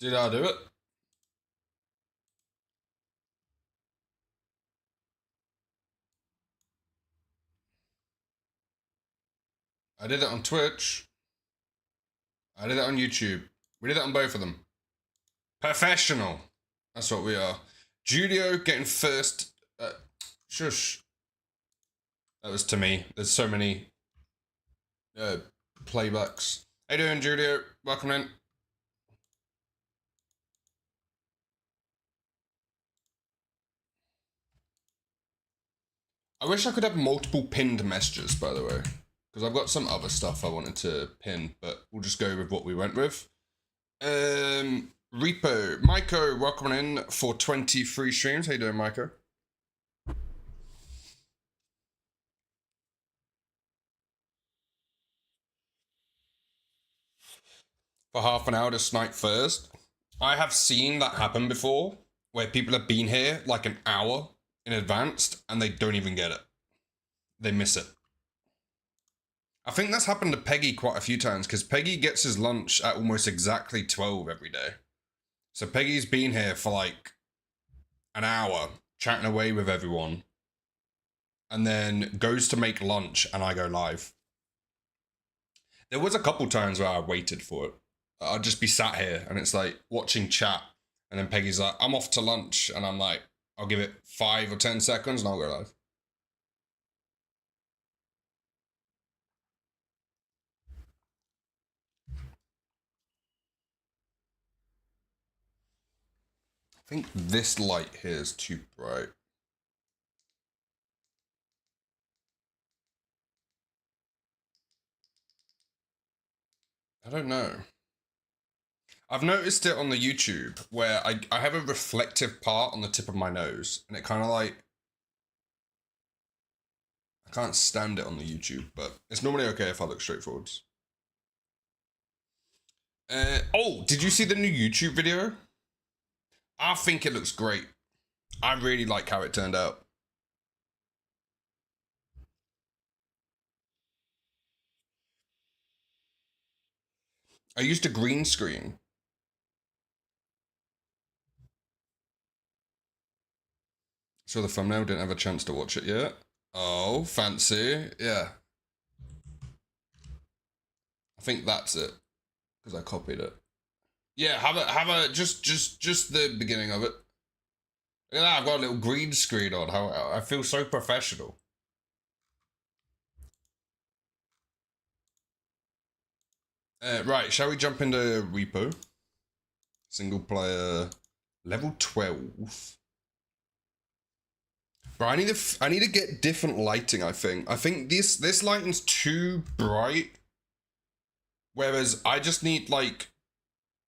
Did I do it? I did it on Twitch. I did it on YouTube. We did it on both of them. Professional. That's what we are. Julio getting first. Shush. That was to me. There's so many playbacks. How you doing, Julio? Welcome in. I wish I could have multiple pinned messages, by the way. Because I've got some other stuff I wanted to pin, but we'll just go with what we went with. R.E.P.O. Maiko, welcome in for 23 streams. How you doing, Maiko? For half an hour to snipe first. I have seen that happen before, where people have been here like an hour in advance and they don't even get it. They miss it. I think that's happened to Peggy quite a few times, because Peggy gets his lunch at almost exactly 12 every day. So Peggy's been here for like an hour, chatting away with everyone, and then goes to make lunch and I go live. There was a couple times where I waited for it. I'd just be sat here and it's like watching chat, and then Peggy's like, I'm off to lunch, and I'm like, I'll give it 5 or 10 seconds and I'll go live. I think this light here is too bright. I don't know. I've noticed it on the YouTube where I have a reflective part on the tip of my nose, and it kind of like, I can't stand it on the YouTube, but it's normally okay if I look straight forwards. Oh, did you see the new YouTube video? I think it looks great. I really like how it turned out. I used a green screen. So the thumbnail, didn't have a chance to watch it yet. Oh, fancy. Yeah. I think that's it, because I copied it. Yeah, have a just the beginning of it. Look at that, I've got a little green screen on. How I feel so professional. Right, shall we jump into R.E.P.O? Single player, level 12. But I need to get different lighting. I think this lighting's too bright. Whereas I just need like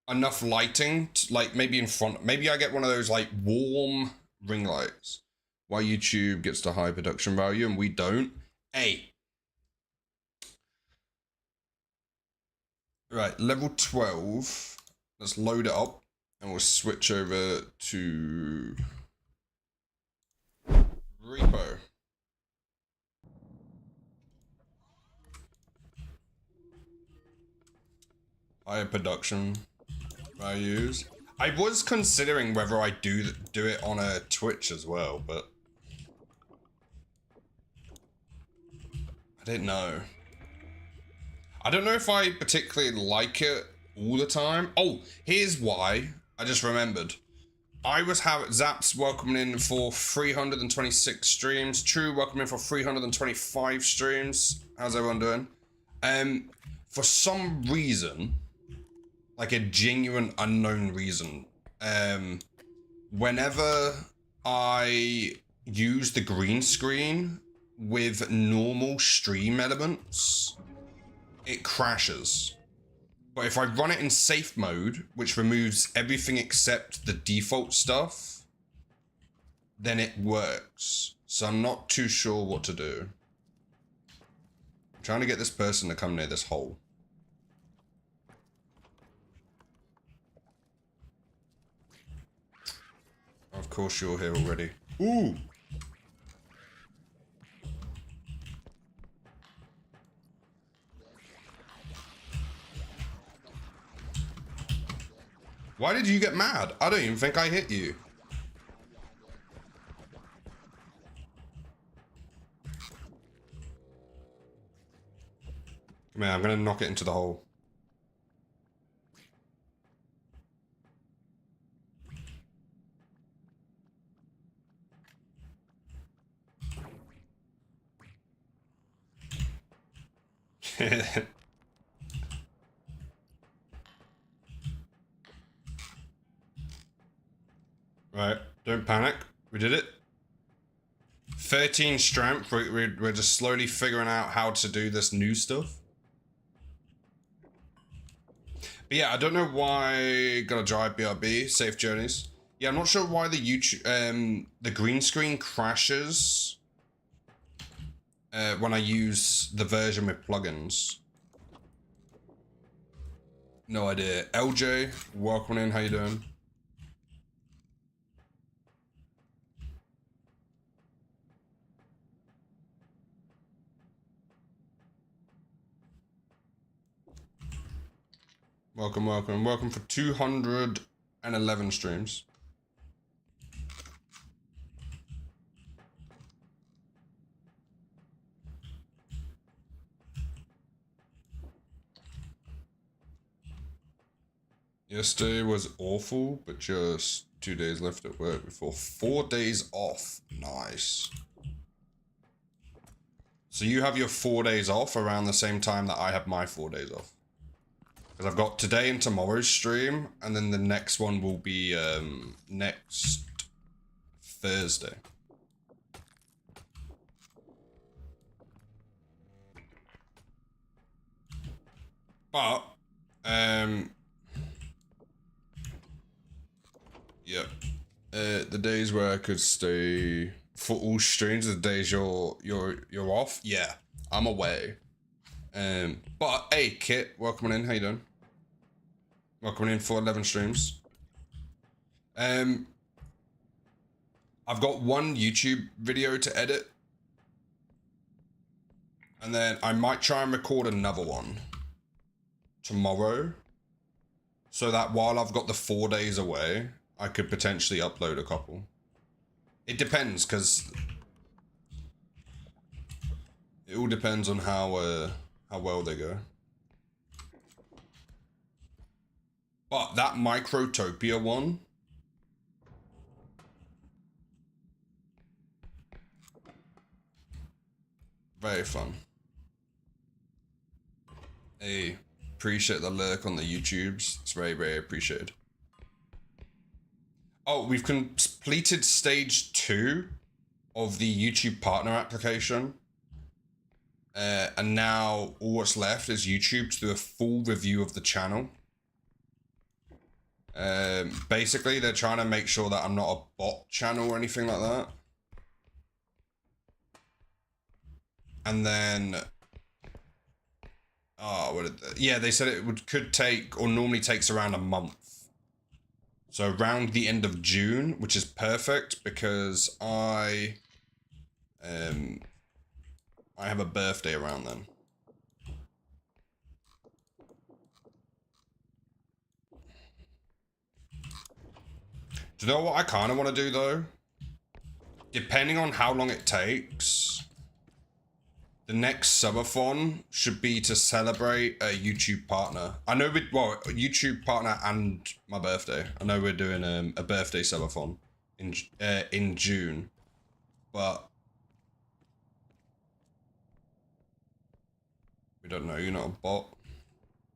enough lighting to, like, maybe in front. Maybe I get one of those like warm ring lights. Why YouTube gets the high production value and we don't. Hey. Right, level 12. Let's load it up and we'll switch over to R.E.P.O. Higher production values. I was considering whether I do it on a Twitch as well, but I didn't know. I don't know if I particularly like it all the time. Oh, here's why. I just remembered. I was Zaps welcoming in for 326 streams. True welcoming in for 325 streams. How's everyone doing? For some reason, like a genuine unknown reason, whenever I use the green screen with normal stream elements, it crashes. But if I run it in safe mode, which removes everything except the default stuff, then it works. So I'm not too sure what to do. I'm trying to get this person to come near this hole. Of course you're here already. Ooh! Why did you get mad? I don't even think I hit you. Come here, I'm gonna knock it into the hole. Right, don't panic. We did it. 13 strength. We're just slowly figuring out how to do this new stuff. But yeah, I don't know why. Gotta drive BRB. Safe journeys. Yeah, I'm not sure why the the green screen crashes when I use the version with plugins. No idea. LJ, welcome in. How you doing? Welcome, welcome, welcome for 211 streams. Yesterday was awful, but just 2 days left at work before 4 days off. Nice. So you have your 4 days off around the same time that I have my 4 days off. Because I've got today and tomorrow's stream, and then the next one will be next Thursday. But, yep. The days where I could stay for all streams, the days you're off, yeah, I'm away. But hey, Kit, welcome in. How you doing? Welcome in for 11 streams. I've got one YouTube video to edit, and then I might try and record another one tomorrow, so that while I've got the 4 days away, I could potentially upload a couple. It depends, because it all depends on how well they go. But that Microtopia one, very fun. Hey, appreciate the lurk on the YouTubes. It's very, very appreciated. Oh, we've completed stage 2 of the YouTube partner application. And now all what's left is YouTube to do a full review of the channel. Basically, they're trying to make sure that I'm not a bot channel or anything like that. And then, yeah, they said it could take, or normally takes around a month. So around the end of June, which is perfect because I have a birthday around then. Do you know what I kind of want to do though? Depending on how long it takes, the next subathon should be to celebrate a YouTube partner. I know well, a YouTube partner and my birthday. I know we're doing a birthday subathon in June, but we don't know. You're not a bot,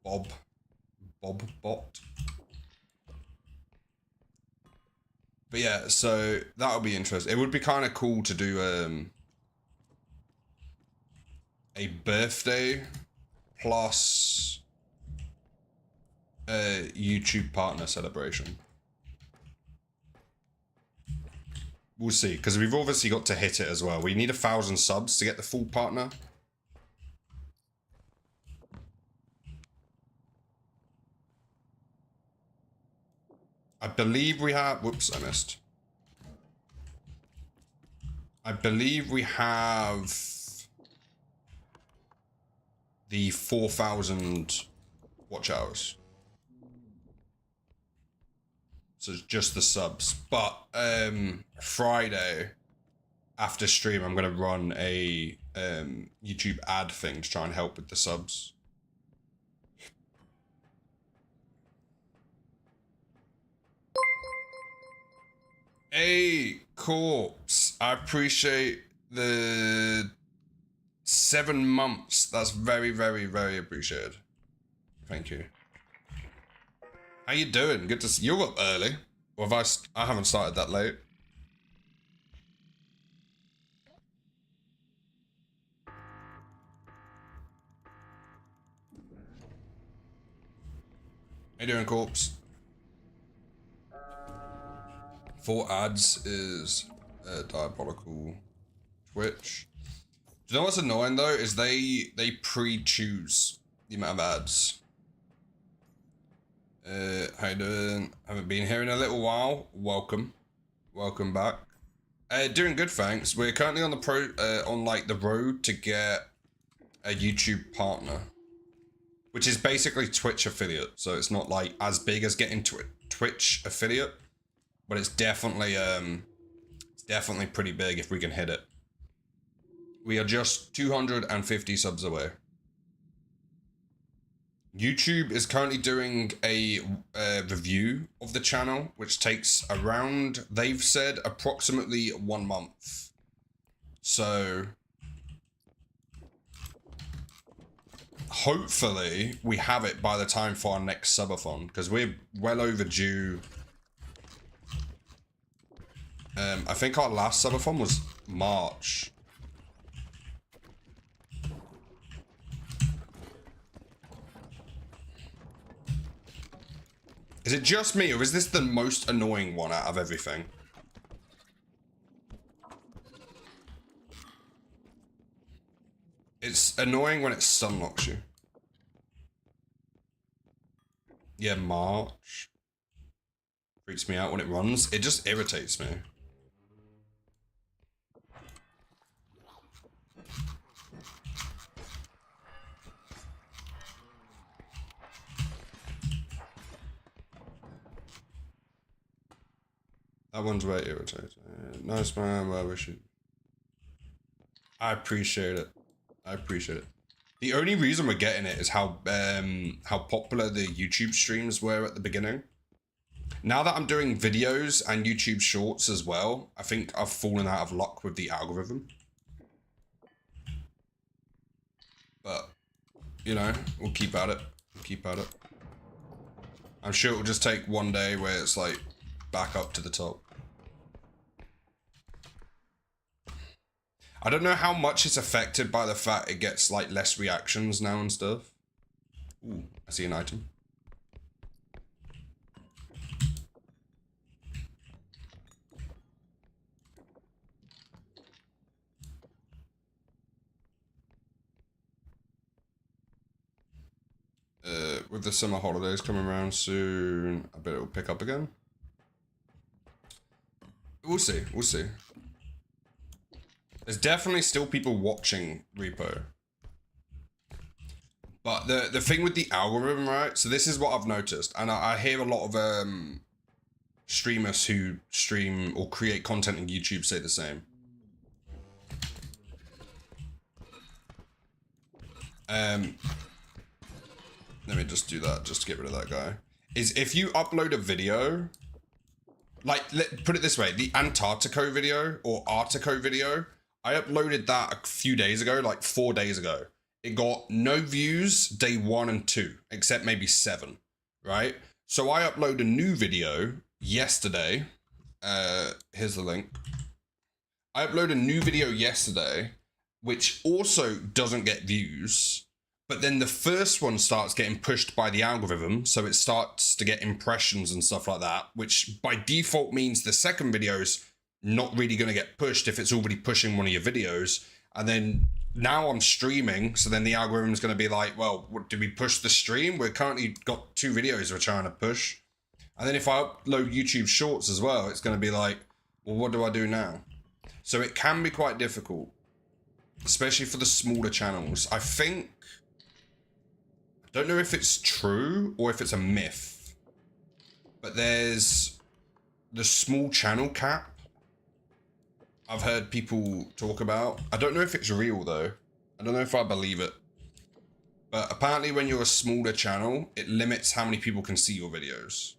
Bob bot. But yeah, so that'll be interesting. It would be kind of cool to do a birthday plus a YouTube partner celebration. We'll see, because we've obviously got to hit it as well. We need 1,000 subs to get the full partner. I believe we have... Whoops, I missed. I believe we have the 4,000 watch hours. So it's just the subs. But Friday after stream, I'm gonna run a YouTube ad thing to try and help with the subs. Hey, Corpse, I appreciate the 7 months. That's very, very, very appreciated. Thank you. How you doing? Good to see you. You're up early. Or have I haven't started that late. How you doing, Corpse? 4 ads is diabolical Twitch. Do you know what's annoying though? Is they pre-choose the amount of ads. How you doing? Haven't been here in a little while. Welcome. Welcome back. Doing good, thanks. We're currently on the on like the road to get a YouTube partner, which is basically Twitch affiliate. So it's not like as big as getting Twitch affiliate, but it's definitely pretty big if we can hit it. We are just 250 subs away. YouTube is currently doing a review of the channel, which takes around, they've said, approximately 1 month. So hopefully we have it by the time for our next subathon, because we're well overdue. I think our last subathon was March. Is it just me, or is this the most annoying one out of everything? It's annoying when it sunlocks you. Yeah, March. Freaks me out when it runs. It just irritates me. That one's way irritating. Nice man, well, we should. I appreciate it. I appreciate it. The only reason we're getting it is how popular the YouTube streams were at the beginning. Now that I'm doing videos and YouTube shorts as well, I think I've fallen out of luck with the algorithm. But, you know, we'll keep at it. We'll keep at it. I'm sure it'll just take one day where it's like back up to the top. I don't know how much it's affected by the fact it gets like less reactions now and stuff. Ooh, I see an item. With the summer holidays coming around soon, I bet it'll pick up again. We'll see, we'll see. There's definitely still people watching R.E.P.O. But the thing with the algorithm, right? So this is what I've noticed, and I hear a lot of streamers who stream or create content on YouTube say the same. Let me just do that, just to get rid of that guy. Is if you upload a video, like, put it this way, the Antarctico video or Artico video, I uploaded that a few days ago, like 4 days ago. It got no views day 1 and 2, except maybe 7, right? So I upload a new video yesterday. Here's the link. I upload a new video yesterday, which also doesn't get views. But then the first one starts getting pushed by the algorithm, so it starts to get impressions and stuff like that, which by default means the second video's not really going to get pushed if it's already pushing one of your videos. And then now I'm streaming, so then the algorithm's going to be like, well, what, did we push the stream? We're currently got 2 videos we're trying to push. And then if I upload YouTube shorts as well, it's going to be like, well, what do I do now? So it can be quite difficult, especially for the smaller channels. I think, I don't know if it's true or if it's a myth, but there's the small channel cap I've heard people talk about. I don't know if it's real though. I don't know if I believe it. But apparently when you're a smaller channel, it limits how many people can see your videos.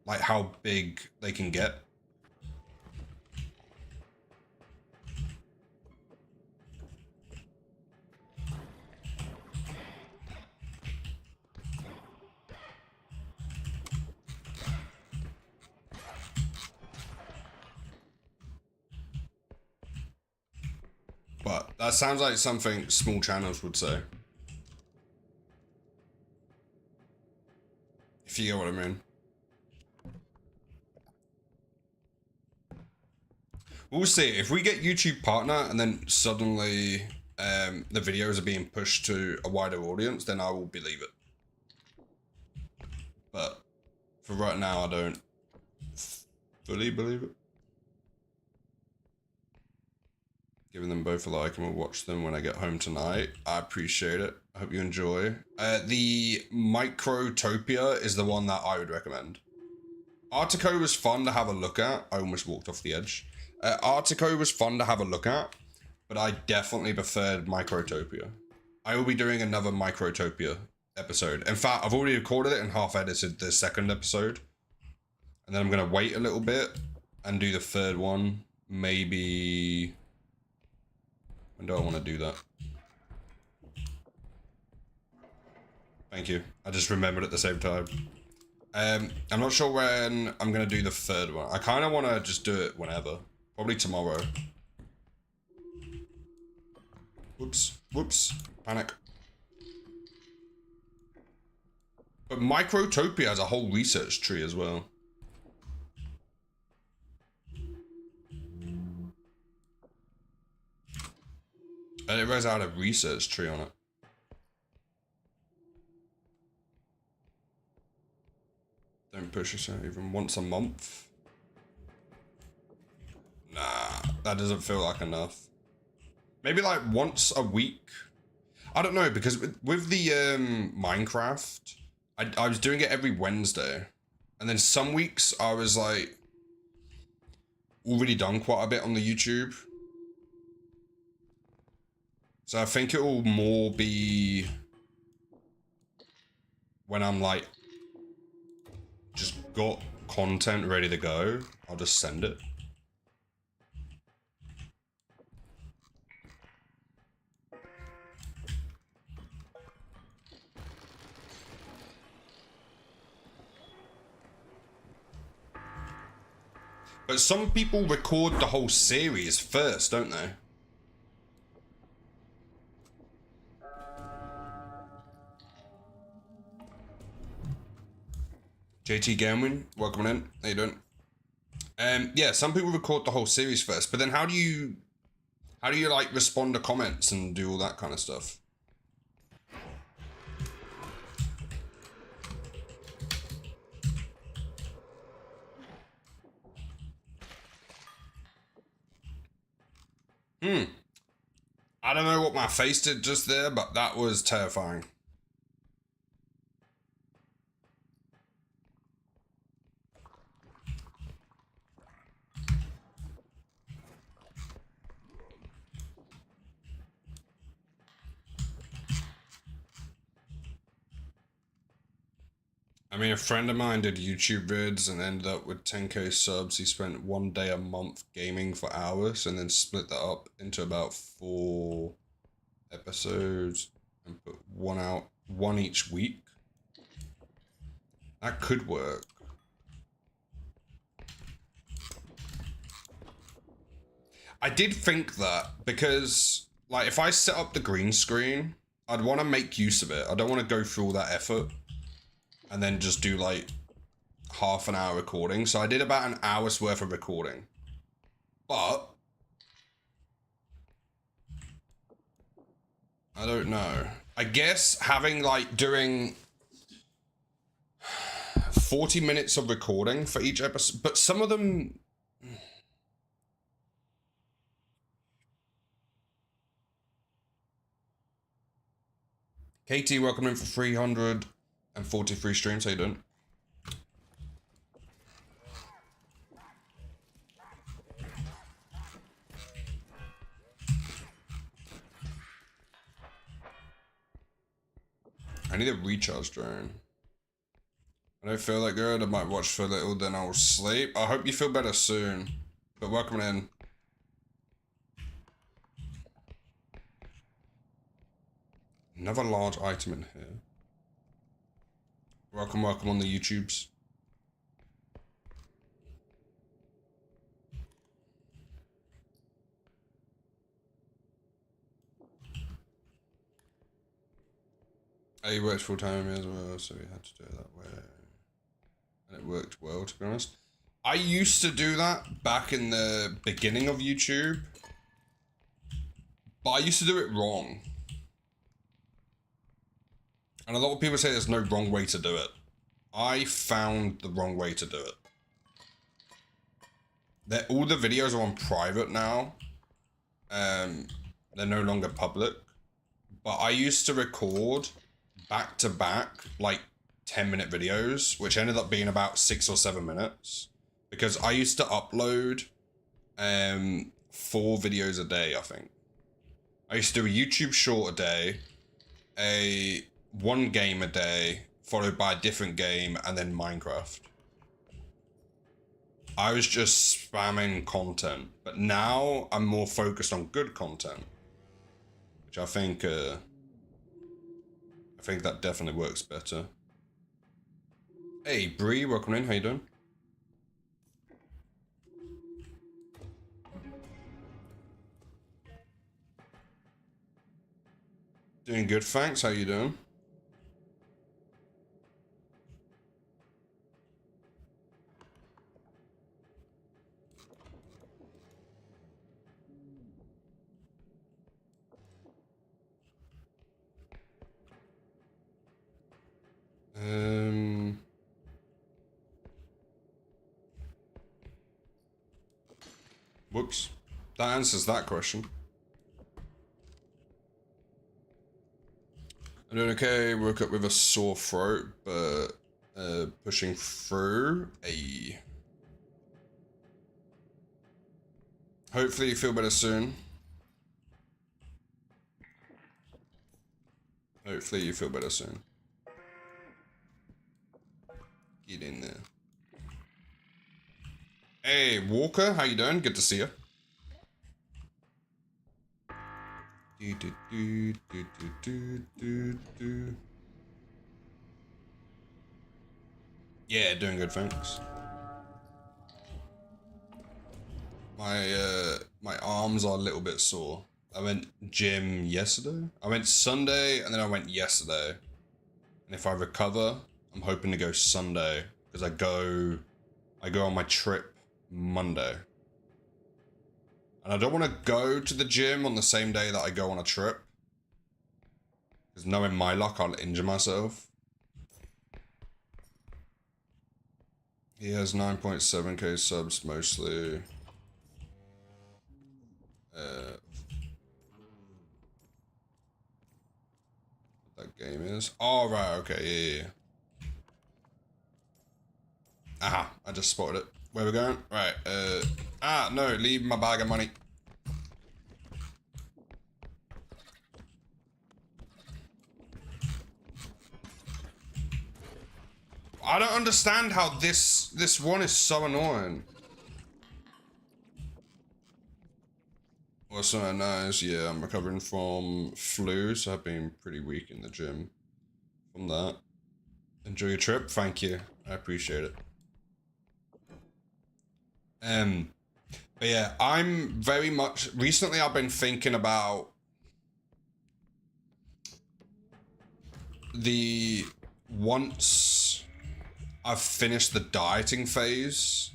Like how big they can get. But that sounds like something small channels would say. If you get what I mean. We'll see. If we get YouTube partner and then suddenly the videos are being pushed to a wider audience, then I will believe it. But for right now, I don't fully believe it. Giving them both a like and we'll watch them when I get home tonight. I appreciate it. I hope you enjoy. The Microtopia is the one that I would recommend. R.E.P.O was fun to have a look at. I almost walked off the edge. R.E.P.O was fun to have a look at, but I definitely preferred Microtopia. I will be doing another Microtopia episode. In fact, I've already recorded it and half edited the second episode. And then I'm going to wait a little bit and do the third one. Maybe... When do I want to do that? Thank you. I just remembered at the same time. I'm not sure when I'm going to do the third one. I kind of want to just do it whenever. Probably tomorrow. Whoops. Whoops. Panic. But Microtopia has a whole research tree as well. And it has out a research tree on it. Don't push yourself even once a month. Nah, that doesn't feel like enough. Maybe like once a week. I don't know, because with the Minecraft, I was doing it every Wednesday. And then some weeks I was like already done quite a bit on the YouTube. So I think it will more be when I'm like just got content ready to go, I'll just send it. But some people record the whole series first, don't they? JT Gamwin, welcome in. How you doing? Yeah, some people record the whole series first, but then how do you like respond to comments and do all that kind of stuff? I don't know what my face did just there, but that was terrifying. I mean, a friend of mine did YouTube vids and ended up with 10k subs. He spent 1 day a month gaming for hours and then split that up into about 4 episodes and put one each week. That could work. I did think that because, like, if I set up the green screen, I'd want to make use of it. I don't want to go through all that effort and then just do like half an hour recording. So I did about an hour's worth of recording. But I don't know. I guess having like doing 40 minutes of recording for each episode, but some of them... KT, welcome in for 343 streams. How you doing? I need a recharge drone. I don't feel that good. I might watch for a little, then I'll sleep. I hope you feel better soon. But welcome in. Another large item in here. Welcome, welcome on the YouTubes. He worked full time as well, so we had to do it that way. And it worked well, to be honest. I used to do that back in the beginning of YouTube, but I used to do it wrong. And a lot of people say there's no wrong way to do it. I found the wrong way to do it. All the videos are on private now. They're no longer public. But I used to record back to back, like 10-minute videos, which ended up being about 6 or 7 minutes. Because I used to upload 4 videos a day, I think. I used to do a YouTube short a day, one game a day, followed by a different game, and then Minecraft. I was just spamming content, but now I'm more focused on good content, which I think that definitely works better. Hey, Bree, welcome in. How you doing? Doing good, thanks. How you doing? Whoops. That answers that question. I'm doing okay. Woke up with a sore throat, but pushing through. Hopefully you feel better soon. Hopefully you feel better soon. Get in there. Hey, Walker, how you doing? Good to see you. Yeah, doing good, thanks. My arms are a little bit sore. I went gym yesterday. I went Sunday, and then I went yesterday. And if I recover, I'm hoping to go Sunday, because I go on my trip Monday. And I don't want to go to the gym on the same day that I go on a trip, because knowing my luck, I'll injure myself. He has 9.7k subs mostly. That game is. Oh, right, okay, yeah. Aha, I just spotted it. Where we going? Right, no, leave my bag of money. I don't understand how this one is so annoying. What's so nice? Yeah, I'm recovering from flu, so I've been pretty weak in the gym from that. Enjoy your trip. Thank you. I appreciate it. But yeah, I'm very much recently I've been thinking about once I've finished the dieting phase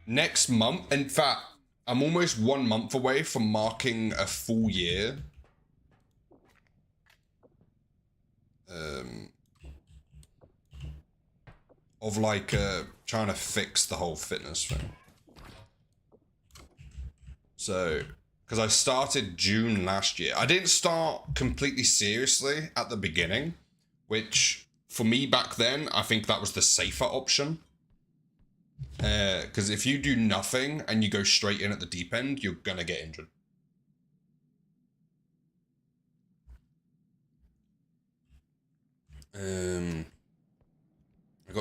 next month. In fact, I'm almost 1 month away from marking a full year. Of like trying to fix the whole fitness thing. So, because I started June last year. I didn't start completely seriously at the beginning, which for me back then, I think that was the safer option. Because if you do nothing and you go straight in at the deep end, you're gonna get injured.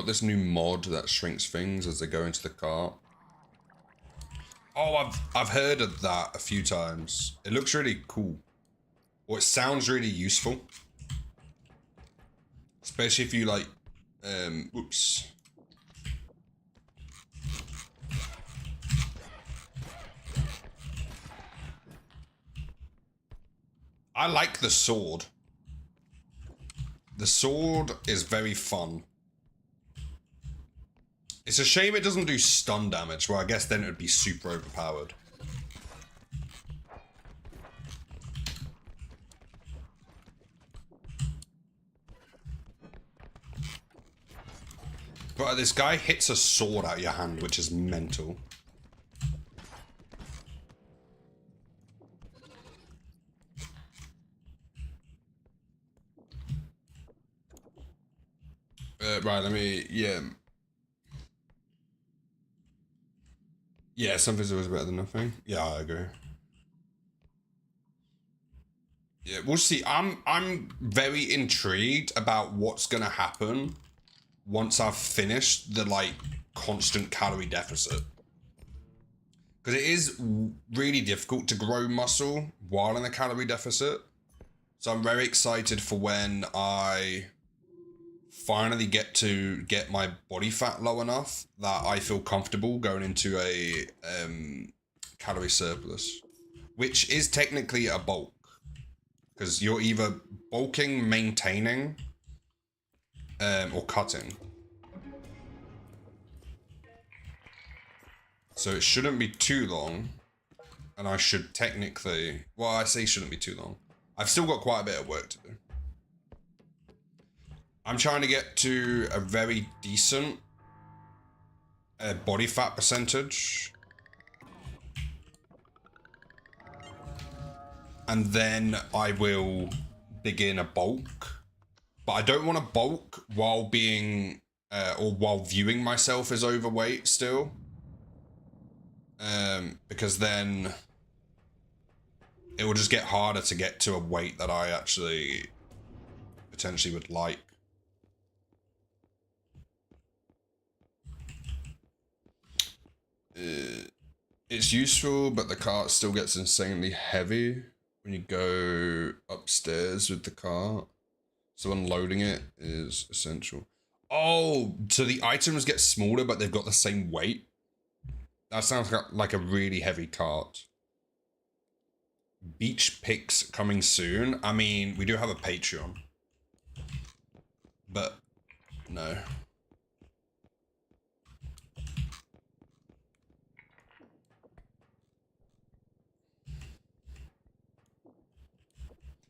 got this new mod that shrinks things as they go into the cart. Oh, I've heard of that a few times. It looks really cool. Or it sounds really useful. Especially if you like, oops. I like the sword. The sword is very fun. It's a shame it doesn't do stun damage, well I guess then it would be super overpowered. But this guy hits a sword out of your hand, which is mental. Right, let me, yeah. Yeah, something's always better than nothing. Yeah, I agree. Yeah, we'll see. I'm very intrigued about what's gonna happen once I've finished the like constant calorie deficit. Because it is really difficult to grow muscle while in a calorie deficit. So I'm very excited for when I finally get my body fat low enough that I feel comfortable going into a calorie surplus, which is technically a bulk. Because you're either bulking, maintaining, or cutting. So it shouldn't be too long. And I should technically... Well, I say shouldn't be too long. I've still got quite a bit of work to do. I'm trying to get to a very decent body fat percentage. And then I will begin a bulk. But I don't want to bulk while being... or while viewing myself as overweight still. Because then it will just get harder to get to a weight that I actually potentially would like. It's useful, but the cart still gets insanely heavy when you go upstairs with the cart. So unloading it is essential. Oh, so the items get smaller, but they've got the same weight? That sounds like a really heavy cart. Beach pics coming soon. I mean, we do have a Patreon. But, no.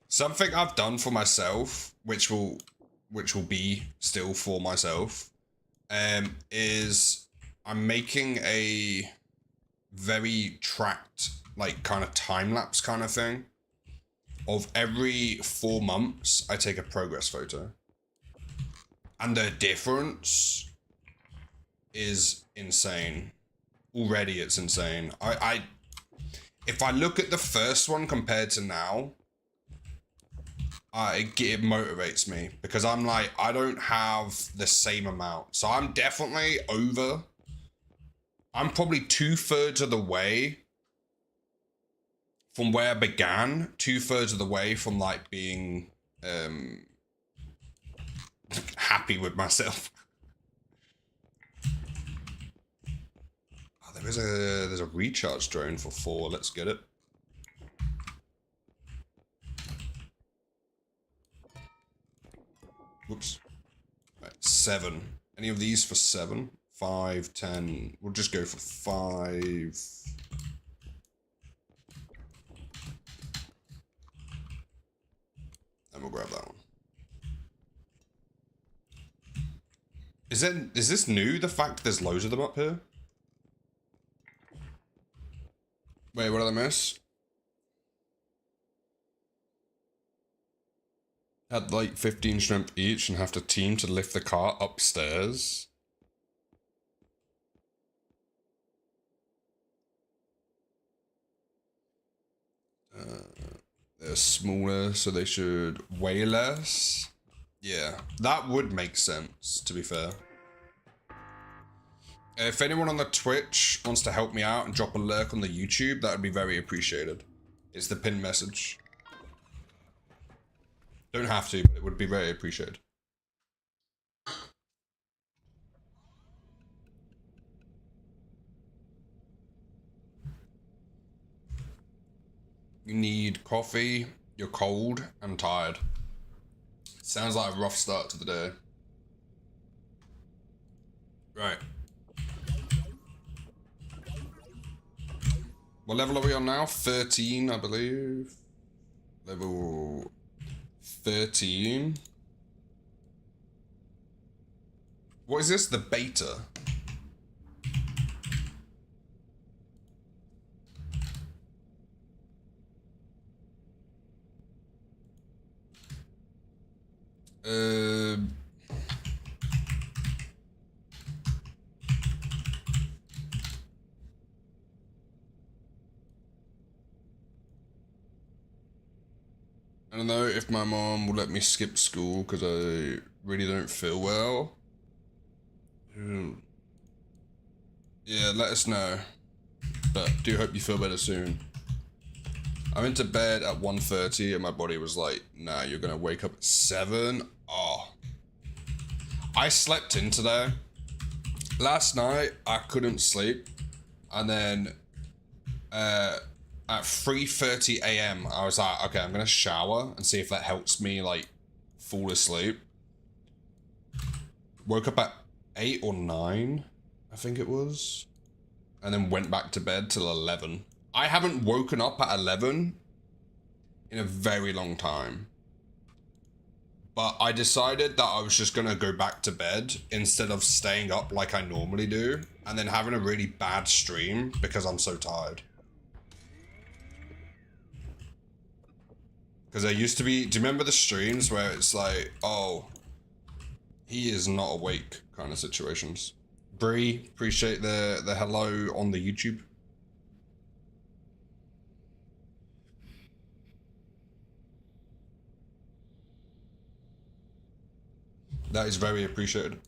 Something I've done for myself, which will be still for myself, is I'm making a very tracked, like kind of time lapse kind of thing. Of every 4 months, I take a progress photo. And the difference is insane. Already it's insane. If I look at the first one compared to now, it motivates me because I'm like, I don't have the same amount. So I'm definitely over. I'm probably 2/3 of the way from where I began, 2/3 of the way from like being happy with myself. Oh, there's a recharge drone for 4. Let's get it. Whoops. Right, 7. Any of these for 7? 5, 10. We'll just go for 5. And we'll grab that one. Is this new, the fact there's loads of them up here? Wait, what did I miss? Had like 15 shrimp each and have to team to lift the cart upstairs. They're smaller, so they should weigh less. Yeah, that would make sense, to be fair. If anyone on the Twitch wants to help me out and drop a lurk on the YouTube, that would be very appreciated. It's the pinned message. Don't have to, but it would be very appreciated. You need coffee, you're cold and tired. Sounds like a rough start to the day. Right. What level are we on now? 13, I believe. Level 13. What is this? The beta. I don't know if my mom will let me skip school because I really don't feel well. Yeah, let us know. But do hope you feel better soon. I went to bed at 1:30 and my body was like, nah, you're gonna wake up at 7. Oh. I slept in today. Last night, I couldn't sleep. And then at 3:30 a.m., I was like, okay, I'm gonna shower and see if that helps me, like, fall asleep. Woke up at 8 or 9, I think it was. And then went back to bed till 11. I haven't woken up at 11 in a very long time. But I decided that I was just gonna go back to bed instead of staying up like I normally do and then having a really bad stream because I'm so tired. Because there used to be, do you remember the streams where it's like, oh, he is not awake kind of situations? Bree, appreciate the hello on the YouTube. That is very appreciated.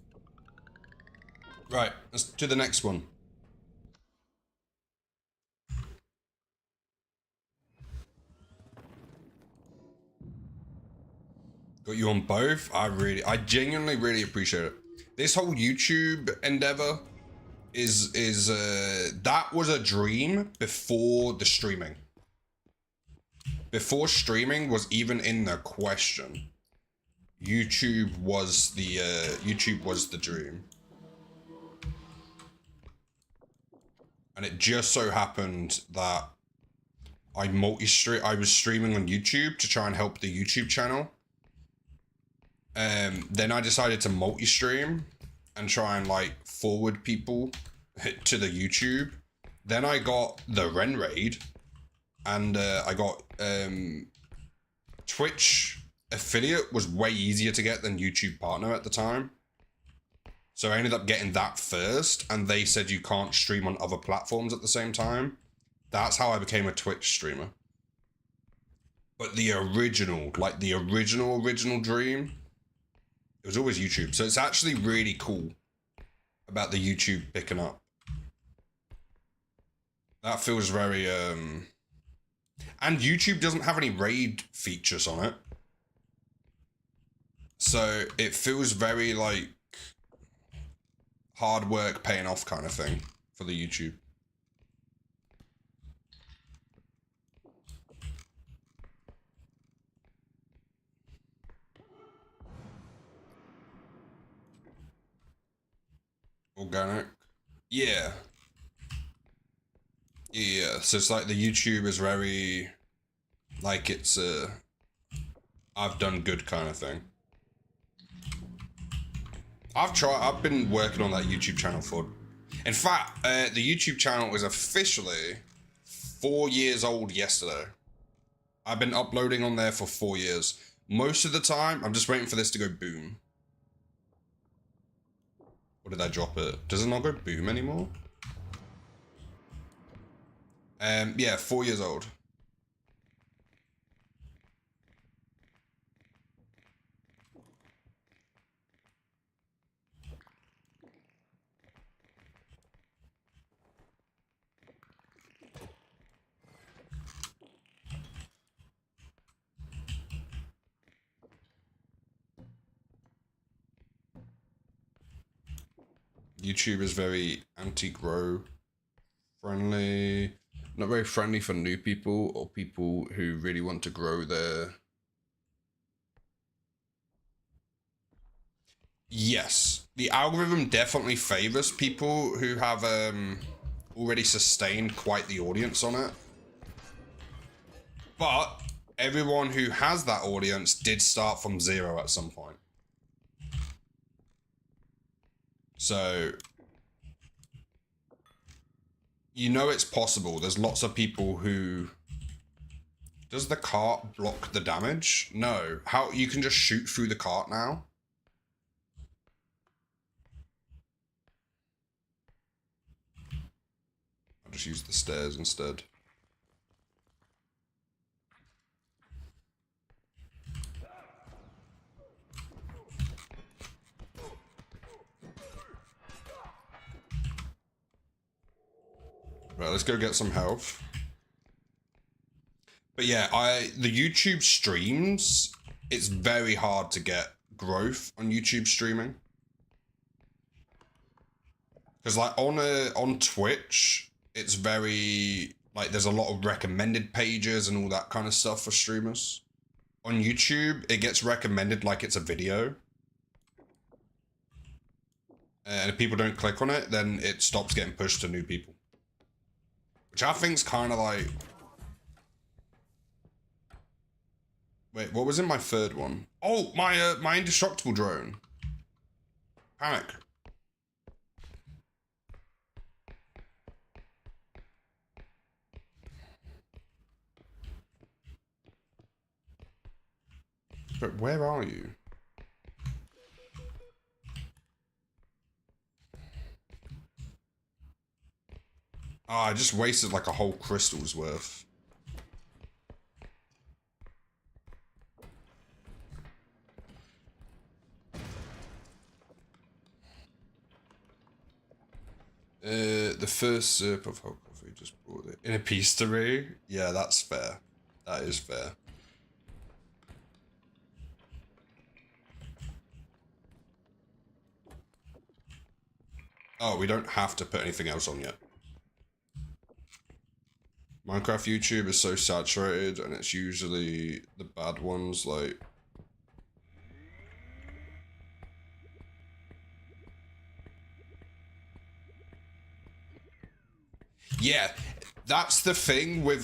Right, let's do the next one. Got you on both. I genuinely really appreciate it. This whole YouTube endeavor is that was a dream before the streaming. Before streaming was even in the question. YouTube was the dream. And it just so happened that I was streaming on YouTube to try and help the YouTube channel. Then I decided to multi-stream and try and like forward people to the YouTube. Then I got the Ren Raid, and I got Twitch affiliate was way easier to get than YouTube partner at the time. So I ended up getting that first, and they said you can't stream on other platforms at the same time. That's how I became a Twitch streamer. But the original dream, it was always YouTube. So it's actually really cool about the YouTube picking up. That feels very, and YouTube doesn't have any raid features on it. So it feels very like hard work paying off kind of thing for the YouTube. Organic. Yeah. Yeah, so it's like the YouTube is very, like it's a, I've done good kind of thing. I've been working on that YouTube channel for, in fact, the YouTube channel is officially 4 years old yesterday. I've been uploading on there for 4 years. Most of the time, I'm just waiting for this to go boom. Or did I drop it? Does it not go boom anymore? Yeah, 4 years old. YouTube is very anti-grow friendly. Not very friendly for new people or people who really want to grow their... Yes, the algorithm definitely favors people who have already sustained quite the audience on it. But everyone who has that audience did start from zero at some point. So, you know it's possible. There's lots of people who... Does the cart block the damage? No. How you can just shoot through the cart now? I'll just use the stairs instead. Right, let's go get some health. But yeah, the YouTube streams, it's very hard to get growth on YouTube streaming. Because like on Twitch, it's very like there's a lot of recommended pages and all that kind of stuff for streamers. On YouTube, it gets recommended like it's a video. And if people don't click on it, then it stops getting pushed to new people. Which I think's kind of like... Wait, what was in my third one? Oh, my indestructible drone. Panic. But where are you? Oh, I just wasted like a whole crystal's worth. The first sip of hot coffee just brought it. In a pastry? Yeah, that's fair. That is fair. Oh, we don't have to put anything else on yet. Minecraft YouTube is so saturated, and it's usually the bad ones, like... Yeah, that's the thing with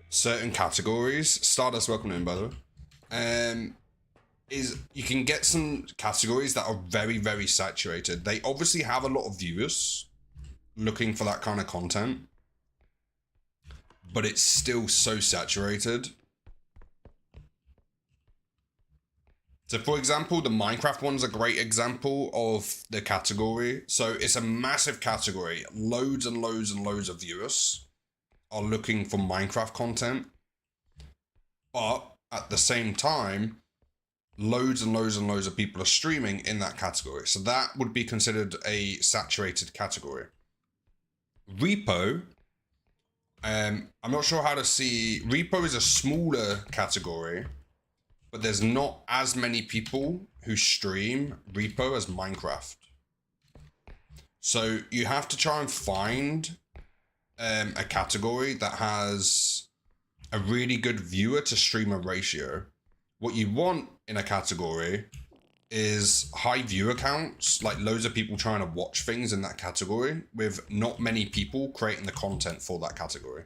certain categories. Stardust, welcome in, by the way. Is you can get some categories that are very, very saturated. They obviously have a lot of viewers looking for that kind of content, but it's still so saturated. So for example, the Minecraft one's a great example of the category. So it's a massive category. Loads and loads and loads of viewers are looking for Minecraft content. But at the same time, loads and loads and loads of people are streaming in that category. So that would be considered a saturated category. R.E.P.O, I'm not sure how to see. R.E.P.O is a smaller category, but there's not as many people who stream R.E.P.O as Minecraft. So you have to try and find a category that has a really good viewer to streamer ratio. What you want in a category is high viewer counts, like loads of people trying to watch things in that category with not many people creating the content for that category.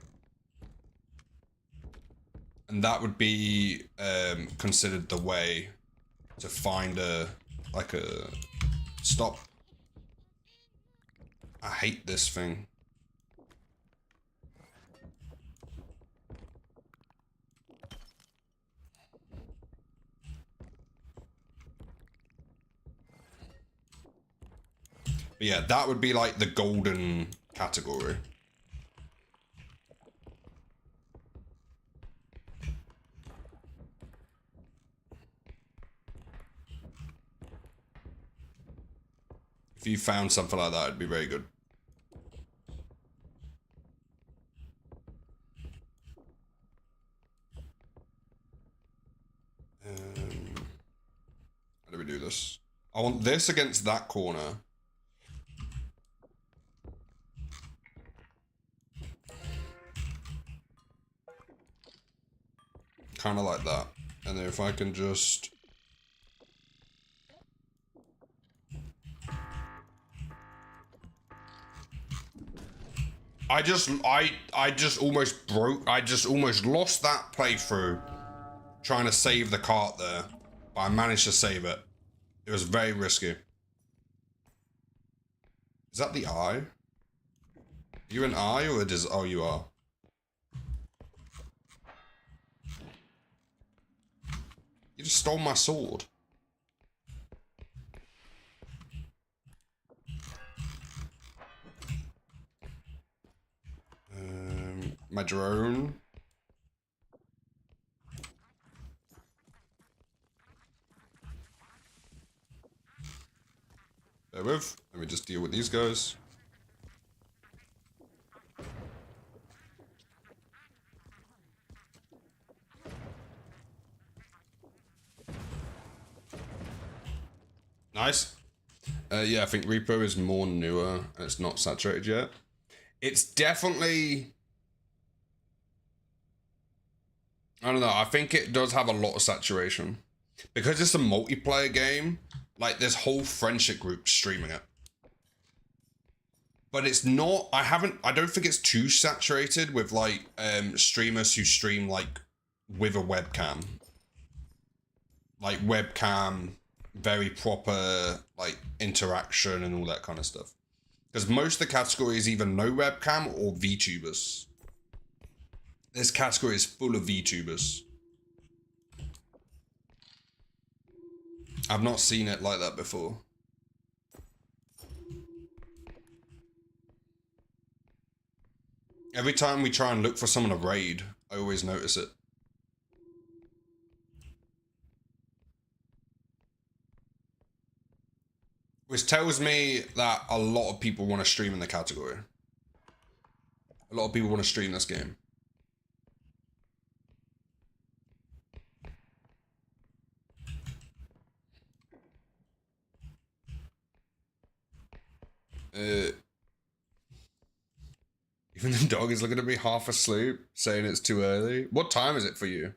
And that would be considered the way to find a stop. I hate this thing. But yeah, that would be like the golden category. If you found something like that, it'd be very good. How do we do this? I want this against that corner. kind of like that. And then if I can just... I just almost lost that playthrough trying to save the cart there, but I managed to save it. It was very risky. Is that the eye? Are you an eye or does... Oh, you are. You just stole my sword. My drone. Bear with. Let me just deal with these guys. Nice. Yeah, I think R.E.P.O is more newer and it's not saturated yet. It's definitely... I don't know, I think it does have a lot of saturation. Because it's a multiplayer game, like there's whole friendship groups streaming it. But it's not, I don't think it's too saturated with like streamers who stream like with a webcam. Like webcam, very proper like interaction and all that kind of stuff. Because most of the category is either no webcam or VTubers. This category is full of VTubers. I've not seen it like that before. Every time we try and look for someone to raid, I always notice it. Which tells me that a lot of people want to stream in the category. A lot of people want to stream this game. Even the dog is looking at me half asleep, saying it's too early. What time is it for you?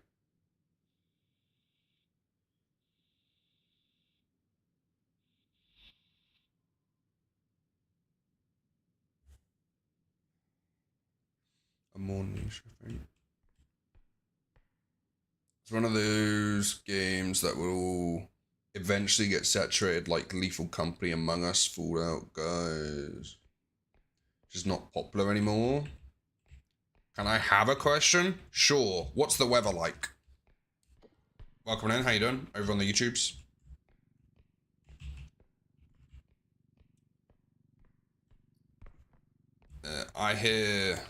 A more niche, I think. It's one of those games that will eventually get saturated, like Lethal Company, Among Us, Fallout, guys. Just not popular anymore. Can I have a question? Sure. What's the weather like? Welcome in. How you doing? Over on the YouTubes. I hear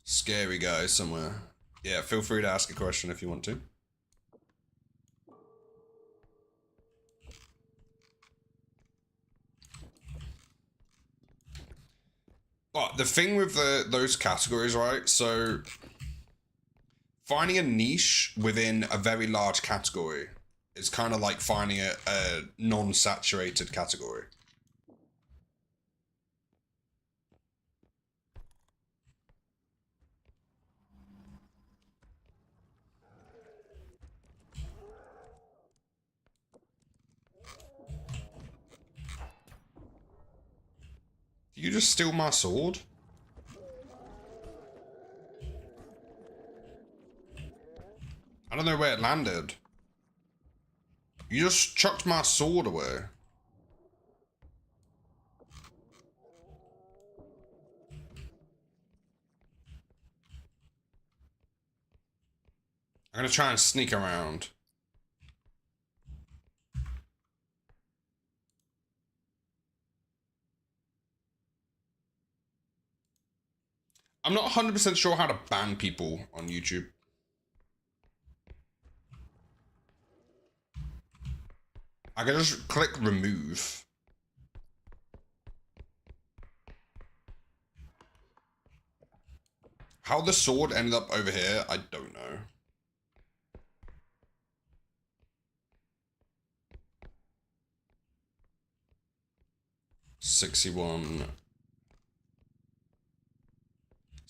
scary guys somewhere. Yeah, feel free to ask a question if you want to. But the thing with those categories, right? So finding a niche within a very large category is kind of like finding a non-saturated category. Did you just steal my sword? I don't know where it landed. You just chucked my sword away. I'm gonna try and sneak around. I'm not 100% sure how to ban people on YouTube. I can just click remove. How the sword ended up over here, I don't know. $61.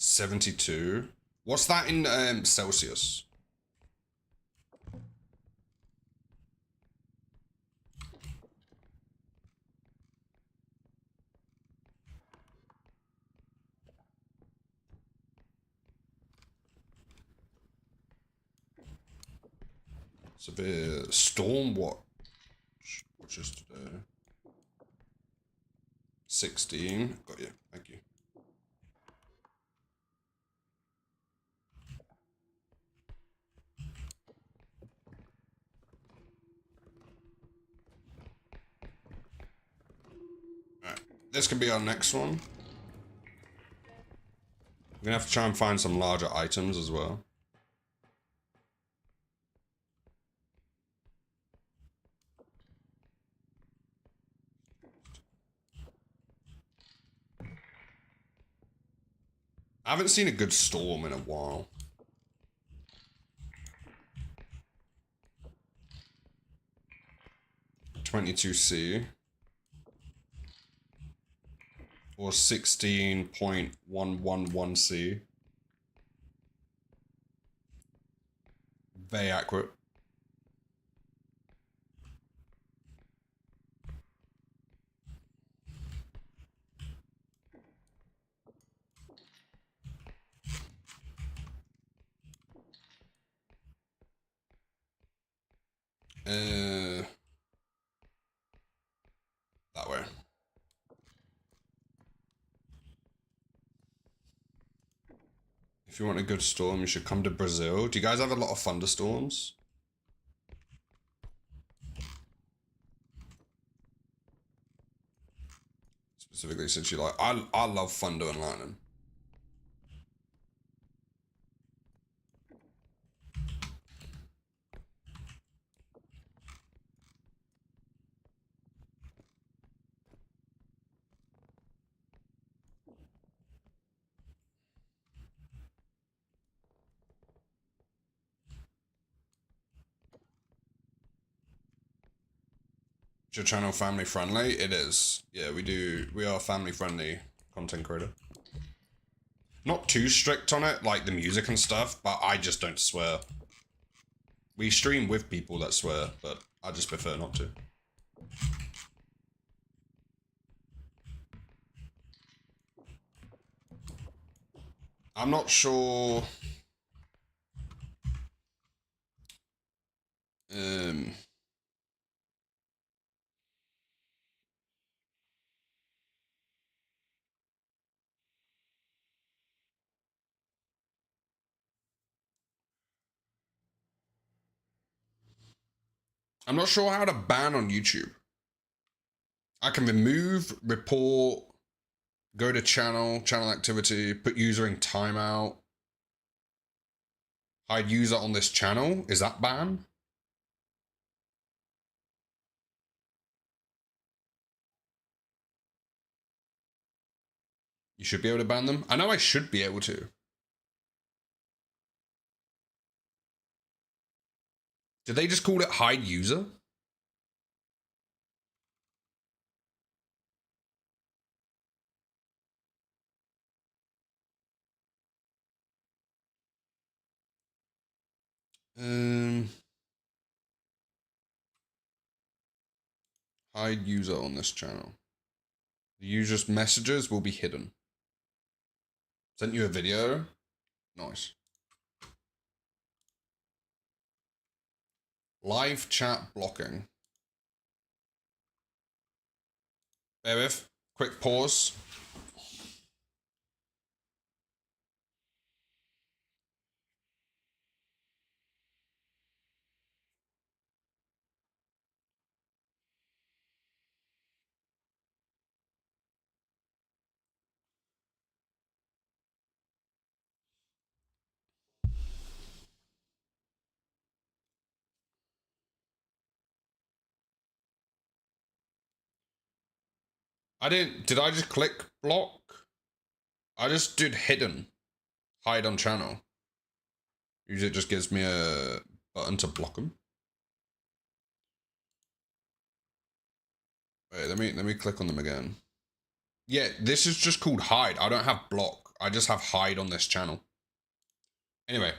72. What's that in Celsius? Severe storm watch. Watch is today. 16. Got you. Thank you. Alright. This could be our next one. We're gonna have to try and find some larger items as well. I haven't seen a good storm in a while. .22C or 16.111C. Very accurate. That way. If you want a good storm, you should come to Brazil. Do you guys have a lot of thunderstorms? Specifically since you like, I love thunder and lightning. Is your channel family friendly? It is. Yeah, we are family friendly content creator. Not too strict on it, like the music and stuff, but I just don't swear. We stream with people that swear, but I just prefer not to. I'm not sure. I'm not sure how to ban on YouTube. I can remove, report, go to channel activity, put user in timeout, hide user on this channel. Is that ban? You should be able to ban them. I know I should be able to. Did they just call it hide user? Hide user on this channel. The user's messages will be hidden. Sent you a video. Nice. Live chat blocking. Bear with. Quick pause. Did I just click block? I just did hidden. Hide on channel. Usually it just gives me a button to block them. Wait, let me click on them again. Yeah, this is just called hide. I don't have block. I just have hide on this channel. Anyway,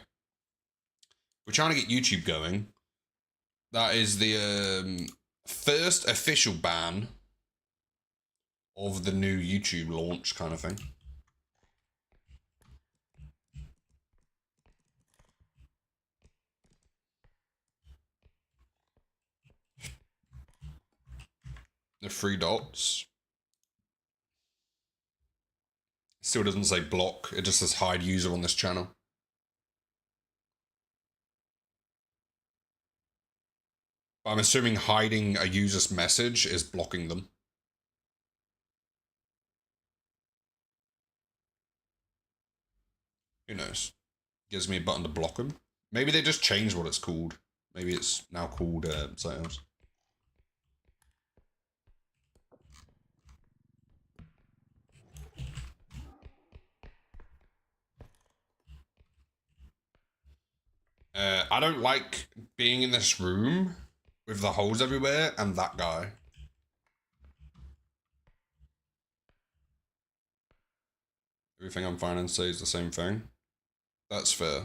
we're trying to get YouTube going. That is the first official ban of the new YouTube launch kind of thing. The 3 dots. Still doesn't say block, it just says hide user on this channel. I'm assuming hiding a user's message is blocking them. Who knows? Gives me a button to block them. Maybe they just changed what it's called. Maybe it's now called something else. I don't like being in this room with the holes everywhere and that guy. Everything I'm finding says the same thing. That's fair.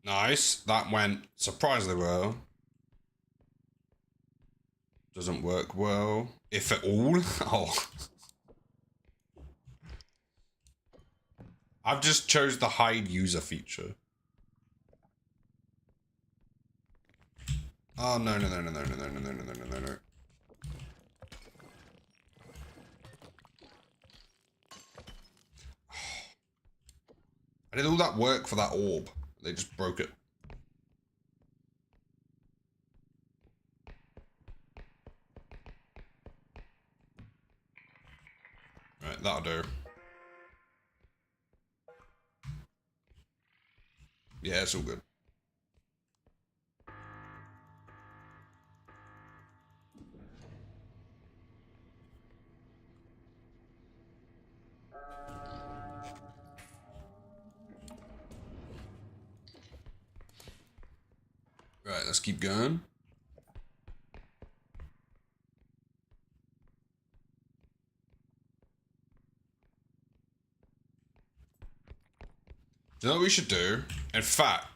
Nice. That went surprisingly well. Doesn't work well. If at all. Oh. I've just chose the hide user feature. Oh, no. I did all that work for that orb. They just broke it. Right, that'll do. Yeah, it's all good. Right, let's keep going. Do you know what we should do? In fact,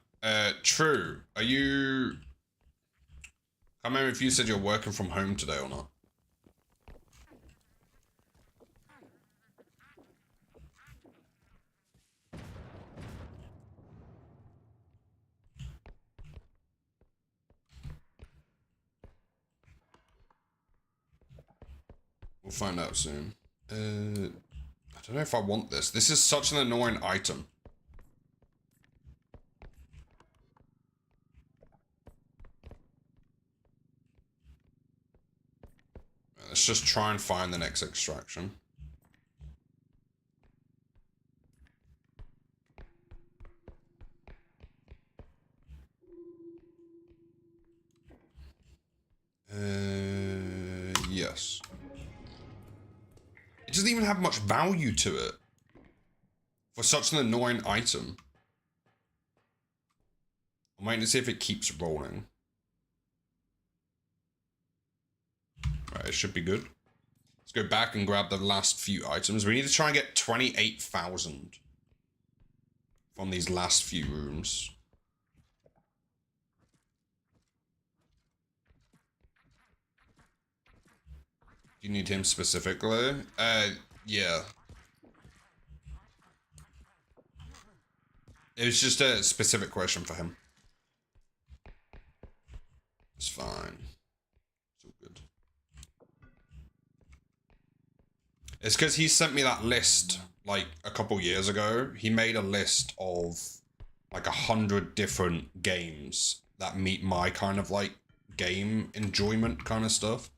True, are you... I can't remember if you said you're working from home today or not. We'll find out soon. I don't know if I want this. This is such an annoying item. Let's just try and find the next extraction. Yes. It doesn't even have much value to it for such an annoying item. I'm waiting to see if it keeps rolling. Right, it should be good. Let's go back and grab the last few items. We need to try and get 28,000 from these last few rooms. Do you need him specifically? Yeah. It was just a specific question for him. It's fine. It's all good. It's because he sent me that list like a couple years ago. He made a list of like 100 different games that meet my kind of like game enjoyment kind of stuff.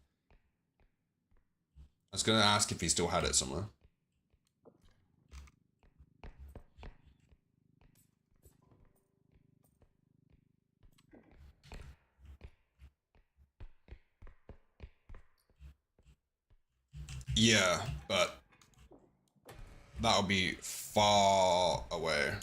I was gonna ask if he still had it somewhere. Yeah, but that'll be far away.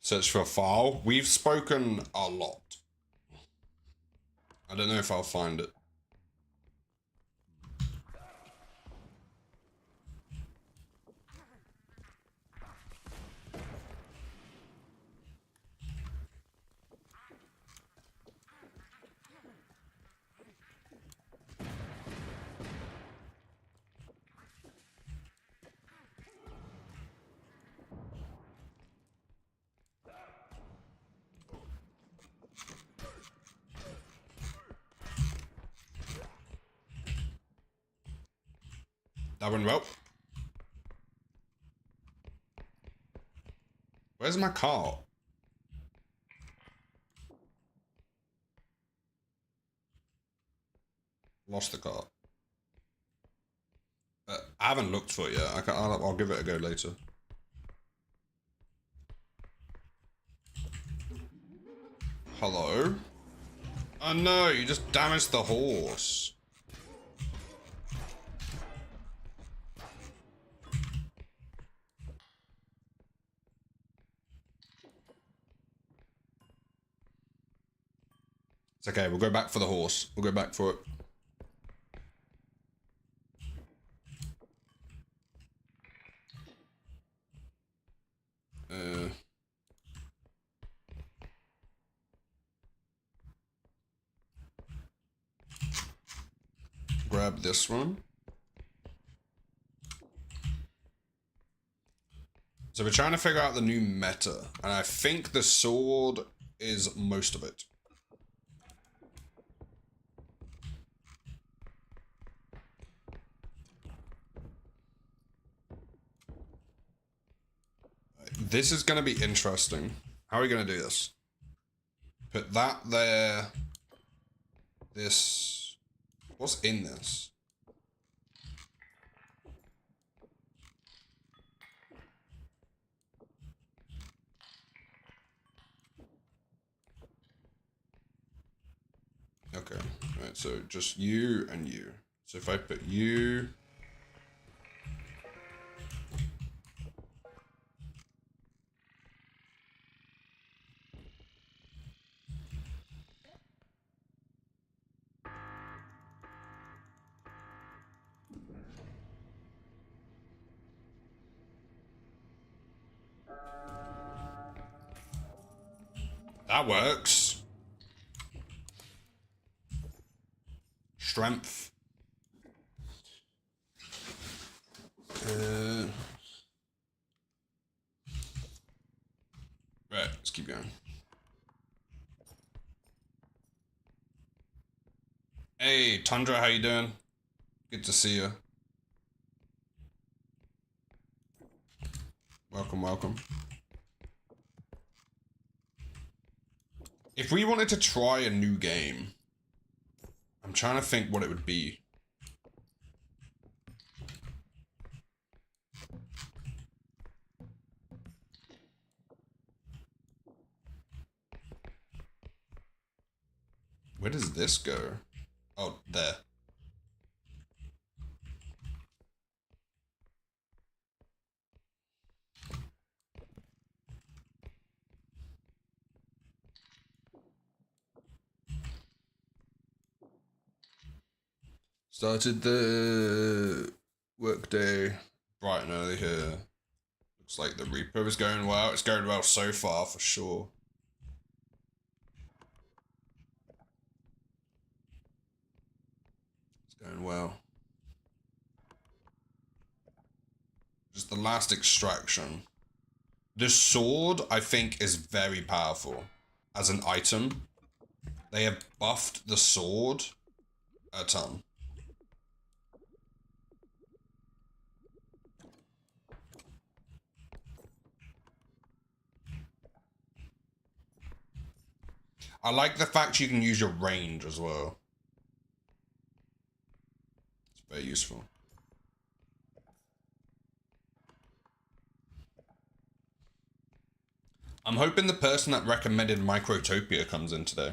Search for a file. We've spoken a lot. I don't know if I'll find it. That went well. Where's my car? Lost the car. I haven't looked for it yet. I'll give it a go later. Hello? Oh no, you just damaged the horse. It's okay, we'll go back for the horse. We'll go back for it. Grab this one. So we're trying to figure out the new meta, and I think the sword is most of it. This is going to be interesting. How are we going to do this? Put that there. This. What's in this? Okay. Alright, so just you and you. So if I put you. That works. Strength. Right, let's keep going. Hey, Tundra, how you doing? Good to see you. Welcome, welcome. If we wanted to try a new game, I'm trying to think what it would be. Where does this go? Oh, there. Started the workday bright and early here. Looks like the R.E.P.O is going well. It's going well so far, for sure. It's going well. Just the last extraction. The sword, I think, is very powerful as an item. They have buffed the sword a ton. I like the fact you can use your range as well. It's very useful. I'm hoping the person that recommended Microtopia comes in today.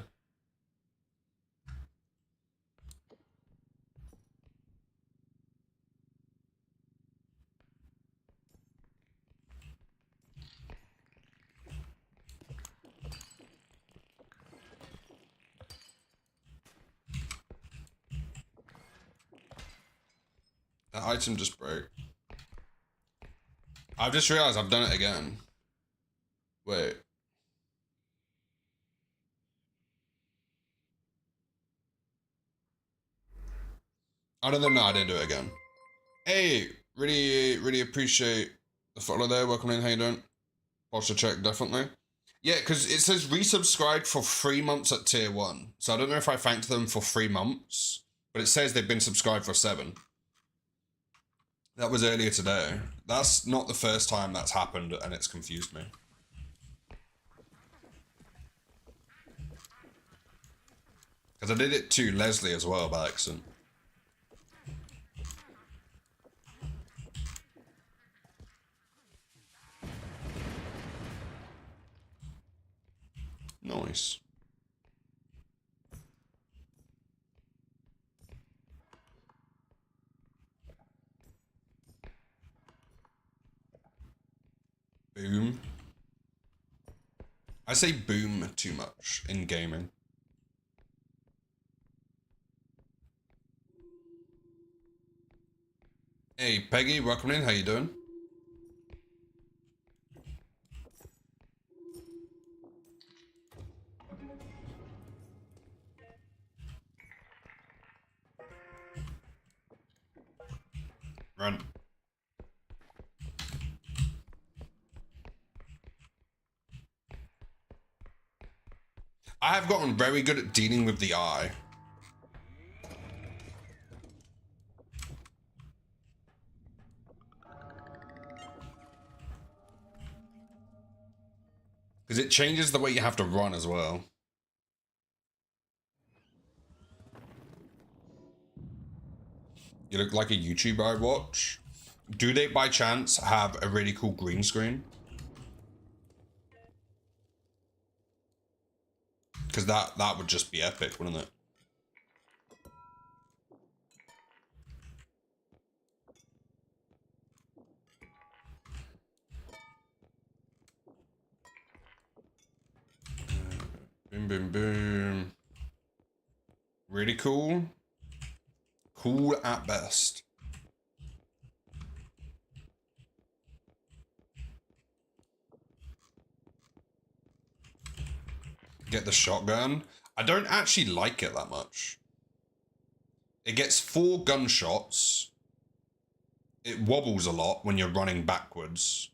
That item just broke. I've just realized I've done it again. Wait. I don't know. No, I didn't do it again. Hey, really appreciate the follow there. Welcome in. How you doing? Posture check, definitely. Yeah, because it says resubscribed for 3 months at tier 1. So I don't know if I thanked them for 3 months, but it says they've been subscribed for 7. That was earlier today. That's not the first time that's happened, and it's confused me. Because I did it to Leslie as well by accident. Nice. Boom. I say boom too much in gaming. Hey, Peggy, welcome in. How you doing? Run. I have gotten very good at dealing with the eye. Because it changes the way you have to run as well. You look like a YouTuber I watch. Do they by chance have a really cool green screen? Because that would just be epic, wouldn't it? Boom, boom, boom. Really cool. Cool at best. Get the shotgun. I don't actually like it that much. It gets 4 gunshots. It wobbles a lot when you're running backwards.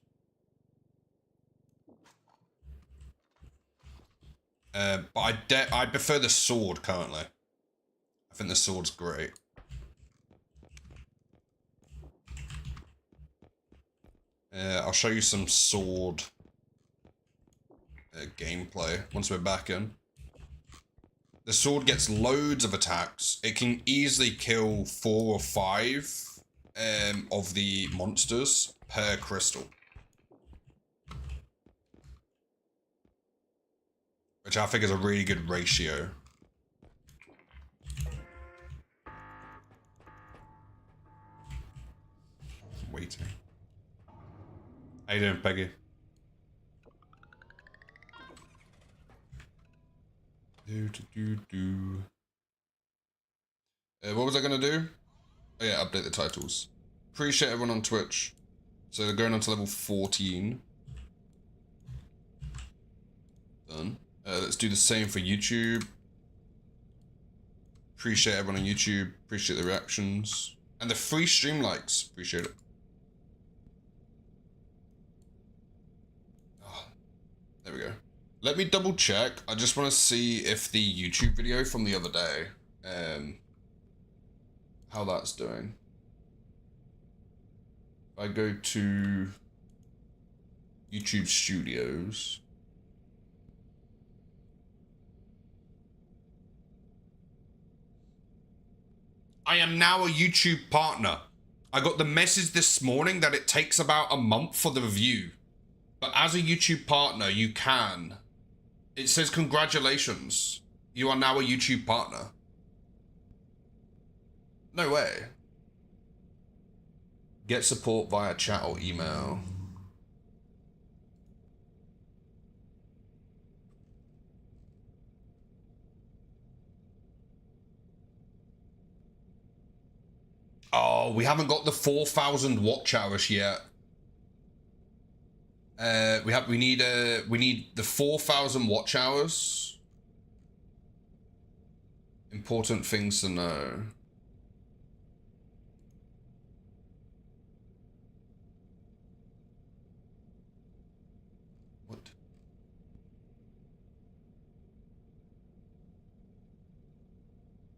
But I prefer the sword currently. I think the sword's great. I'll show you some sword gameplay once we're back in. The sword gets loads of attacks. It can easily kill 4 or 5 of the monsters per crystal. Which I think is a really good ratio. Waiting. How you doing, Peggy? What was I gonna do? Oh yeah, update the titles. Appreciate everyone on Twitch. So they're going on to level 14. Done. Let's do the same for YouTube. Appreciate everyone on YouTube. Appreciate the reactions. And the free stream likes. Appreciate it. Oh, there we go. Let me double check. I just want to see if the YouTube video from the other day, how that's doing. If I go to YouTube Studios. I am now a YouTube partner. I got the message this morning that it takes about a month for the review. But as a YouTube partner, you can. It says congratulations. You are now a YouTube partner. No way. Get support via chat or email. Oh, we haven't got the 4,000 watch hours yet. We need the 4,000 watch hours. Important things to know. What?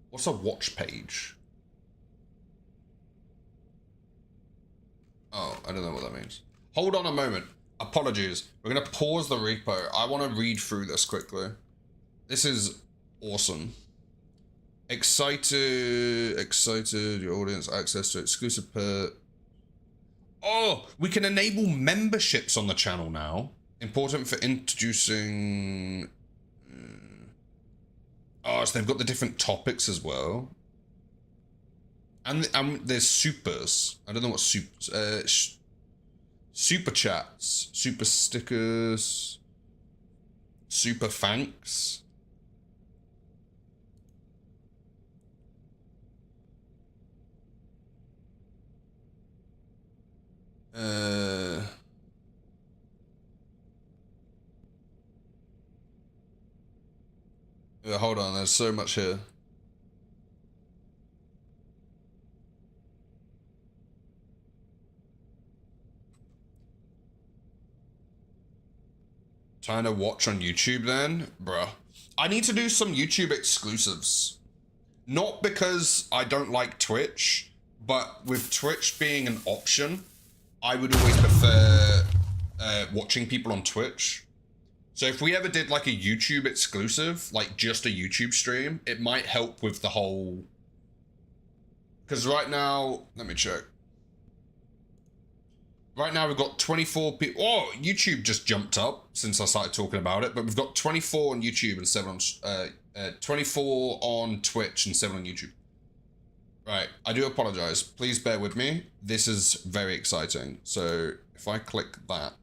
What's a watch page? Oh, I don't know what that means. Hold on a moment. Apologies. We're going to pause the repo. I want to read through this quickly. This is awesome. Excited, your audience access to exclusive Oh, we can enable memberships on the channel now. Important for introducing... Oh, so they've got the different topics as well. And there's supers. I don't know what supers... super chats, super stickers, super thanks. Hold on, there's so much here. Trying to watch on YouTube then? Bruh. I need to do some YouTube exclusives. Not because I don't like Twitch, but with Twitch being an option, I would always prefer watching people on Twitch. So if we ever did like a YouTube exclusive, like just a YouTube stream, it might help with the whole... Because right now, let me check. Right now we've got 24 people. Oh, YouTube just jumped up since I started talking about it, but we've got 24 on YouTube and 7 on 24 on Twitch and 7 on YouTube. Right, I do apologize. Please bear with me. This is very exciting. So if I click that,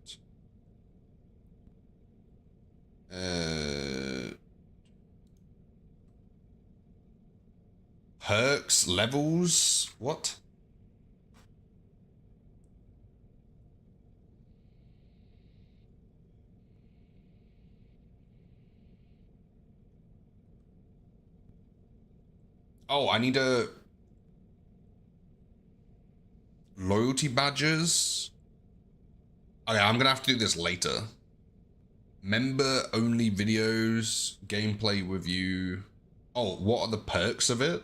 perks, levels, what? Oh, I need a loyalty badges. Okay, I'm gonna have to do this later. Member only videos, gameplay review. Oh, what are the perks of it?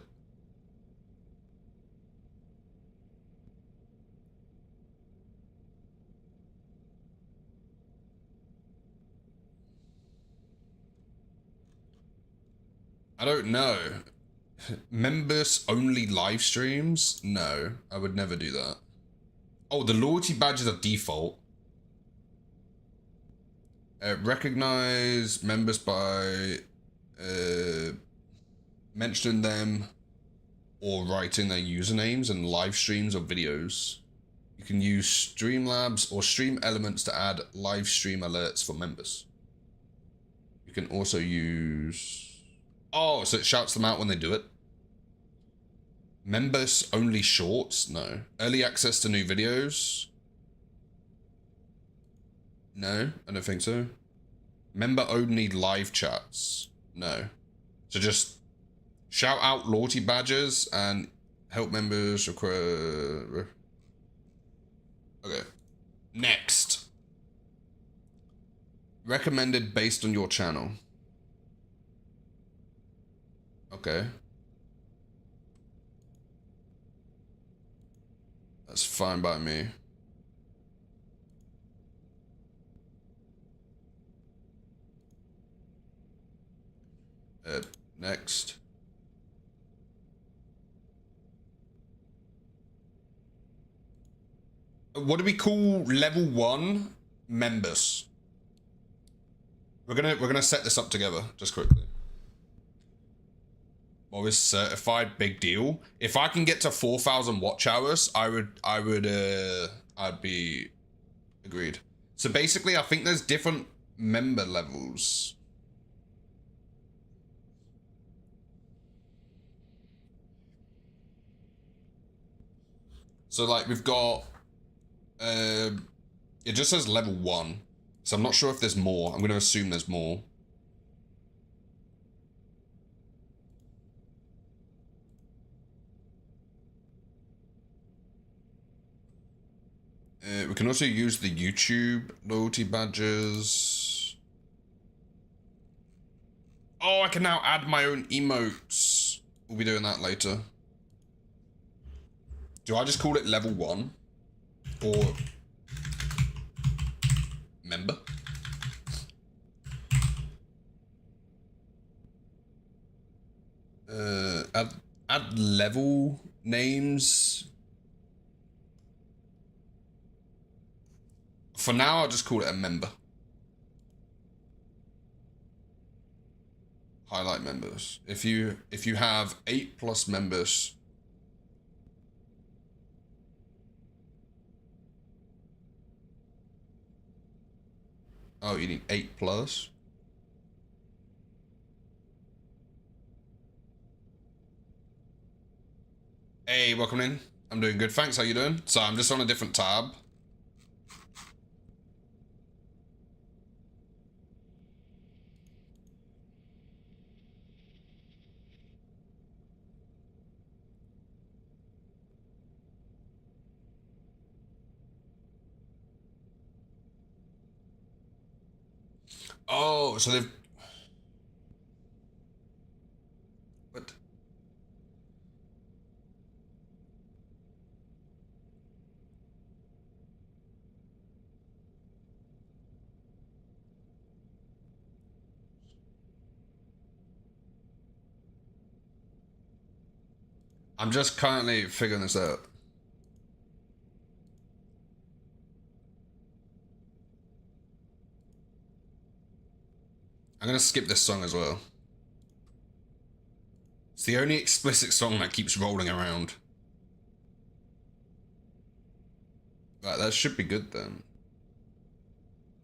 I don't know. Members only live streams? No, I would never do that. Oh, the loyalty badges are default. Recognize members by mentioning them or writing their usernames in live streams or videos. You can use Streamlabs or Stream Elements to add live stream alerts for members. You can also use... Oh, so it shouts them out when they do it. Members only shorts? No. Early access to new videos? No, I don't think so. Member only live chats? No. So just shout out loyalty badges and help members require... Okay. Next. Recommended based on your channel. Okay. That's fine by me. Next. What do we call level 1 members? We're gonna set this up together just quickly. What is certified? Big deal. If I can get to 4,000 watch hours, I'd be agreed. So basically, I think there's different member levels. So like we've got, it just says level 1. So I'm not sure if there's more. I'm gonna assume there's more. We can also use the YouTube loyalty badges. Oh, I can now add my own emotes. We'll be doing that later. Do I just call it level 1? Or member? Add level names. For now, I'll just call it a member. Highlight members. If you have 8+ members. Oh, you need 8+. Hey, welcome in. I'm doing good, thanks. How you doing? So I'm just on a different tab. Oh, so they've... What? I'm just currently figuring this out. I'm gonna skip this song as well. It's the only explicit song that keeps rolling around. Right, that should be good then.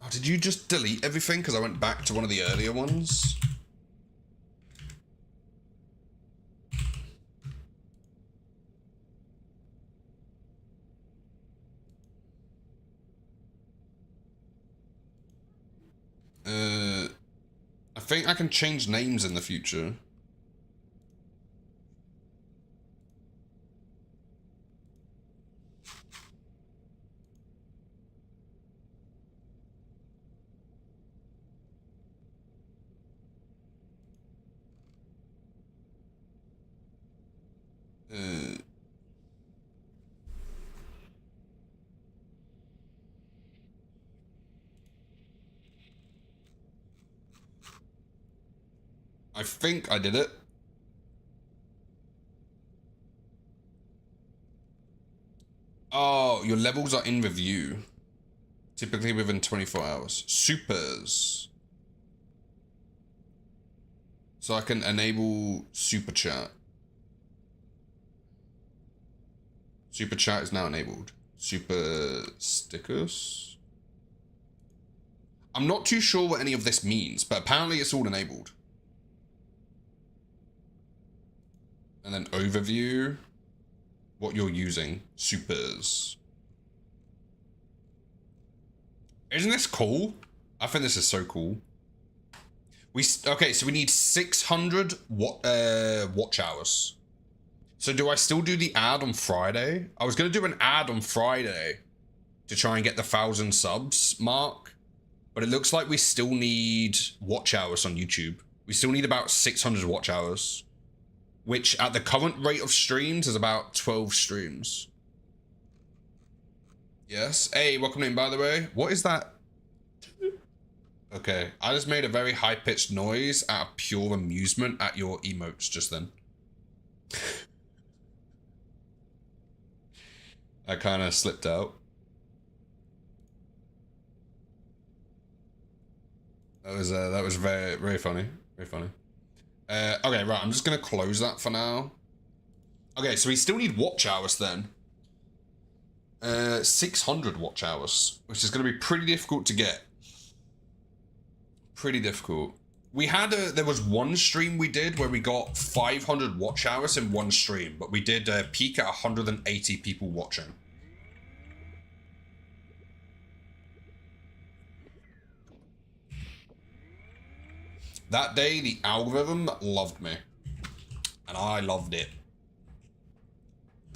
Oh, did you just delete everything? Because I went back to one of the earlier ones. I think I can change names in the future. I think I did it. Oh, your levels are in review. Typically within 24 hours. Supers. So I can enable super chat. Super chat is now enabled. Super stickers. I'm not too sure what any of this means, but apparently it's all enabled. And then overview. What you're using. Supers. Isn't this cool? I think this is so cool. Okay, so we need 600 watch hours. So do I still do the ad on Friday? I was going to do an ad on Friday to try and get the 1,000 subs mark. But it looks like we still need watch hours on YouTube. We still need about 600 watch hours. Which at the current rate of streams is about 12 streams. Yes. Hey, welcome in, by the way. What is that? Okay, I just made a very high-pitched noise out of pure amusement at your emotes just then. I kind of slipped out. That was very very funny. Very funny. Okay, right. I'm just gonna close that for now. Okay, so we still need watch hours then. 600 watch hours, which is gonna be pretty difficult to get. Pretty difficult. We had there was one stream we did where we got 500 watch hours in one stream, but we did peak at 180 people watching. That day, the algorithm loved me. And I loved it.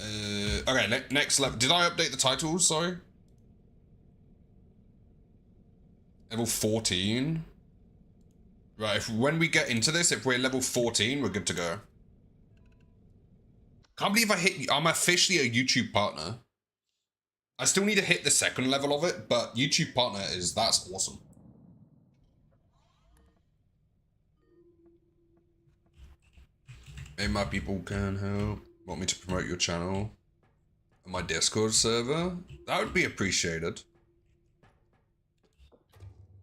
Okay, next level. Did I update the titles? Sorry. Level 14. Right, when we get into this, if we're level 14, we're good to go. Can't believe I'm officially a YouTube partner. I still need to hit the second level of it, but YouTube partner that's awesome. Hey, my people can help. Want me to promote your channel on my Discord server? That would be appreciated.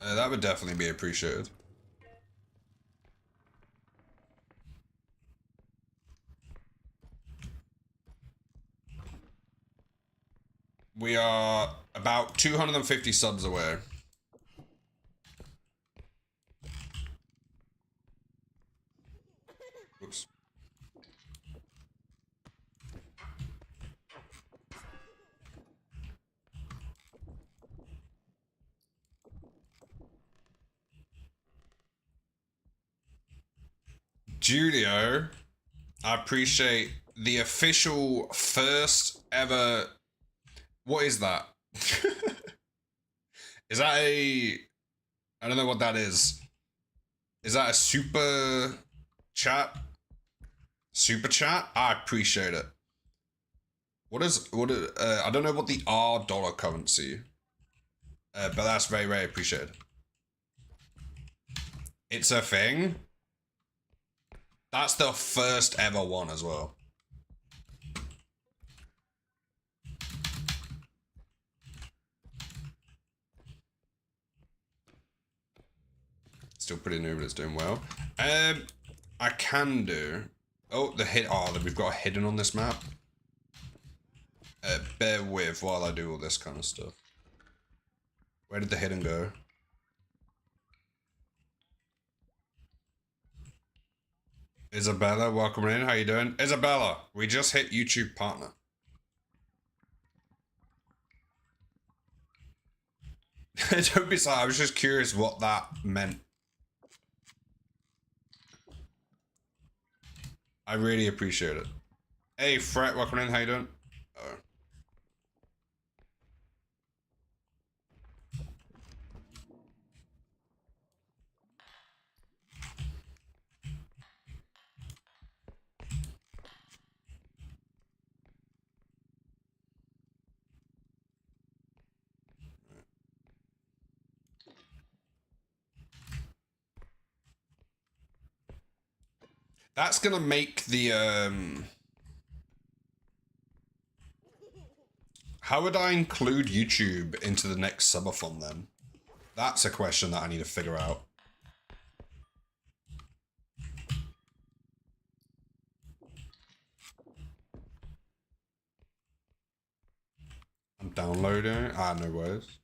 That would definitely be appreciated. We are about 250 subs away. Oops. Julio, I appreciate the official first ever. What is that? Is that a? I don't know what that is. Is that a super chat? Super chat? I appreciate it. What is I don't know what the R dollar currency, but that's very very appreciated. It's a thing. That's the first ever one as well. Still pretty new, but it's doing well. I can do. Oh, we've got a hidden on this map. Bear with while I do all this kind of stuff. Where did the hidden go? Isabella, welcome in. How you doing? Isabella, we just hit YouTube partner. Don't be sorry, I was just curious what that meant. I really appreciate it. Hey, Fret, welcome in. How you doing? Oh. That's gonna make the how would I include YouTube into the next subathon then? That's a question that I need to figure out. I'm downloading. No worries.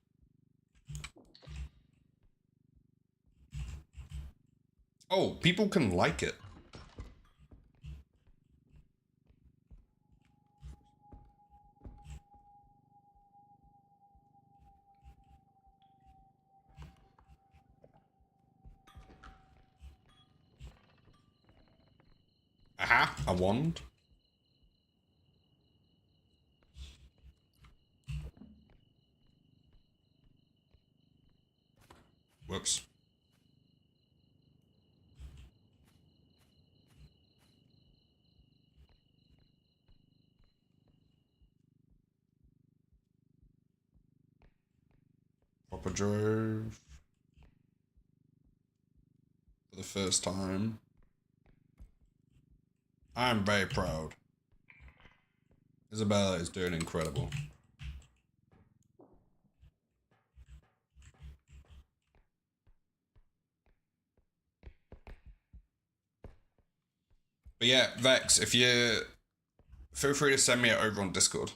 Oh, people can like it. Aha, a wand. Whoops. Proper drove. For the first time. I'm very proud. Isabella is doing incredible. But yeah, Vex, if you feel free to send me it over on Discord.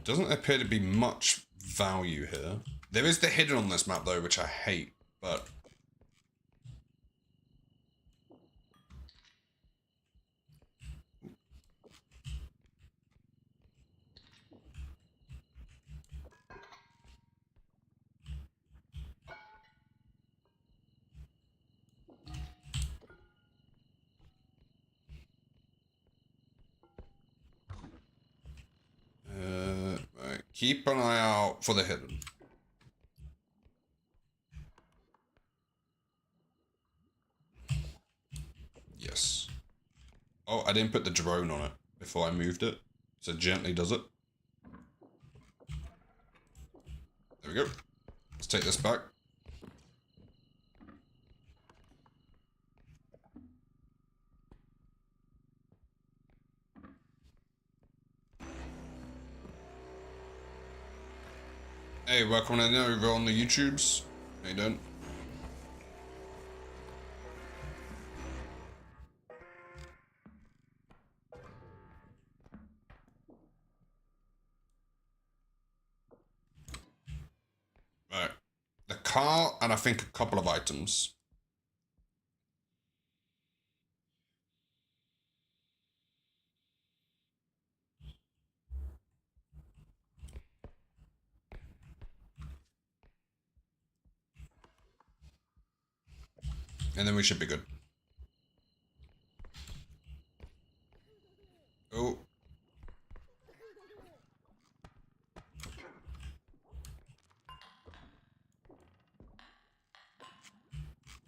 Doesn't appear to be much value here. There is the hidden on this map though, which I hate, but right. Keep an eye out for the hidden. Yes. Oh, I didn't put the drone on it before I moved it, so it gently does it. There we go. Let's take this back. Hey, welcome in over on the YouTubes. How you doing? Right. The car and I think a couple of items. And then we should be good. Oh.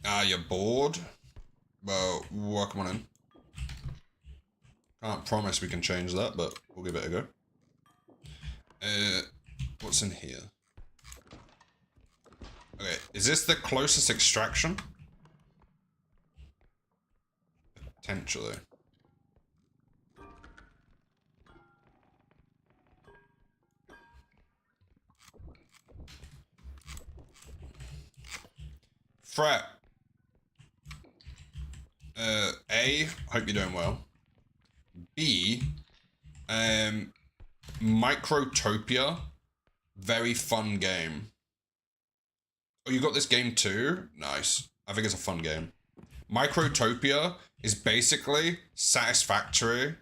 Ah, you're bored? Well, welcome on in. Can't promise we can change that, but we'll give it a go. What's in here? Okay, is this the closest extraction? Potentially. Fret. A, hope you're doing well. B, Microtopia, very fun game. Oh, you got this game too? Nice. I think it's a fun game. Microtopia is basically Satisfactory,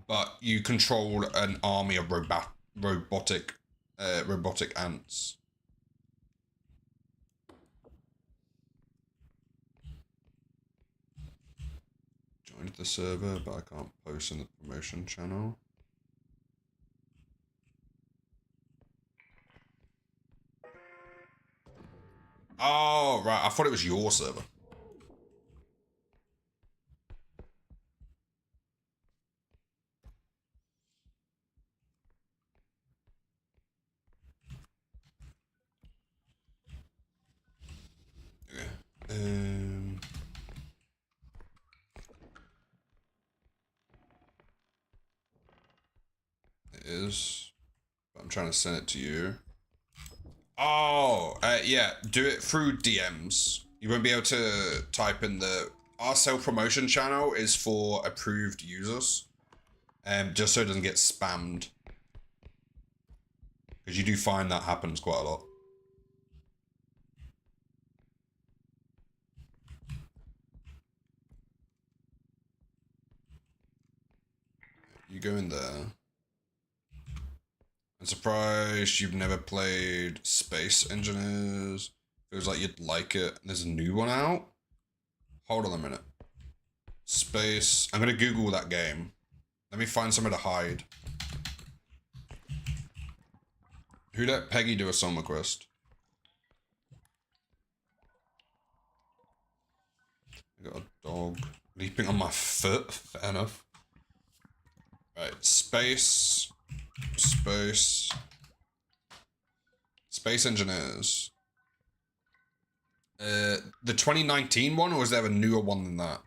but you control an army of robotic ants. Joined the server, but I can't post in the promotion channel. Oh, right. I thought it was your server. Okay. It is. I'm trying to send it to you. Oh, yeah. Do it through DMs. You won't be able to type in the... Our self-promotion channel is for approved users. Just so it doesn't get spammed. Because you do find that happens quite a lot. You go in there. I'm surprised you've never played Space Engineers. Feels like you'd like it. There's a new one out. Hold on a minute. Space. I'm gonna Google that game. Let me find somewhere to hide. Who let Peggy do a song request? I got a dog leaping on my foot. Fair enough. Right, Space Engineers. The 2019 one, or was there a newer one than that?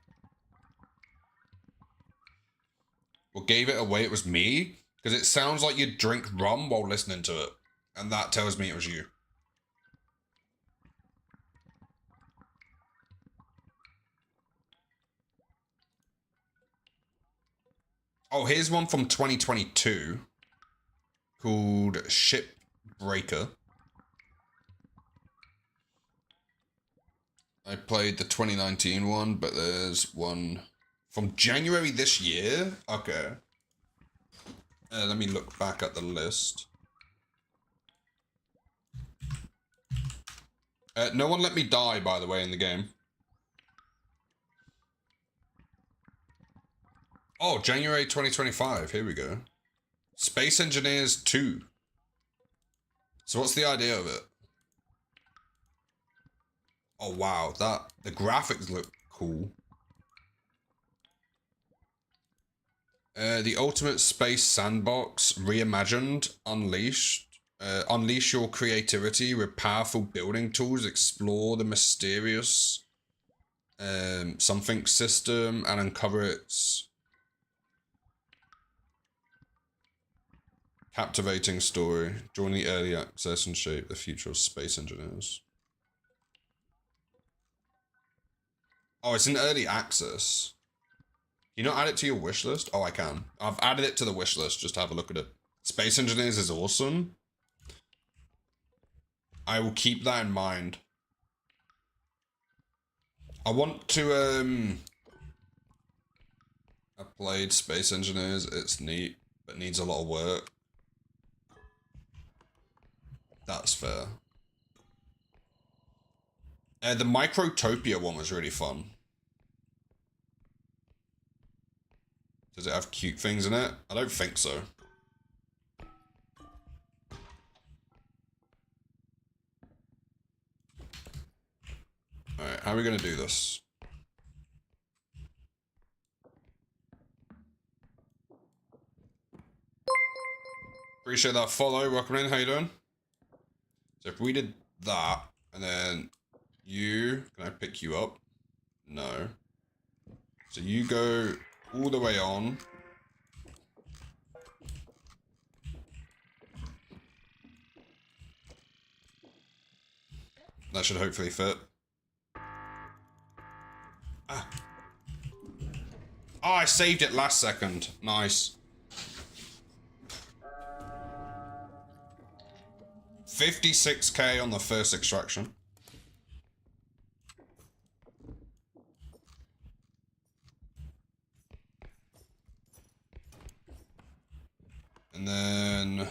What gave it away? It was me, Because it sounds like you drink rum while listening to it. And that tells me it was you. Oh, here's one from 2022 called Shipbreaker. I played the 2019 one, but there's one from January this year? Okay. Let me look back at the list. No one let me die, by the way, in the game. Oh, January 2025. Here we go. Space Engineers 2. So what's the idea of it? Oh, wow. The graphics look cool. The Ultimate Space Sandbox Reimagined, Unleashed. Unleash your creativity with powerful building tools. Explore the mysterious something system and uncover its captivating story. Join the early access and shape the future of space engineers. Oh, it's in early access. Can you not add it to your wish list? Oh, I can. I've added it to the wish list just to have a look at it. Space Engineers is awesome. I will keep that in mind. I want to, I played Space Engineers. It's neat, but needs a lot of work. That's fair. The Microtopia one was really fun. Does it have cute things in it? I don't think so. Alright, how are we gonna do this? Appreciate that follow. Welcome in. How you doing? So if we did that, and then you... Can I pick you up? No. So you go all the way on. That should hopefully fit. Ah. Oh, I saved it last second. Nice. 56k on the first extraction. And then...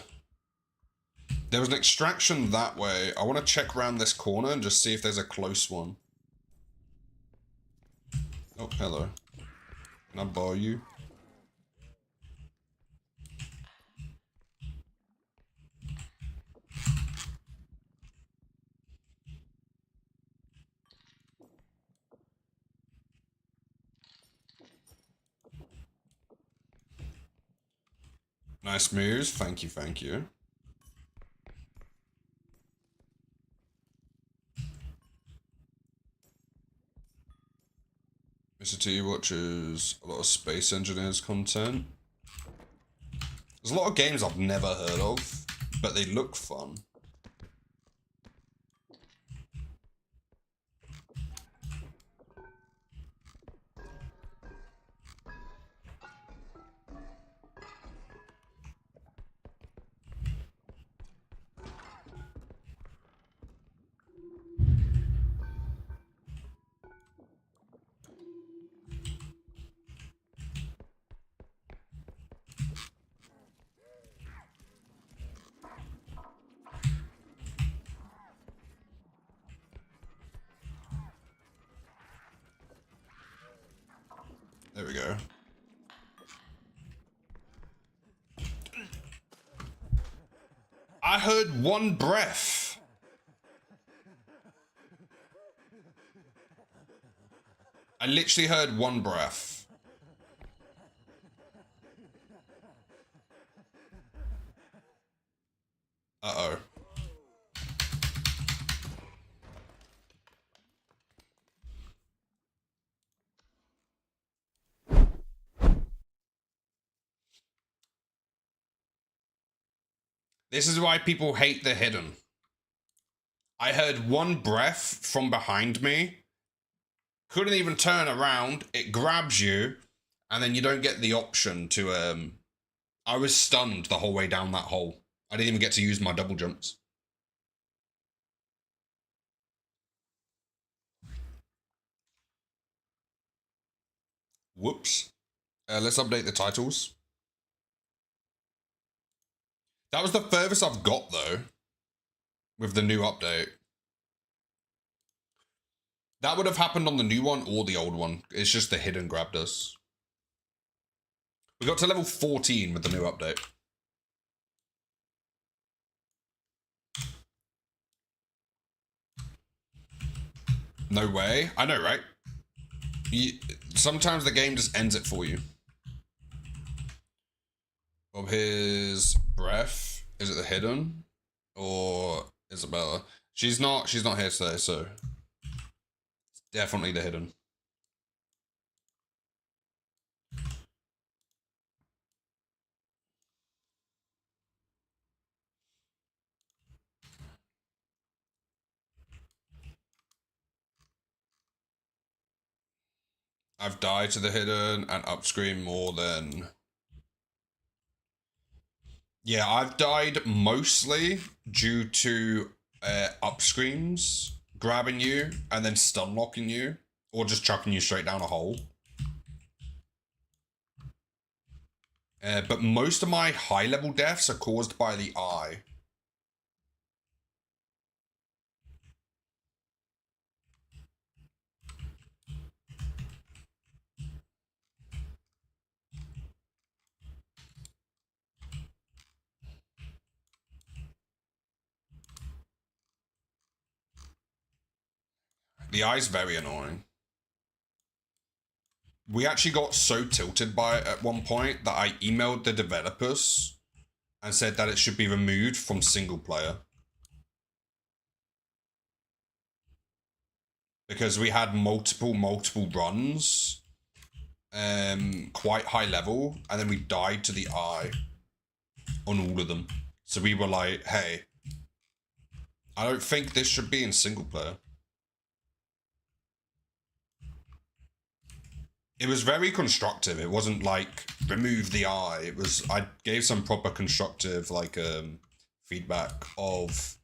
There was an extraction that way. I want to check around this corner and just see if there's a close one. Oh, hello. Can I borrow you? Nice moves. Thank you, thank you. Mr. T watches a lot of Space Engineers content. There's a lot of games I've never heard of, but they look fun. There we go. I heard one breath. I literally heard one breath. Uh-oh. This is why people hate the hidden. I heard one breath from behind me. Couldn't even turn around. It grabs you. And then you don't get the option to... I was stunned the whole way down that hole. I didn't even get to use my double jumps. Whoops. Let's update the titles. That was the furthest I've got, though, with the new update. That would have happened on the new one or the old one. It's just the hidden grabbed us. We got to level 14 with the new update. No way. I know, right? Sometimes the game just ends it for you. Of his breath. Is it the hidden? Or Isabella? She's not here today, so it's definitely the hidden. I've died to the hidden and upscream more than... Yeah, I've died mostly due to upscreams grabbing you and then stun locking you, or just chucking you straight down a hole. But most of my high level deaths are caused by the eye. The eye's very annoying. We actually got so tilted by it at one point that I emailed the developers and said that it should be removed from single player. Because we had multiple runs, quite high level, and then we died to the eye on all of them. So we were like, hey, I don't think this should be in single player. It was very constructive. It wasn't like remove the eye. It was, I gave some proper constructive like feedback of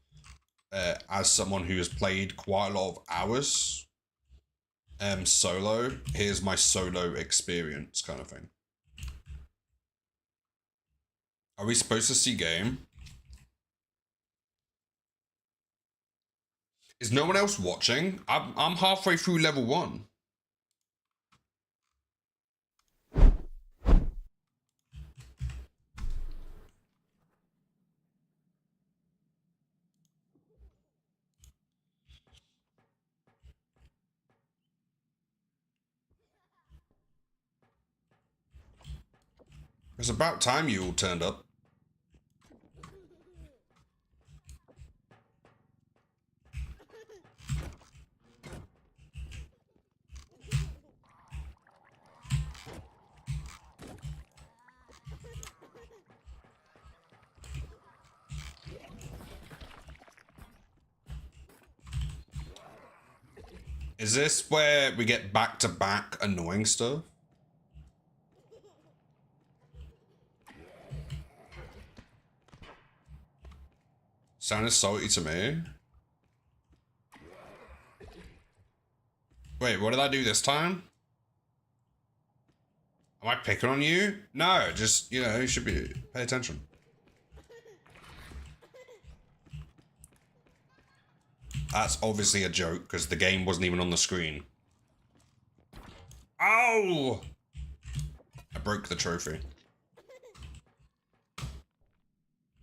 as someone who has played quite a lot of hours solo, here's my solo experience kind of thing. Are we supposed to see game? Is no one else watching? I'm halfway through level 1. It's about time you all turned up. Is this where we get back-to-back annoying stuff? Sounded salty to me. Wait, what did I do this time? Am I picking on you? No, just, you know, you should be, pay attention. That's obviously a joke, because the game wasn't even on the screen. Ow! I broke the trophy.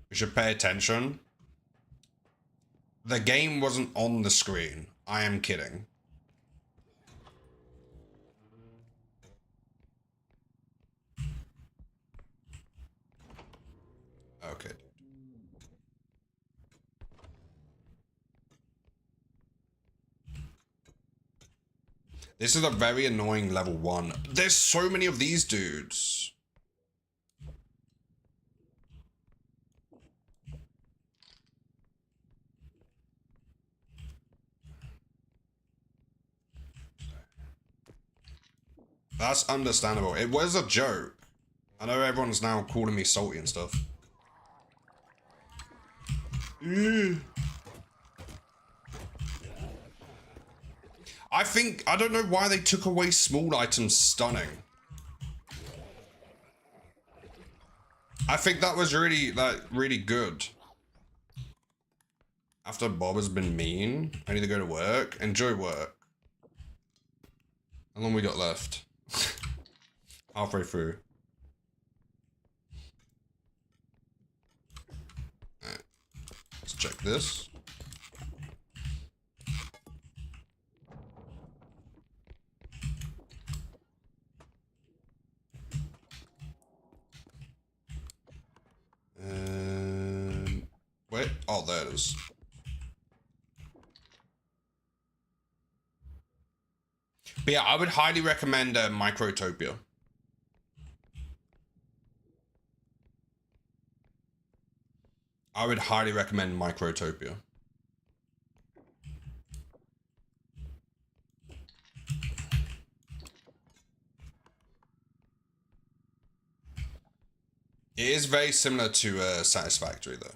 We should pay attention. The game wasn't on the screen. I am kidding. Okay. This is a very annoying level 1. There's so many of these dudes. That's understandable. It was a joke. I know everyone's now calling me salty and stuff. I don't know why they took away small items stunning. I think that was really, like, really good. After Bob has been mean, I need to go to work. Enjoy work. How long we got left? Halfway through. Alright. Let's check this. Wait. Oh, there it is. But yeah, I would highly recommend Microtopia. I would highly recommend Microtopia. It is very similar to Satisfactory, though.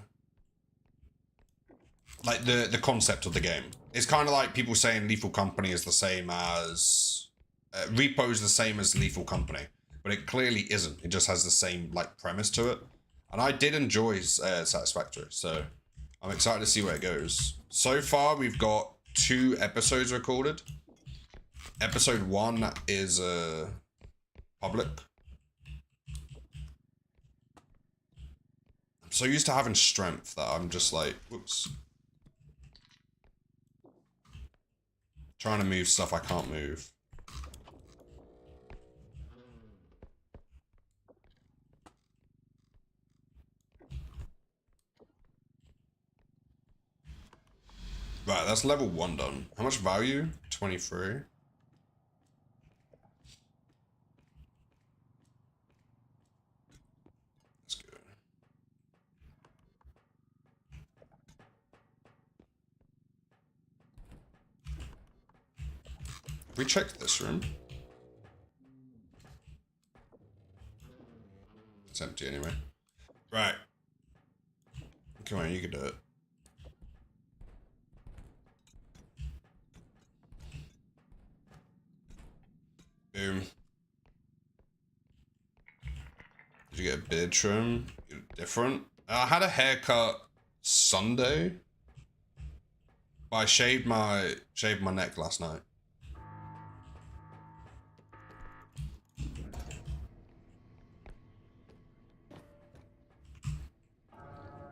Like the concept of the game. It's kind of like people saying Lethal Company is the same as R.E.P.O is the same as Lethal Company, but it clearly isn't. It just has the same like premise to it. And I did enjoy Satisfactory, so I'm excited to see where it goes. So far, we've got 2 episodes recorded. Episode 1 is public. I'm so used to having strength that I'm just like, whoops. Trying to move stuff I can't move. Right, that's level 1 done. How much value? 23. Let's go. We checked this room. It's empty anyway. Right. Come on, you can do it. Boom. Did you get a beard trim? Different? I had a haircut Sunday. But I shaved my neck last night.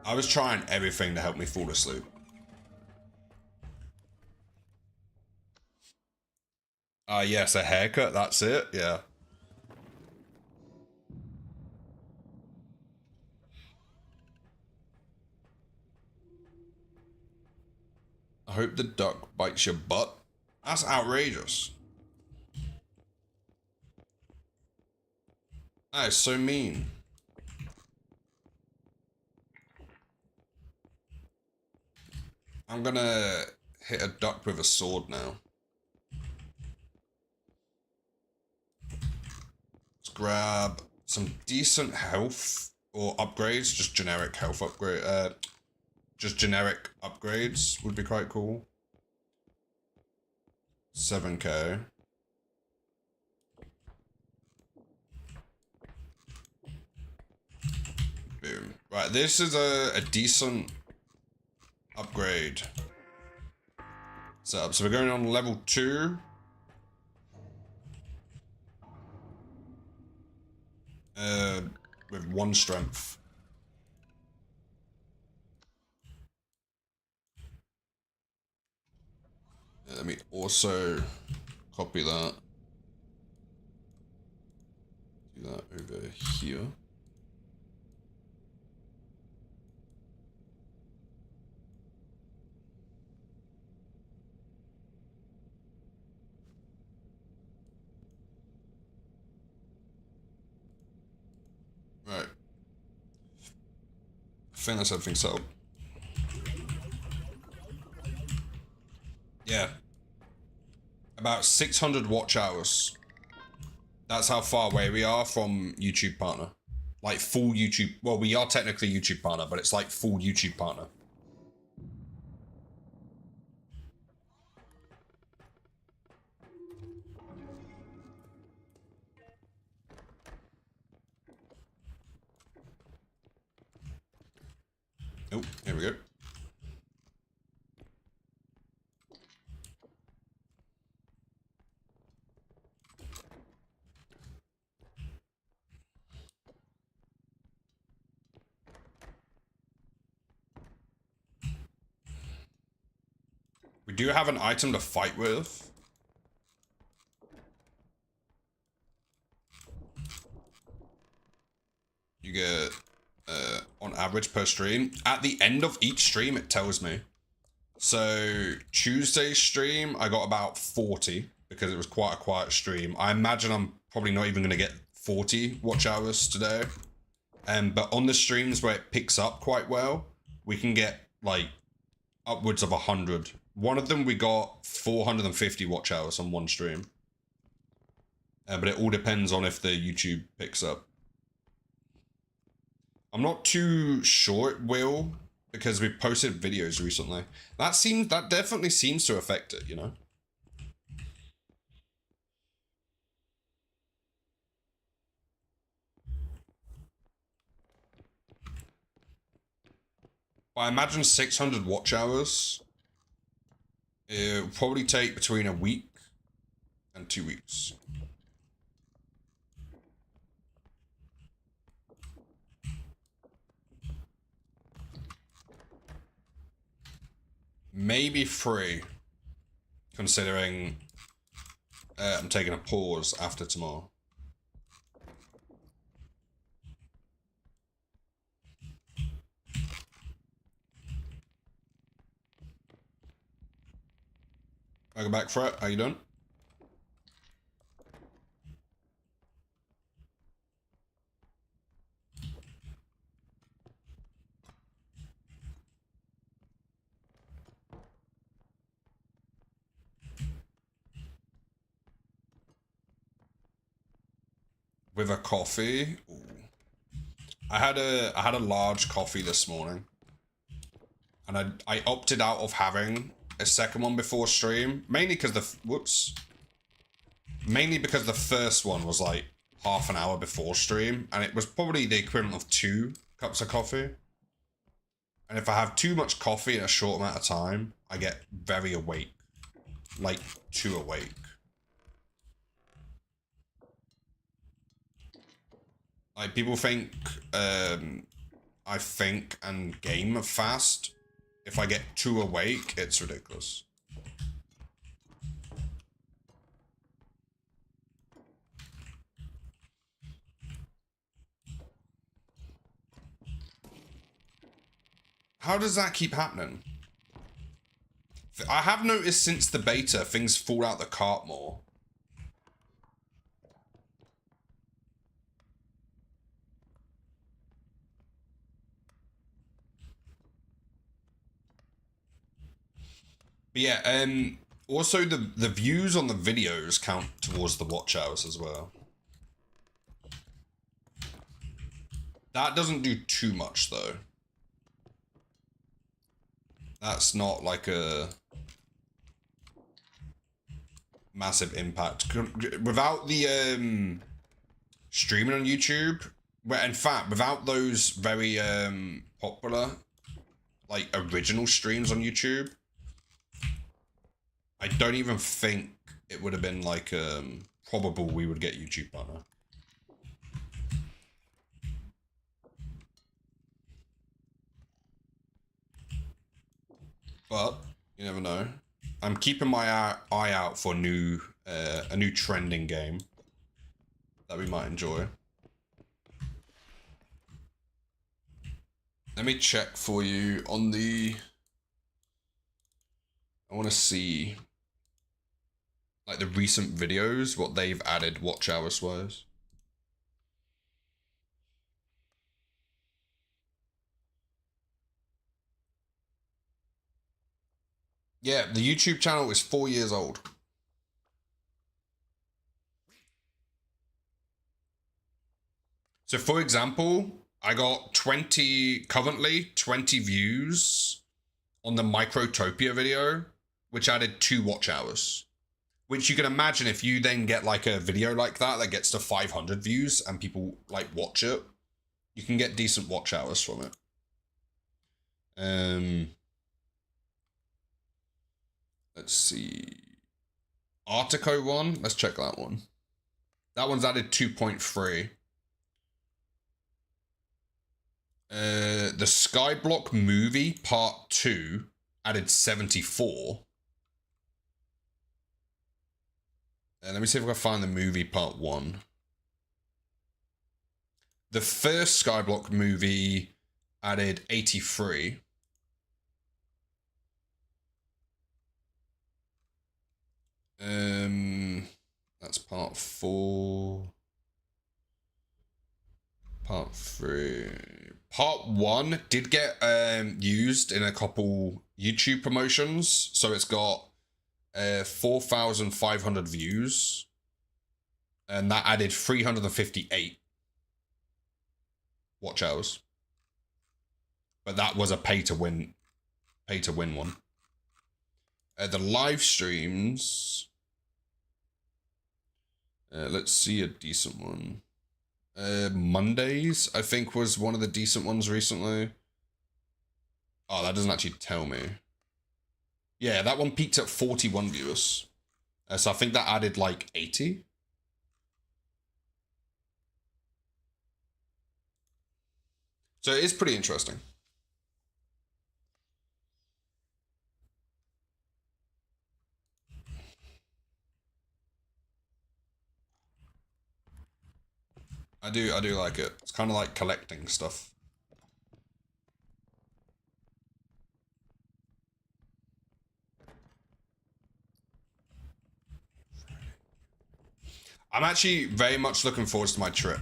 I was trying everything to help me fall asleep. Yes, a haircut, that's it, yeah. I hope the duck bites your butt. That's outrageous. That is so mean. I'm gonna hit a duck with a sword now. Let's grab some decent health or upgrades, just generic health upgrade. Just generic upgrades would be quite cool. 7k. Boom. Right, this is a decent upgrade setup. So we're going on level 2. With 1 strength. Let me also copy that. Do that over here. Right. I think that's everything set up. Yeah. About 600 watch hours. That's how far away we are from YouTube partner. Like full YouTube. Well, we are technically YouTube partner, but it's like full YouTube partner. Oh, here we go. We do have an item to fight with. You get, on average per stream. At the end of each stream, it tells me. So, Tuesday's stream, I got about 40 because it was quite a quiet stream. I imagine I'm probably not even going to get 40 watch hours today. But on the streams where it picks up quite well, we can get like upwards of 100. One of them we got 450 watch hours on one stream. But it all depends on if the YouTube picks up. I'm not too sure it will because we posted videos recently. That definitely seems to affect it, you know. I imagine 600 watch hours. It'll probably take between a week and 2 weeks. Maybe 3, considering I'm taking a pause after tomorrow. Welcome back, Fred. How you doing? With a coffee. Ooh. I had a large coffee this morning, and I opted out of having a second one before stream, mainly because the first one was like half an hour before stream, and it was probably the equivalent of 2 cups of coffee. And if I have too much coffee in a short amount of time, I get very awake, like too awake. Like people think I think and game fast. If I get too awake, it's ridiculous. How does that keep happening? I have noticed since the beta, things fall out the cart more. But yeah, also the views on the videos count towards the watch hours as well. That doesn't do too much though. That's not like a massive impact. Without the streaming on YouTube, where in fact without those very popular like original streams on YouTube, I don't even think it would have been like probable we would get YouTube partner. But you never know. I'm keeping my eye out for a new trending game that we might enjoy. Let me check for you on the. I want to see like the recent videos, what they've added watch hours wise. Yeah, the YouTube channel is 4 years old. So for example, I got currently 20 views on the Microtopia video, which added 2 watch hours. Which you can imagine if you then get like a video like that gets to 500 views and people like watch it, you can get decent watch hours from it. Let's see. Artico one, let's check that one. That one's added 2.3. The Skyblock movie part 2 added 74. Let me see if I can find the movie part 1. The first Skyblock movie added 83. That's part 4. Part 3. Part 1 did get used in a couple YouTube promotions, so it's got 4,500 views, and that added 358 watch hours. But that was a pay to win one. The live streams. Let's see a decent one. Mondays, I think, was one of the decent ones recently. Oh, that doesn't actually tell me. Yeah, that one peaked at 41 viewers. So I think that added like 80. So it is pretty interesting. I do like it. It's kind of like collecting stuff. I'm actually very much looking forward to my trip.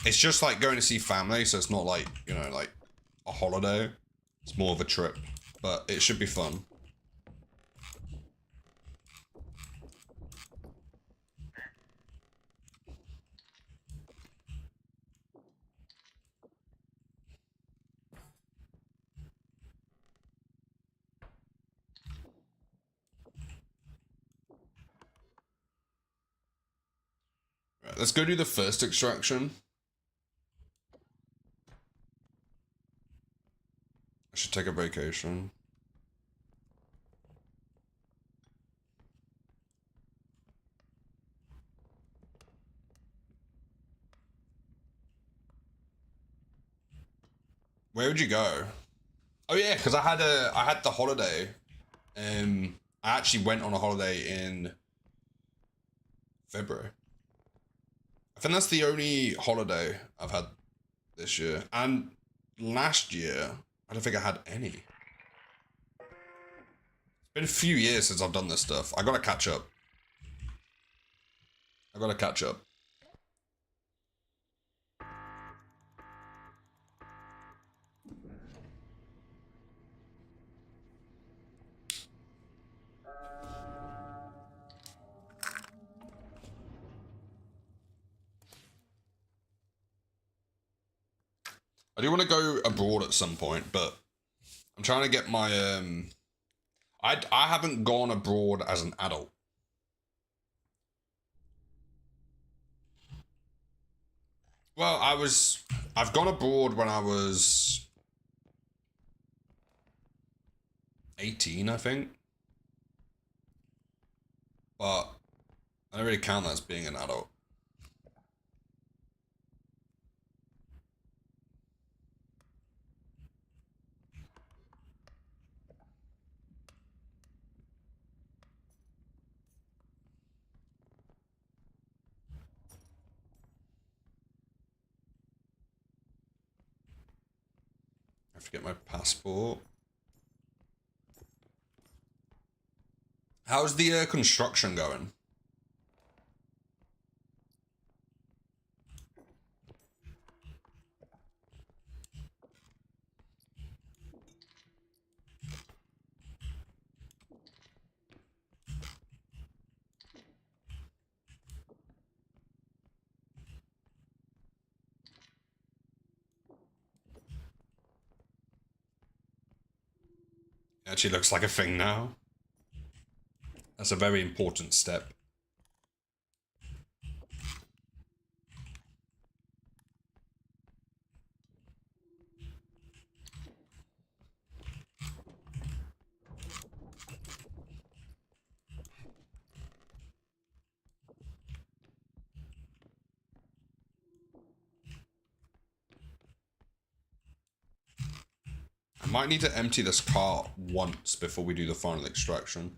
It's just like going to see family, so it's not like, you know, like a holiday. It's more of a trip, but it should be fun. Right, let's go do the first extraction. I should take a vacation. Where would you go? Oh yeah, because I had the holiday. I actually went on a holiday in February. I think that's the only holiday I've had this year. And last year, I don't think I had any. It's been a few years since I've done this stuff. I gotta catch up. I gotta catch up. I do want to go abroad at some point, but I'm trying to get my I haven't gone abroad as an adult. Well, I've gone abroad when I was 18, I think. But I don't really count that as being an adult. I have to get my passport. How's the construction going? Actually looks like a thing now. That's a very important step. I might need to empty this cart once before we do the final extraction.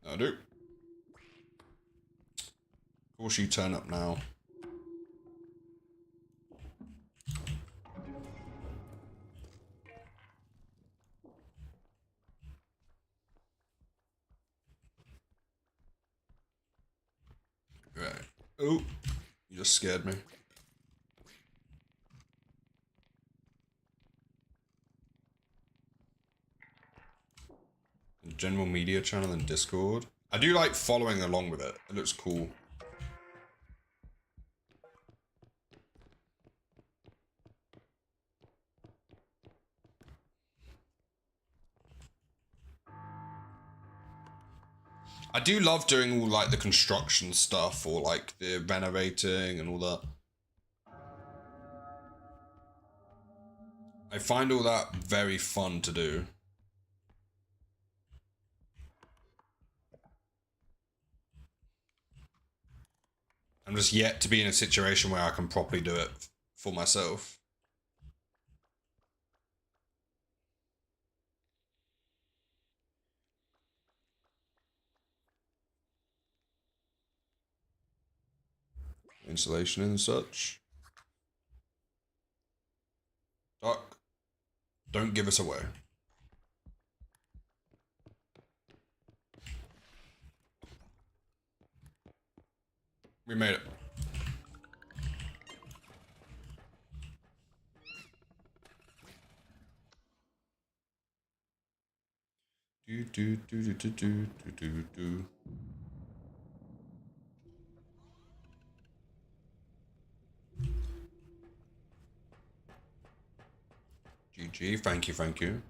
I do. Of course you turn up now. Right. Oh, you just scared me. General media channel and Discord. I do like following along with it. It looks cool. I do love doing all like the construction stuff or like the renovating and all that. I find all that very fun to do. I'm just yet to be in a situation where I can properly do it for myself. Insulation and such. Duck, don't give us away. We made it. Do do do do do do do do. GG, thank you, thank you.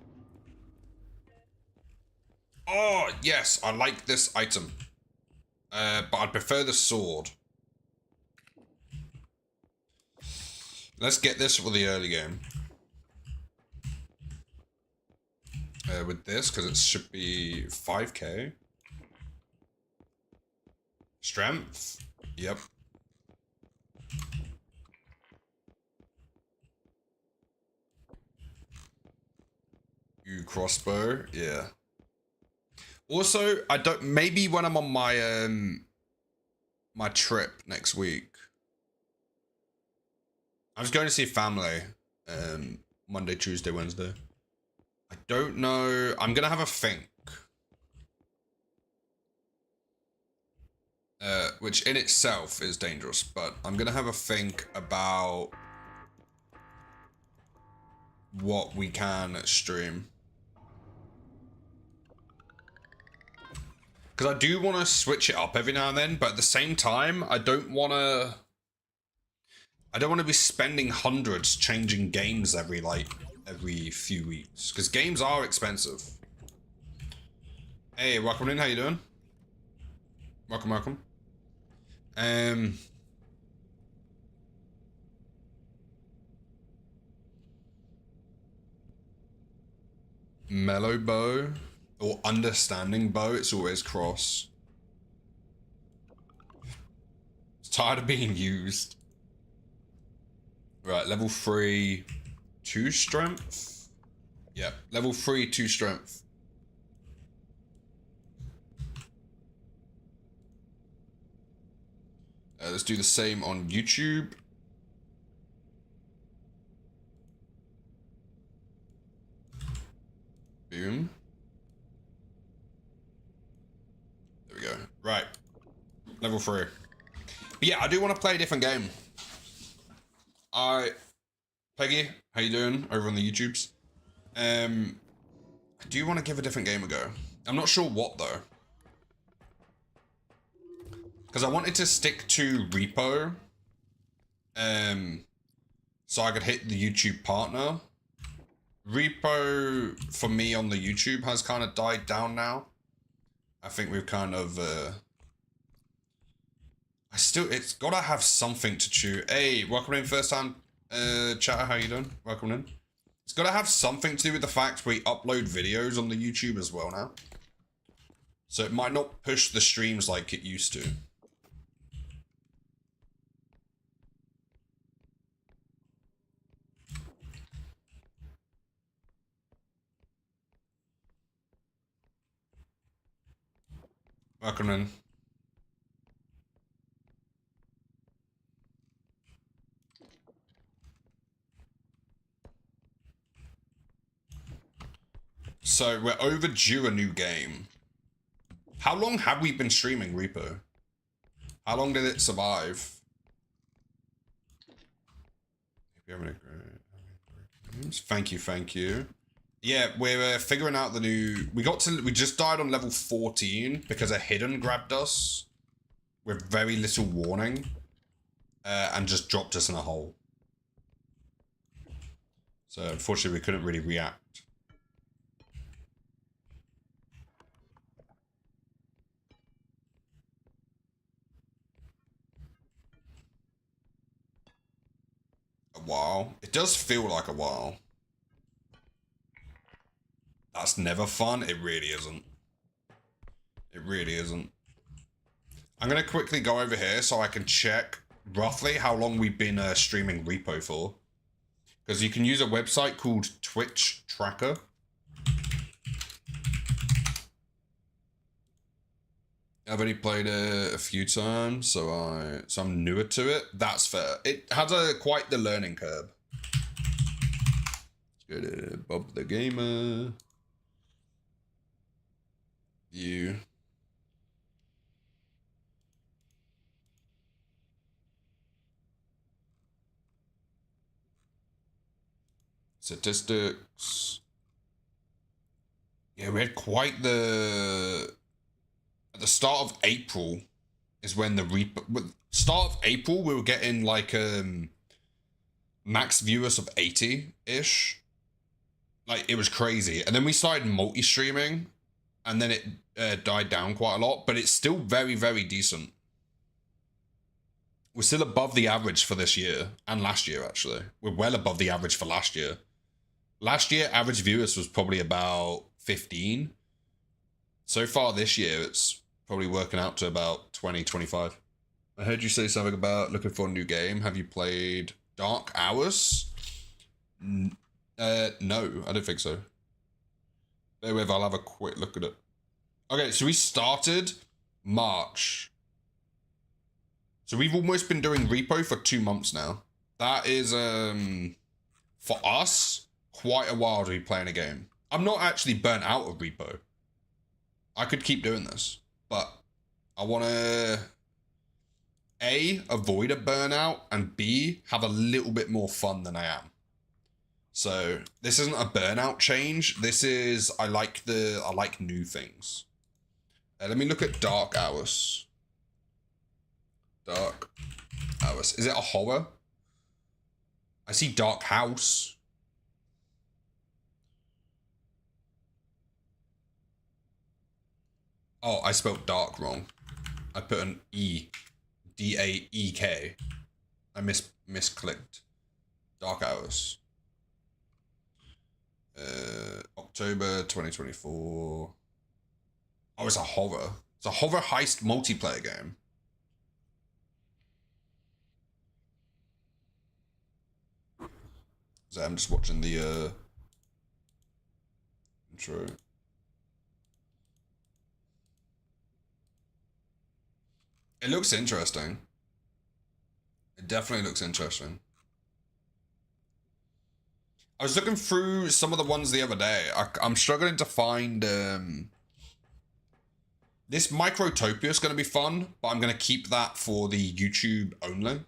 Oh, yes, I like this item. But I'd prefer the sword. Let's get this for the early game. With this, because it should be 5k. Strength. Yep. You crossbow. Yeah. Also, I don't. Maybe when I'm on my my trip next week, I'm just going to see family. Monday, Tuesday, Wednesday. I don't know. I'm gonna have a think. Which in itself is dangerous, but I'm gonna have a think about what we can stream. Because I do want to switch it up every now and then, but at the same time, I don't want to be spending hundreds changing games every few weeks. Because games are expensive. Hey, welcome in. How you doing? Welcome, welcome. Mellow bow or understanding bow. It's always cross. It's tired of being used. Right, level 3, 2 strength. Yep, level 3, 2 strength. Let's do the same on YouTube. Boom. we go. Right. Level 3. But yeah, I do want to play a different game. Peggy, how you doing over on the YouTubes? I do want to give a different game a go. I'm not sure what though. Because I wanted to stick to R.E.P.O. So I could hit the YouTube partner. R.E.P.O. for me on the YouTube has kind of died down now. I think we've kind of it's gotta have something to chew. Hey, welcome in first time chatter, how you doing? Welcome in. It's gotta have something to do with the fact we upload videos on the YouTube as well now. So it might not push the streams like it used to. Welcome in. So we're overdue a new game. How long have we been streaming R.E.P.O? How long did it survive? Thank you, thank you. Yeah, we're figuring out the new... We just died on level 14 because a hidden grabbed us with very little warning and just dropped us in a hole. So unfortunately we couldn't really react. A while. It does feel like a while. That's never fun. It really isn't. It really isn't. I'm going to quickly go over here so I can check roughly how long we've been streaming R.E.P.O for. Because you can use a website called Twitch Tracker. I've only played it a few times, so I'm newer to it. That's fair. It has quite the learning curve. Let's go to Bob the Gamer. View. Statistics. Yeah, we had quite the... At the start of April is when the start of April we were getting like max viewers of 80-ish. Like it was crazy. And then we started multi-streaming and then it died down quite a lot, but it's still very, very decent. We're still above the average for this year and last year, actually. We're well above the average for last year. Last year, average viewers was probably about 15. So far this year, it's probably working out to about 20, 25. I heard you say something about looking for a new game. Have you played Dark Hours? No, I don't think so. Bear with, I'll have a quick look at it. Okay, so we started March. So we've almost been doing R.E.P.O for 2 months now. That is, for us, quite a while to be playing a game. I'm not actually burnt out of R.E.P.O. I could keep doing this, but I want to A, avoid a burnout, and B, have a little bit more fun than I am. So this isn't a burnout change. This is, I like new things. Let me look at Dark Hours. Dark Hours. Is it a horror? I see Dark House. Oh, I spelled dark wrong. I put an E. D-A-E-K. I misclicked. Dark Hours. October 2024. Oh, it's a horror. It's a horror heist multiplayer game. So I'm just watching the intro. It looks interesting. It definitely looks interesting. I was looking through some of the ones the other day. I'm struggling to find This Microtopia is going to be fun, but I'm going to keep that for the YouTube only.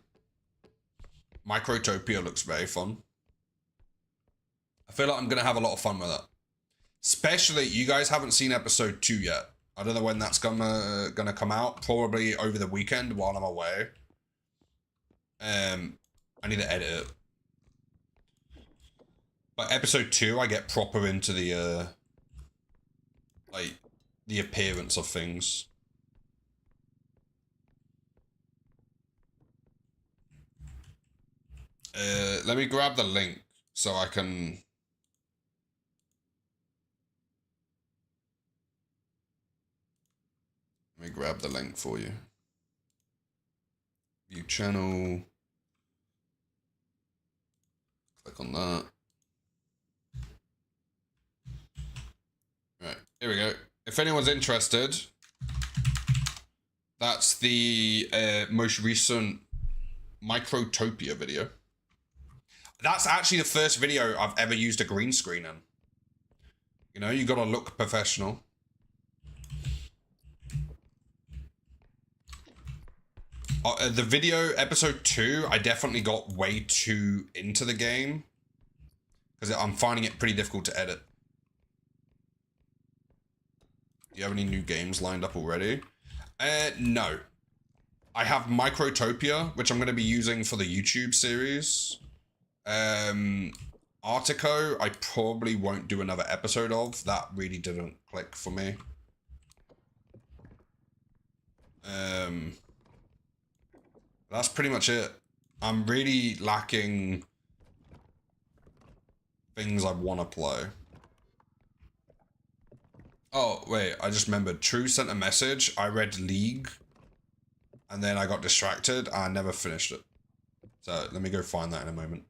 Microtopia looks very fun. I feel like I'm going to have a lot of fun with that. Especially, you guys haven't seen episode 2 yet. I don't know when that's gonna come out. Probably over the weekend while I'm away. I need to edit it. But episode 2, I get proper into the like the appearance of things. Let me grab the link so I can. Let me grab the link for you. View channel. Click on that. Right, here we go. If anyone's interested, that's the most recent Microtopia video. That's actually the first video I've ever used a green screen in. You know, you gotta look professional. The video, episode 2, I definitely got way too into the game. Because I'm finding it pretty difficult to edit. Do you have any new games lined up already? No. I have Microtopia, which I'm going to be using for the YouTube series. R.E.P.O, I probably won't do another episode of. That really didn't click for me. That's pretty much it. I'm really lacking things I want to play. Oh, wait, I just remembered. True sent a message. I read League. And then I got distracted. And I never finished it. So let me go find that in a moment.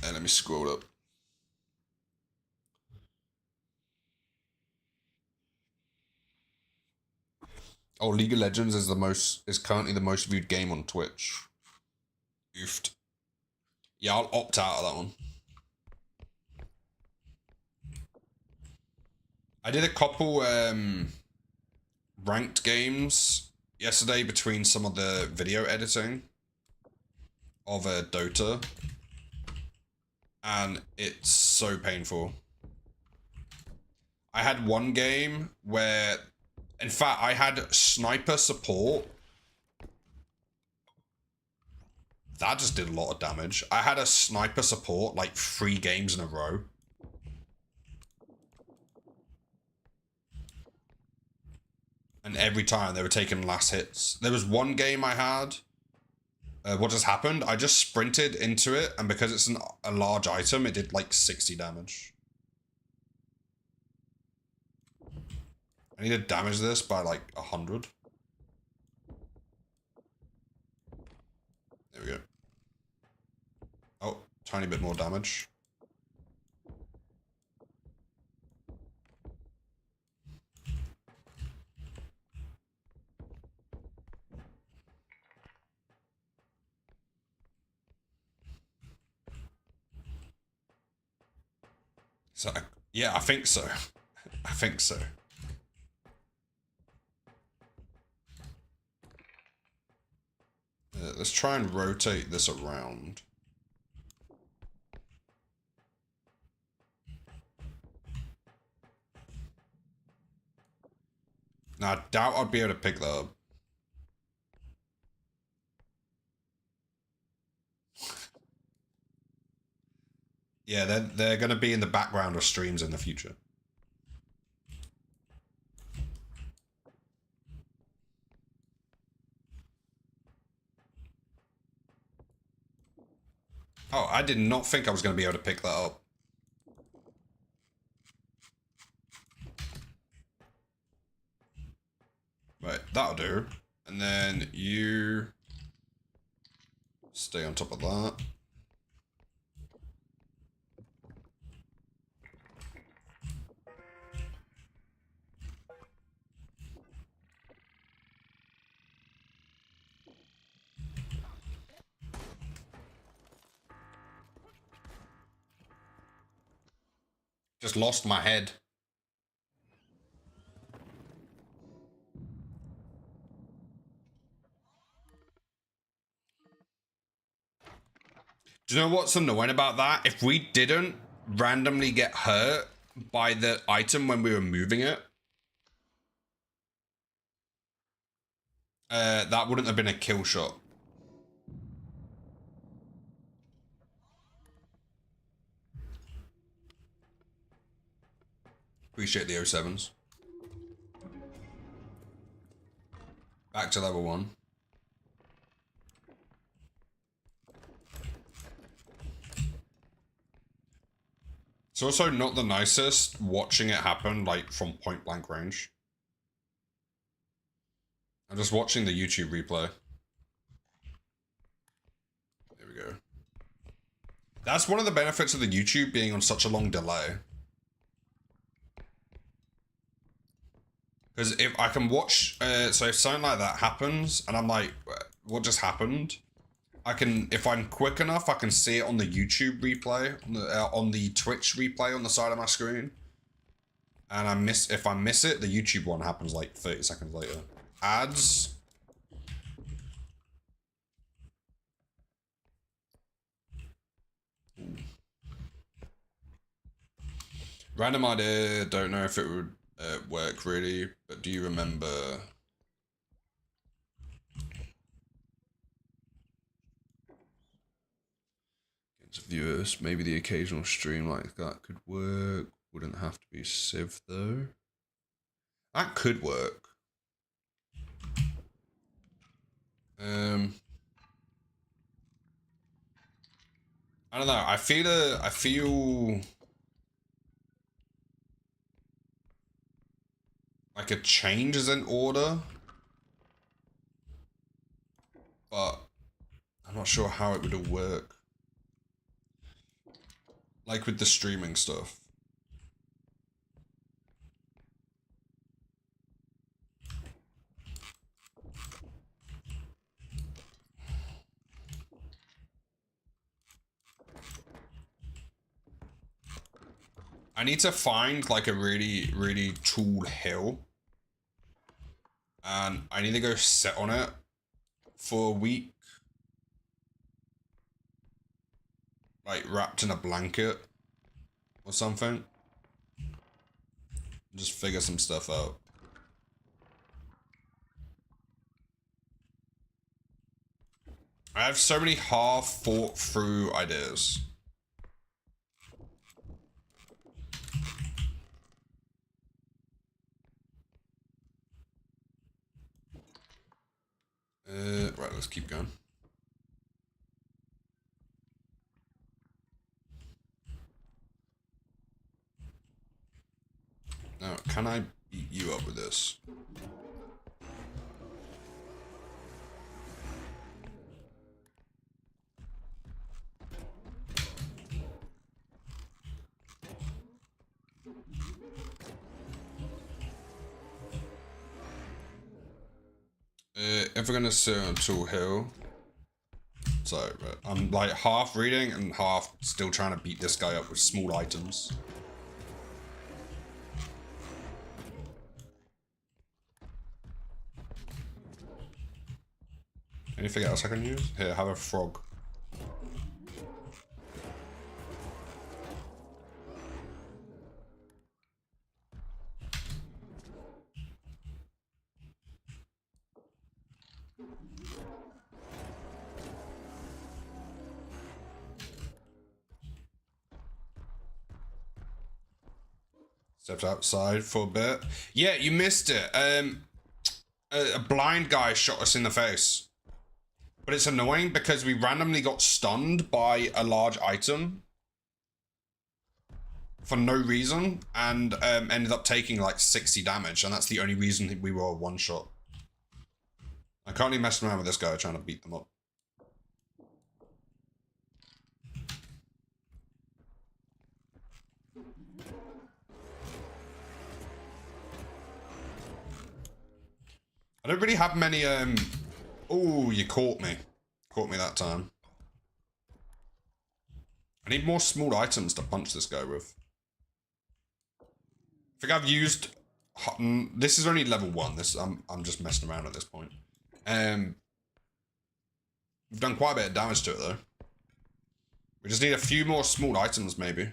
And let me scroll up. Oh, League of Legends is currently the most viewed game on Twitch. Oofed. Yeah, I'll opt out of that one. I did a couple ranked games yesterday between some of the video editing of Dota. And it's so painful. I had one game where, in fact, I had sniper support. That just did a lot of damage. I had a sniper support like 3 games in a row. And every time they were taking last hits. There was one game I had. What just happened? I just sprinted into it, and because it's a large item, it did like 60 damage. I need to damage this by like 100. There we go. Oh, tiny bit more damage. So, yeah, I think so. I think so. Let's try and rotate this around. Now, I doubt I'd be able to pick that up. Yeah, they're going to be in the background of streams in the future. Oh, I did not think I was going to be able to pick that up. Right, that'll do. And then you stay on top of that. Just lost my head. Do you know what's annoying about that? If we didn't randomly get hurt by the item when we were moving it, that wouldn't have been a kill shot. Appreciate the 07s. Back to level 1. It's also not the nicest watching it happen, like, from point blank range. I'm just watching the YouTube replay. There we go. That's one of the benefits of the YouTube being on such a long delay. Because if I can watch, so if something like that happens, and I'm like, what just happened? I can, if I'm quick enough, I can see it on the YouTube replay, on the Twitch replay on the side of my screen. And if I miss it, the YouTube one happens like 30 seconds later. Ads. Random idea, don't know if it would work really, but do you remember? Viewers, maybe the occasional stream like that could work. Wouldn't have to be Civ though. That could work. I don't know. I feel like a change is in order, but I'm not sure how it would work. Like with the streaming stuff. I need to find like a really, really tall hill. And I need to go sit on it for a week. Like wrapped in a blanket or something. Just figure some stuff out. I have so many half thought through ideas. Right, let's keep going. Now, can I beat you up with this? If we're gonna sit on a tall hill, so I'm like half reading and half still trying to beat this guy up with small items. Anything else I can use? Here, have a frog. Stepped outside for a bit. Yeah, you missed it. A blind guy shot us in the face. But it's annoying because we randomly got stunned by a large item for no reason and ended up taking like 60 damage, and that's the only reason we were one shot. I can't even mess around with this guy trying to beat them up. I don't really have many, oh, you caught me. Caught me that time. I need more small items to punch this guy with. think I've used. This is only level 1. I'm just messing around at this point. We've done quite a bit of damage to it though. We just need a few more small items, maybe. I'm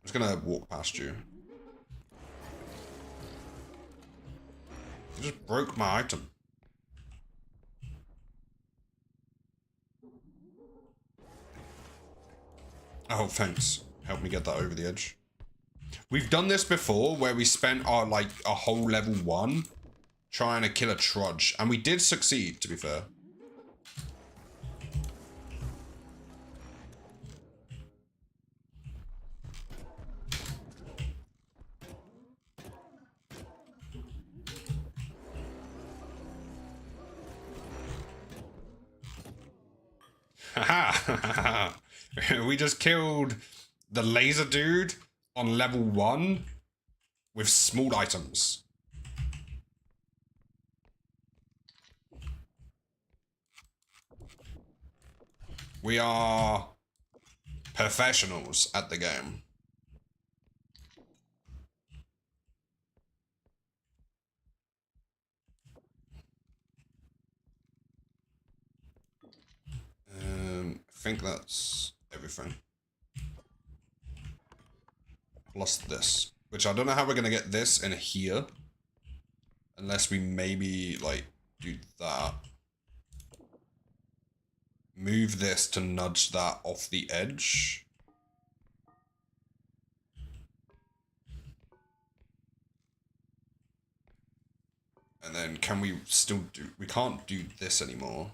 just gonna walk past you. You just broke my item. Oh, thanks. Help me get that over the edge. We've done this before where we spent our, like, a whole level 1 trying to kill a trudge. And we did succeed, to be fair. Haha! We just killed the laser dude on level 1 with small items. We are professionals at the game. I think that's everything. Plus this. Which I don't know how we're going to get this in here. Unless we maybe, like, do that. Move this to nudge that off the edge. And then can we still do... We can't do this anymore.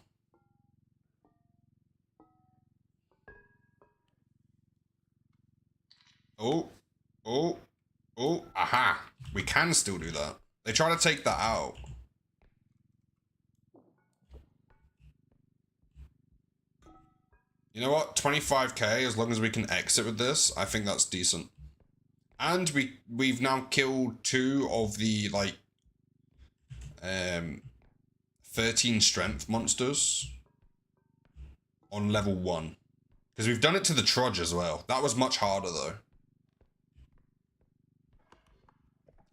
Oh, oh, oh, aha. We can still do that. They try to take that out. You know what? 25k, as long as we can exit with this, I think that's decent. And we've now killed 2 of the, like, 13 strength monsters on level 1. Because we've done it to the trudge as well. That was much harder, though.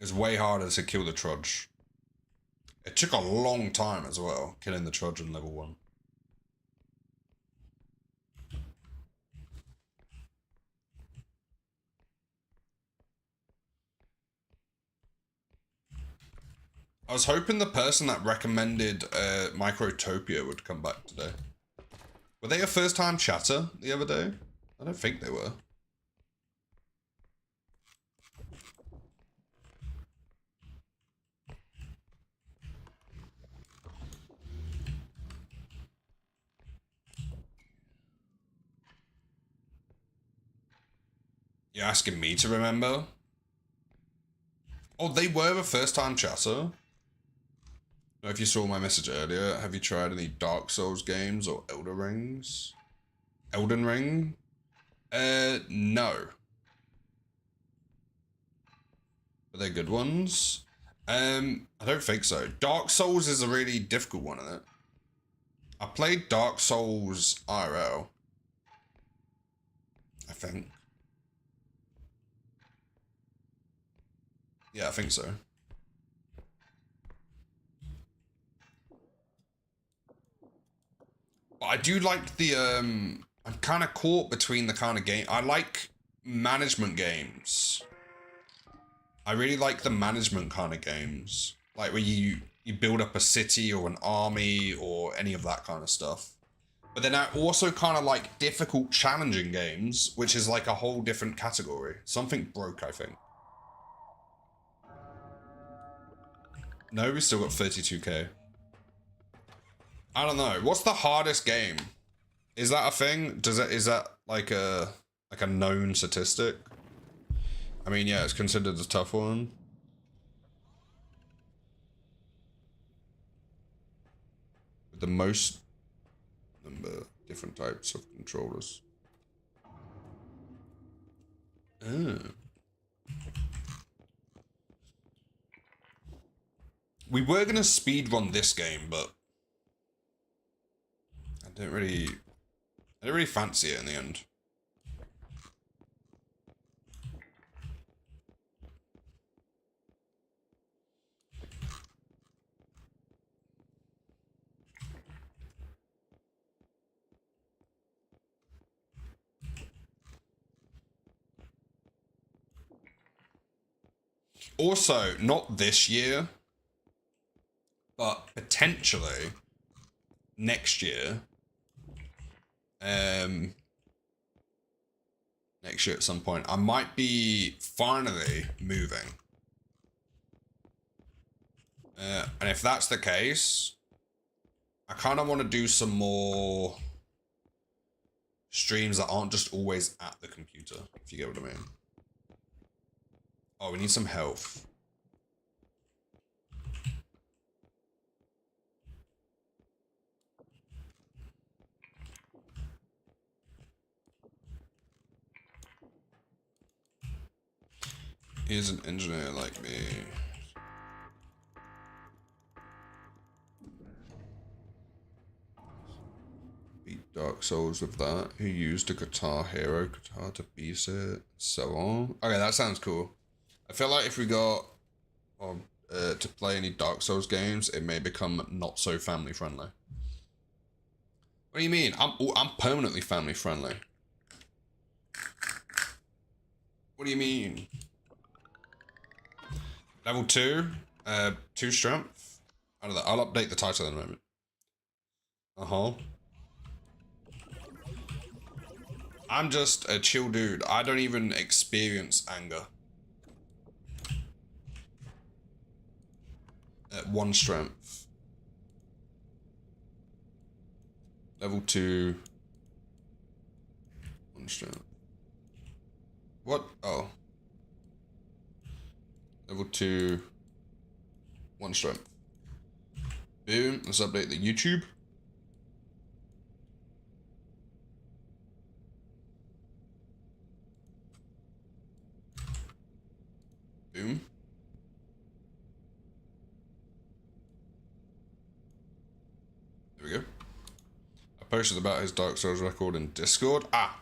It's way harder to kill the trudge. It took a long time as well, killing the trudge on level 1. I was hoping the person that recommended Microtopia would come back today. Were they a first-time chatter the other day? I don't think they were. You're asking me to remember? Oh, they were a first-time chatter? If you saw my message earlier, have you tried any Dark Souls games or Elden Rings? Elden Ring? No. Are they good ones? I don't think so. Dark Souls is a really difficult one, isn't it? I played Dark Souls IRL. I think. Yeah, I think so. But I do like the, I'm kind of caught between the kind of game. I like management games. I really like the management kind of games. Like where you build up a city or an army or any of that kind of stuff. But then I also kind of like difficult, challenging games, which is like a whole different category. Something broke, I think. No, we still got 32k. I don't know. What's the hardest game? Is that a thing? Is that like a known statistic? I mean, yeah, it's considered a tough one. With the most number different types of controllers. Oh. We were gonna speedrun this game, but I didn't really fancy it in the end. Also, not this year, but potentially next year. Next year at some point, I might be finally moving. And if that's the case, I kind of want to do some more streams that aren't just always at the computer, if you get what I mean. Oh, we need some health. He's an engineer like me. Beat Dark Souls with that. Who used a Guitar Hero guitar to beat it? So on. Okay, that sounds cool. I feel like if we got to play any Dark Souls games, it may become not so family friendly. What do you mean? I'm permanently family friendly. What do you mean? Level 2, 2 strength. I don't know. I'll update the title in a moment. I'm just a chill dude. I don't even experience anger. At 1 strength. Level 2. 1 strength. What? Oh. Level 2. 1 strength. Boom. Let's update the YouTube. Boom. There we go. I posted about his Dark Souls record in Discord. Ah.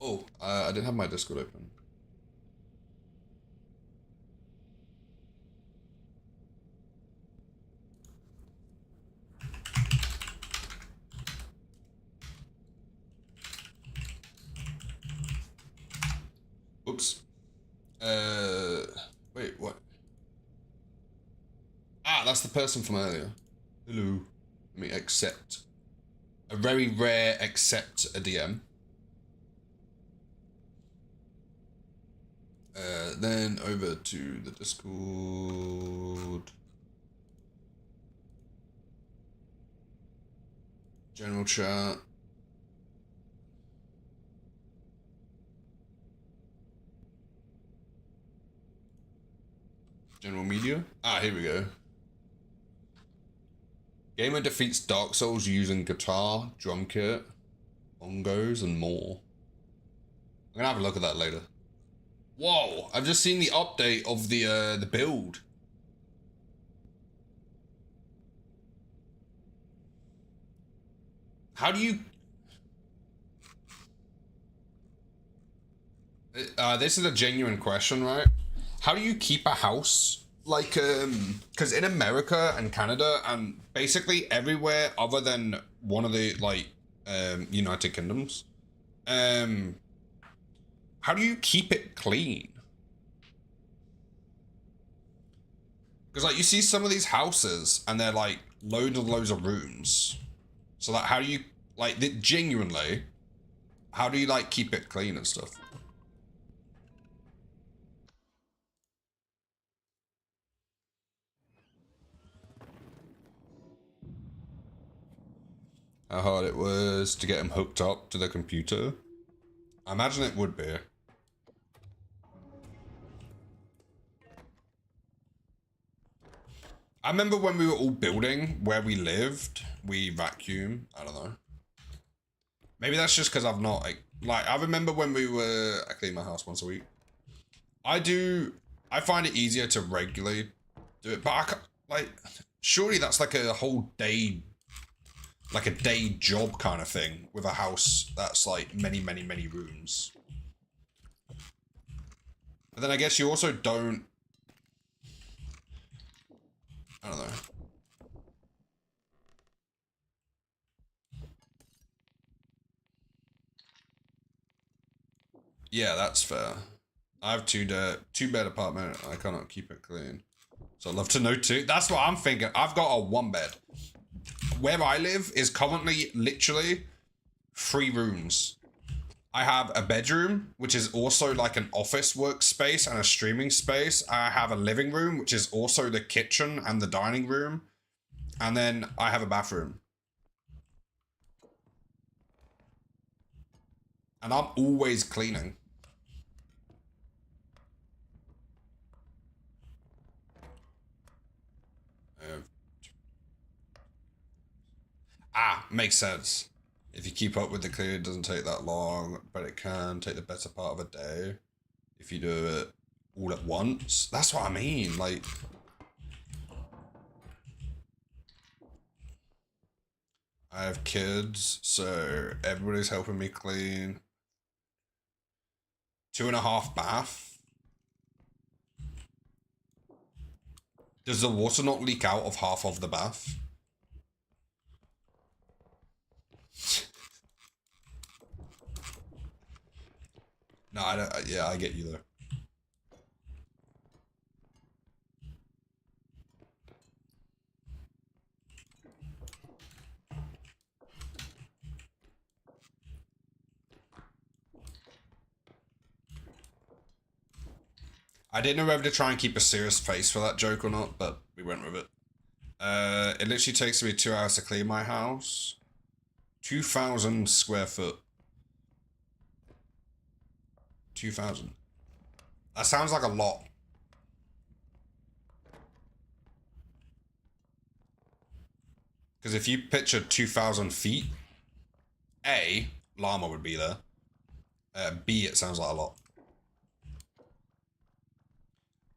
Oh, I didn't have my Discord open. Oops. Wait, what? Ah, that's the person from earlier. Hello. Let me accept. A very rare accept a DM. Then over to the Discord. General chat. General media. Ah, here we go. Gamer defeats Dark Souls using guitar, drum kit, bongos, and more. I'm gonna have a look at that later. Whoa! I've just seen the update of the build. How do you? This is a genuine question, right? How do you keep a house? Like, because in America and Canada and basically everywhere other than one of the, like, United Kingdoms, how do you keep it clean? Because, like, you see some of these houses and they're, like, loads of rooms. So, like, how do you, like, genuinely, how do you, like, keep it clean and stuff? How hard it was to get him hooked up to the computer? I imagine it would be. I remember when we were all building where we lived, we vacuum. I don't know. Maybe that's just because I've not, like, I remember when we were, I clean my house once a week. I find it easier to regularly do it, but I can't, like, surely that's like a whole day, like a day job kind of thing with a house that's like many rooms. But then I guess you also don't, I don't know. Yeah, that's fair. I have two bed apartment. I cannot keep it clean. So I'd love to know too. That's what I'm thinking. I've got a 1 bed. Where I live is currently literally 3 rooms. I have a bedroom, which is also like an office workspace and a streaming space. I have a living room, which is also the kitchen and the dining room. And then I have a bathroom. And I'm always cleaning. Makes sense. If you keep up with the cleaning, it doesn't take that long, but it can take the better part of a day if you do it all at once. That's what I mean. Like, I have kids, so everybody's helping me clean. 2.5 bath. Does the water not leak out of half of the bath? No, I don't. Yeah, I get you though. I didn't know whether to try and keep a serious face for that joke or not, but we went with it. It literally takes me 2 hours to clean my house. 2,000 square foot. 2,000. That sounds like a lot. Because if you picture 2,000 feet, A, llama would be there. B, it sounds like a lot.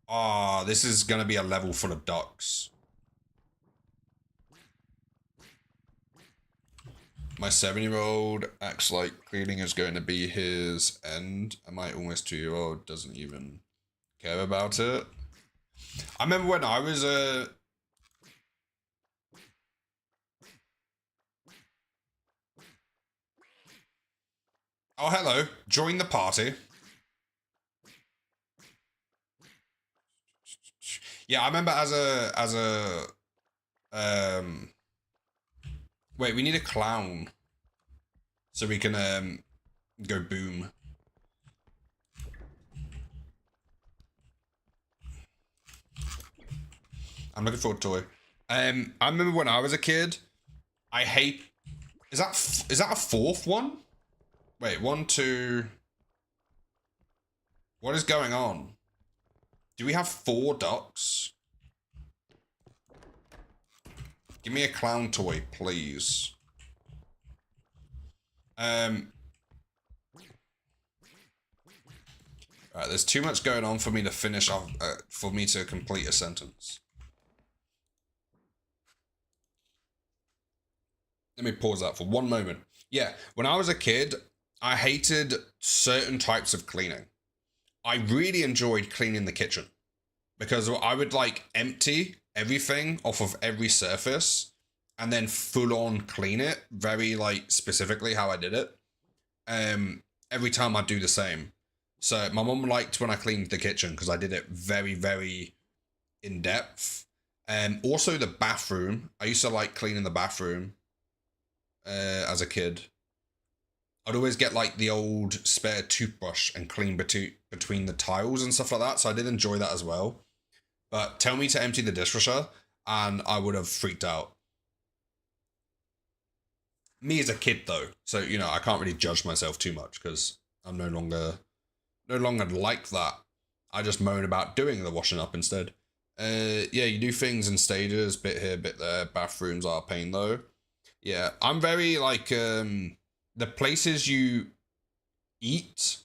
Ah, this is going to be a level full of ducks. My 7-year-old acts like cleaning is going to be his end, and my almost 2-year-old doesn't even care about it. I remember when I was Oh, hello. Join the party. Yeah, I remember wait, we need a clown. So we can go boom. I'm looking for a toy. I remember when I was a kid, I hate is that a 4th one? Wait, 1, 2. What is going on? Do we have 4 ducks? Give me a clown toy, please. Alright, there's too much going on for me to finish off, for me to complete a sentence. Let me pause that for 1 moment. Yeah, when I was a kid, I hated certain types of cleaning. I really enjoyed cleaning the kitchen because I would like empty everything off of every surface and then full on clean it very like specifically how I did it. Every time I'd do the same. So my mom liked when I cleaned the kitchen because I did it very, very in depth. Also the bathroom. I used to like cleaning the bathroom as a kid. I'd always get like the old spare toothbrush and clean between the tiles and stuff like that. So I did enjoy that as well. But tell me to empty the dishwasher and I would have freaked out. Me as a kid though, so you know I can't really judge myself too much because I'm no longer like that. I just moan about doing the washing up instead. Yeah, you do things in stages, bit here, bit there. Bathrooms are a pain though. Yeah, I'm very like the places you eat,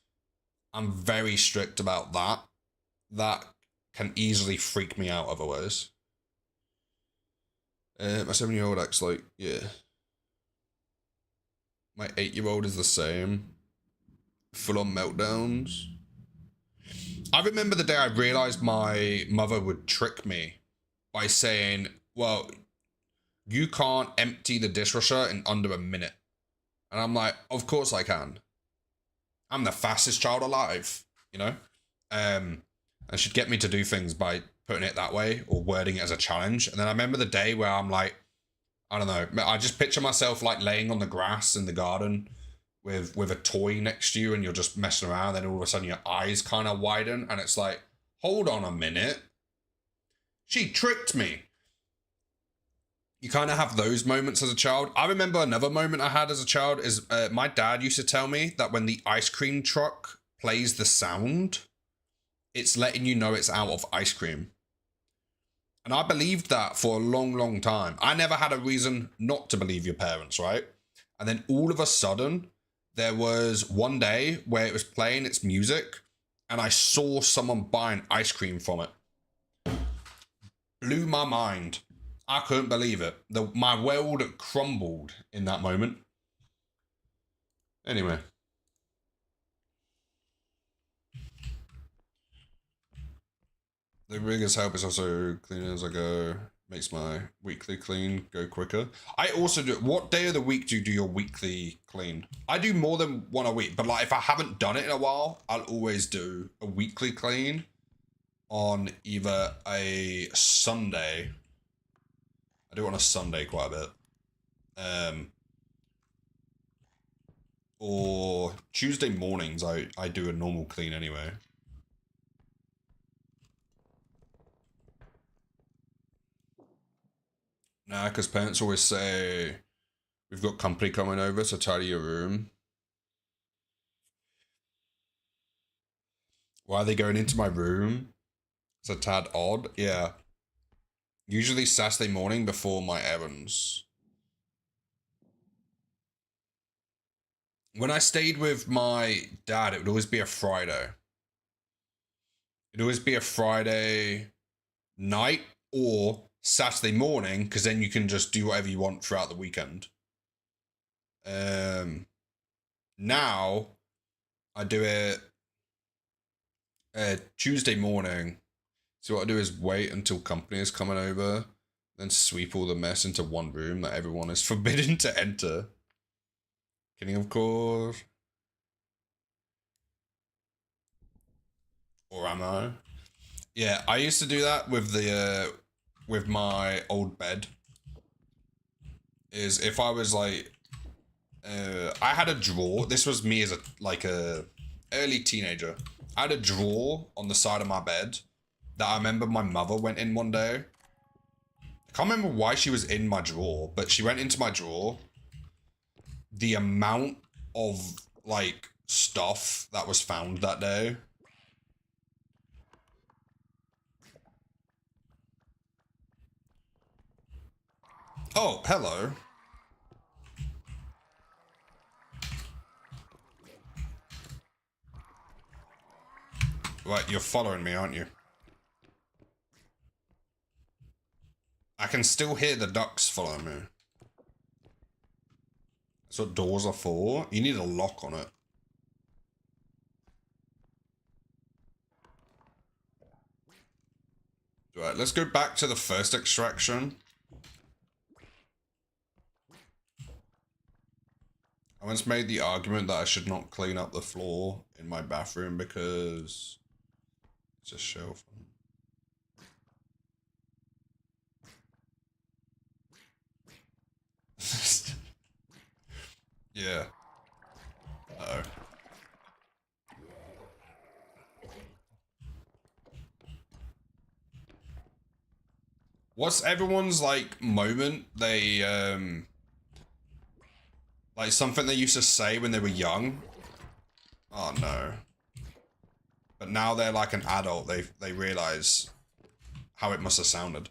I'm very strict about that. That can easily freak me out otherwise. My 7-year-old acts like, yeah. My 8-year-old is the same. Full on meltdowns. I remember the day I realized my mother would trick me by saying, well, you can't empty the dishwasher in under a minute. And I'm like, of course I can. I'm the fastest child alive, you know? And she'd get me to do things by putting it that way or wording it as a challenge. And then I remember the day where I'm like, I don't know, I just picture myself like laying on the grass in the garden with a toy next to you, and you're just messing around. Then all of a sudden your eyes kind of widen, and it's like, hold on a minute, she tricked me. You kind of have those moments as a child. I remember another moment I had as a child is my dad used to tell me that when the ice cream truck plays the sound, it's letting you know it's out of ice cream. And I believed that for a long, long time. I never had a reason not to believe your parents, right? And then all of a sudden, there was one day where it was playing its music, and I saw someone buying ice cream from it. Blew my mind. I couldn't believe it. My world crumbled in that moment. Anyway. The biggest help is also cleaning as I go. Makes my weekly clean go quicker. I also do. What day of the week do you do your weekly clean? I do more than one a week, but like if I haven't done it in a while, I'll always do a weekly clean on either a Sunday. I do it on a Sunday quite a bit. Or Tuesday mornings, I do a normal clean anyway. Nah, because parents always say, we've got company coming over, so tidy your room. Why are they going into my room? It's a tad odd. Yeah. Usually Saturday morning before my errands. When I stayed with my dad, it would always be a Friday. It'd always be a Friday night or Saturday morning, because then you can just do whatever you want throughout the weekend. Now I do it Tuesday morning. So what I do is wait until company is coming over, then sweep all the mess into one room that everyone is forbidden to enter. Kidding, of course. Or am I? Yeah, I used to do that with my old bed. Is if I was like, I had a drawer. This was me as a early teenager. I had a drawer on the side of my bed that I remember my mother went in one day. I can't remember why she was in my drawer, but she went into my drawer. The amount of like stuff that was found that day. Oh, hello. Right, you're following me, aren't you? I can still hear the ducks following me. That's what doors are for. You need a lock on it. Right, let's go back to the first extraction. I once made the argument that I should not clean up the floor in my bathroom because it's a shelf. Yeah. Uh-oh. What's everyone's like moment like something they used to say when they were young? Oh no. But now they're like an adult, they realize how it must have sounded.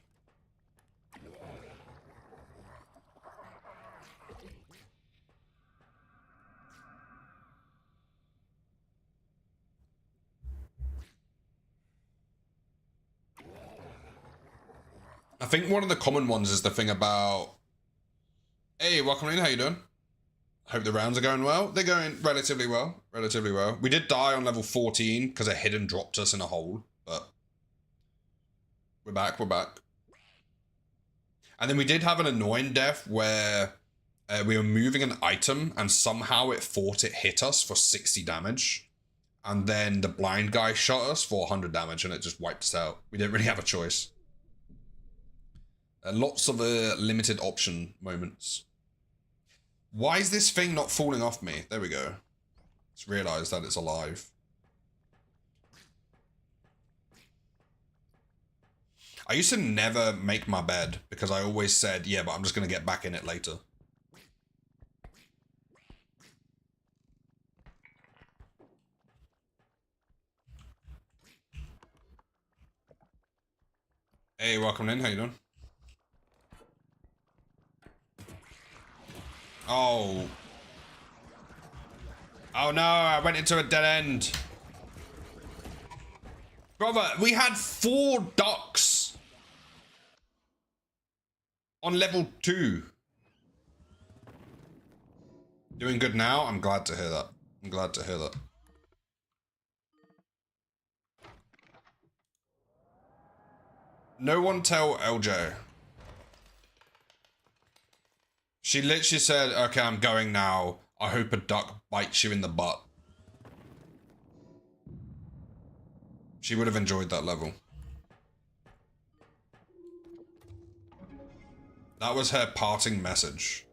I think one of the common ones is the thing about, hey, welcome in, how you doing? Hope the rounds are going well. They're going relatively well. Relatively well. We did die on level 14 because a hidden dropped us in a hole, but we're back, we're back. And then we did have an annoying death where we were moving an item and somehow it thought it hit us for 60 damage. And then the blind guy shot us for 100 damage and it just wiped us out. We didn't really have a choice. Lots of limited option moments. Why is this thing not falling off me? There we go. Just realised that it's alive. I used to never make my bed because I always said, yeah, but I'm just going to get back in it later. Hey, welcome in. How you doing? Oh. Oh no, I went into a dead end. Brother, we had 4 ducks on level 2. Doing good now? I'm glad to hear that. I'm glad to hear that. No one tell LJ. She literally said, okay, I'm going now. I hope a duck bites you in the butt. She would have enjoyed that level. That was her parting message.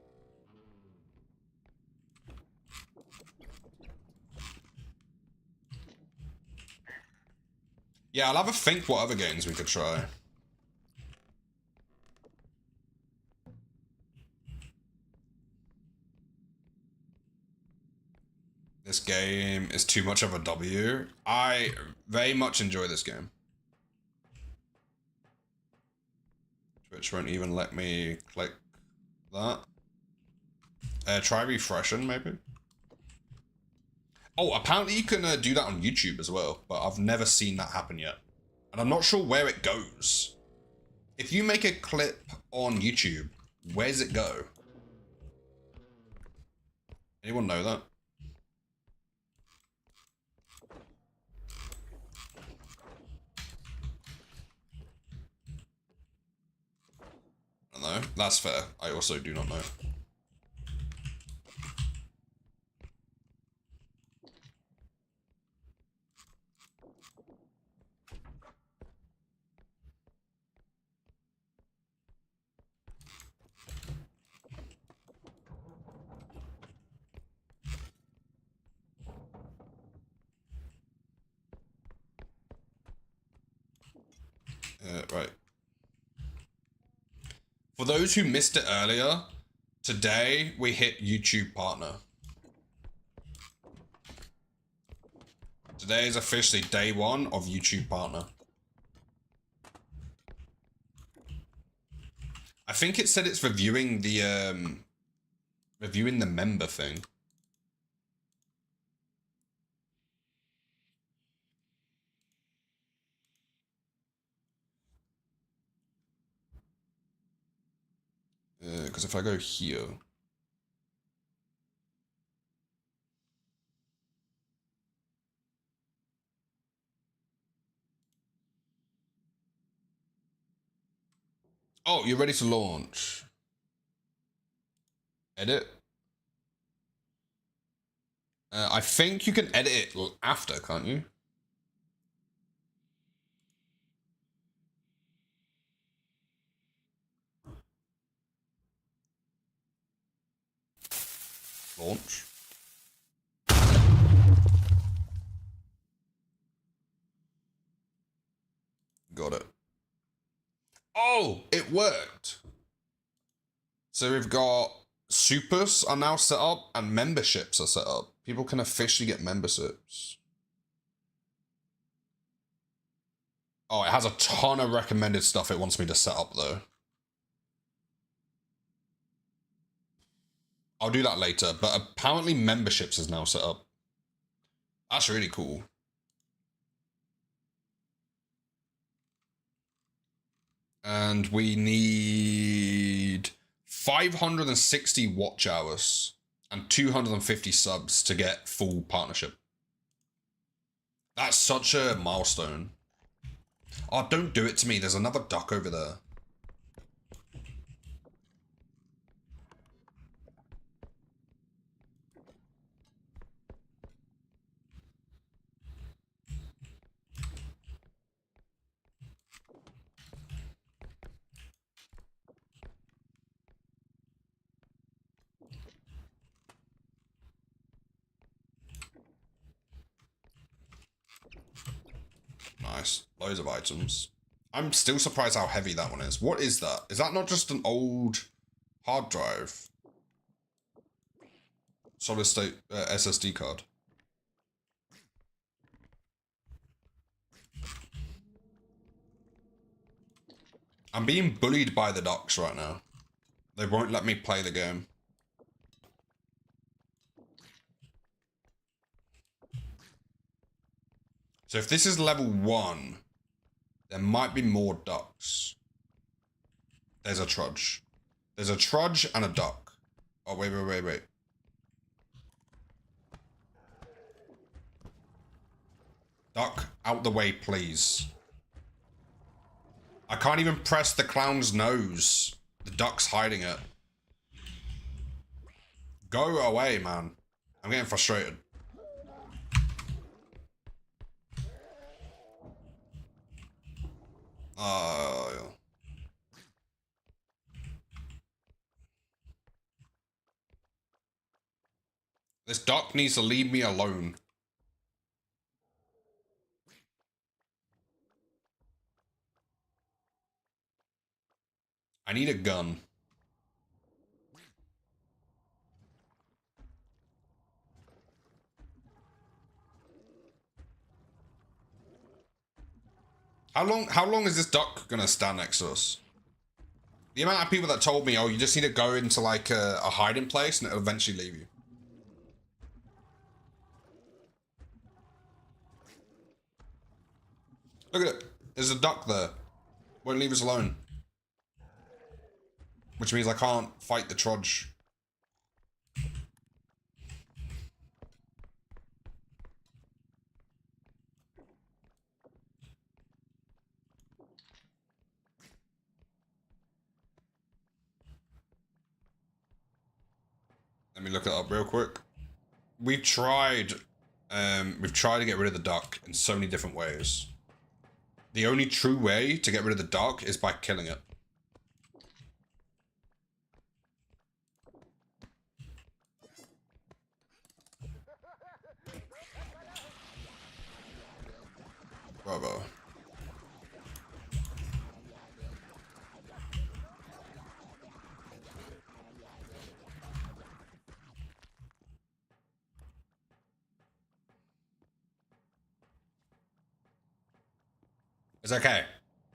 Yeah, I'll have a think what other games we could try. This game is too much of a W. I very much enjoy this game. Twitch won't even let me click that. Try refreshing, maybe? Oh, apparently you can do that on YouTube as well, but I've never seen that happen yet. And I'm not sure where it goes. If you make a clip on YouTube, where's it go? Anyone know that? I don't know. That's fair. I also do not know. Right. For those who missed it earlier, today we hit YouTube Partner. Today is officially day 1 of YouTube Partner. I think it said it's reviewing the member thing. Because if I go here. Oh, you're ready to launch. Edit. I think you can edit it after, can't you? Launch. Got it. Oh, it worked. So we've got supers are now set up and memberships are set up. People can officially get memberships. Oh, it has a ton of recommended stuff it wants me to set up though. I'll do that later, but apparently memberships is now set up. That's really cool. And we need 560 watch hours and 250 subs to get full partnership. That's such a milestone. Oh, don't do it to me. There's another duck over there. Nice. Loads of items. I'm still surprised how heavy that one is. What is that? Is that not just an old hard drive? Solid state SSD card. I'm being bullied by the docs right now. They won't let me play the game. So if this is level 1, there might be more ducks. There's a trudge. There's a trudge and a duck. Oh, wait. Duck, out the way, please. I can't even press the clown's nose. The duck's hiding it. Go away, man. I'm getting frustrated. This duck needs to leave me alone. I need a gun. How long is this duck gonna stand next to us? The amount of people that told me, oh, you just need to go into like a hiding place and it'll eventually leave you. Look at it. There's a duck there. Won't leave us alone. Which means I can't fight the trudge. Let me look it up real quick. We've tried to get rid of the duck in so many different ways. The only true way to get rid of the duck is by killing it. Bravo. It's okay.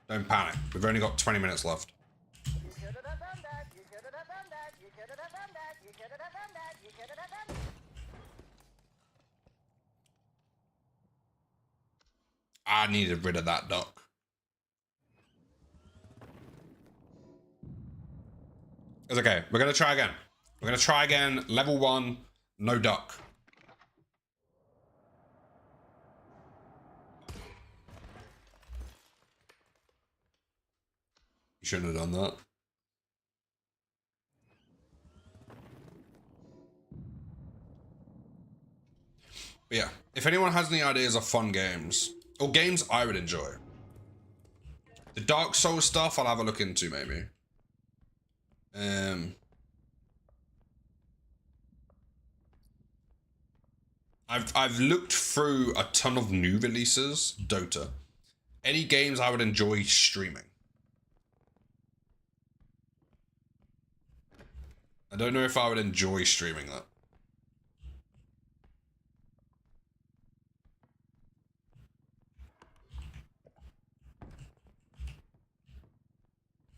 Don't panic. We've only got 20 minutes left. I needed rid of that duck. It's okay. We're going to try again. We're going to try again. Level 1, no duck. You shouldn't have done that. But yeah, if anyone has any ideas of fun games, or games I would enjoy, the Dark Souls stuff I'll have a look into maybe. I've looked through a ton of new releases. Dota. Any games I would enjoy streaming. I don't know if I would enjoy streaming that.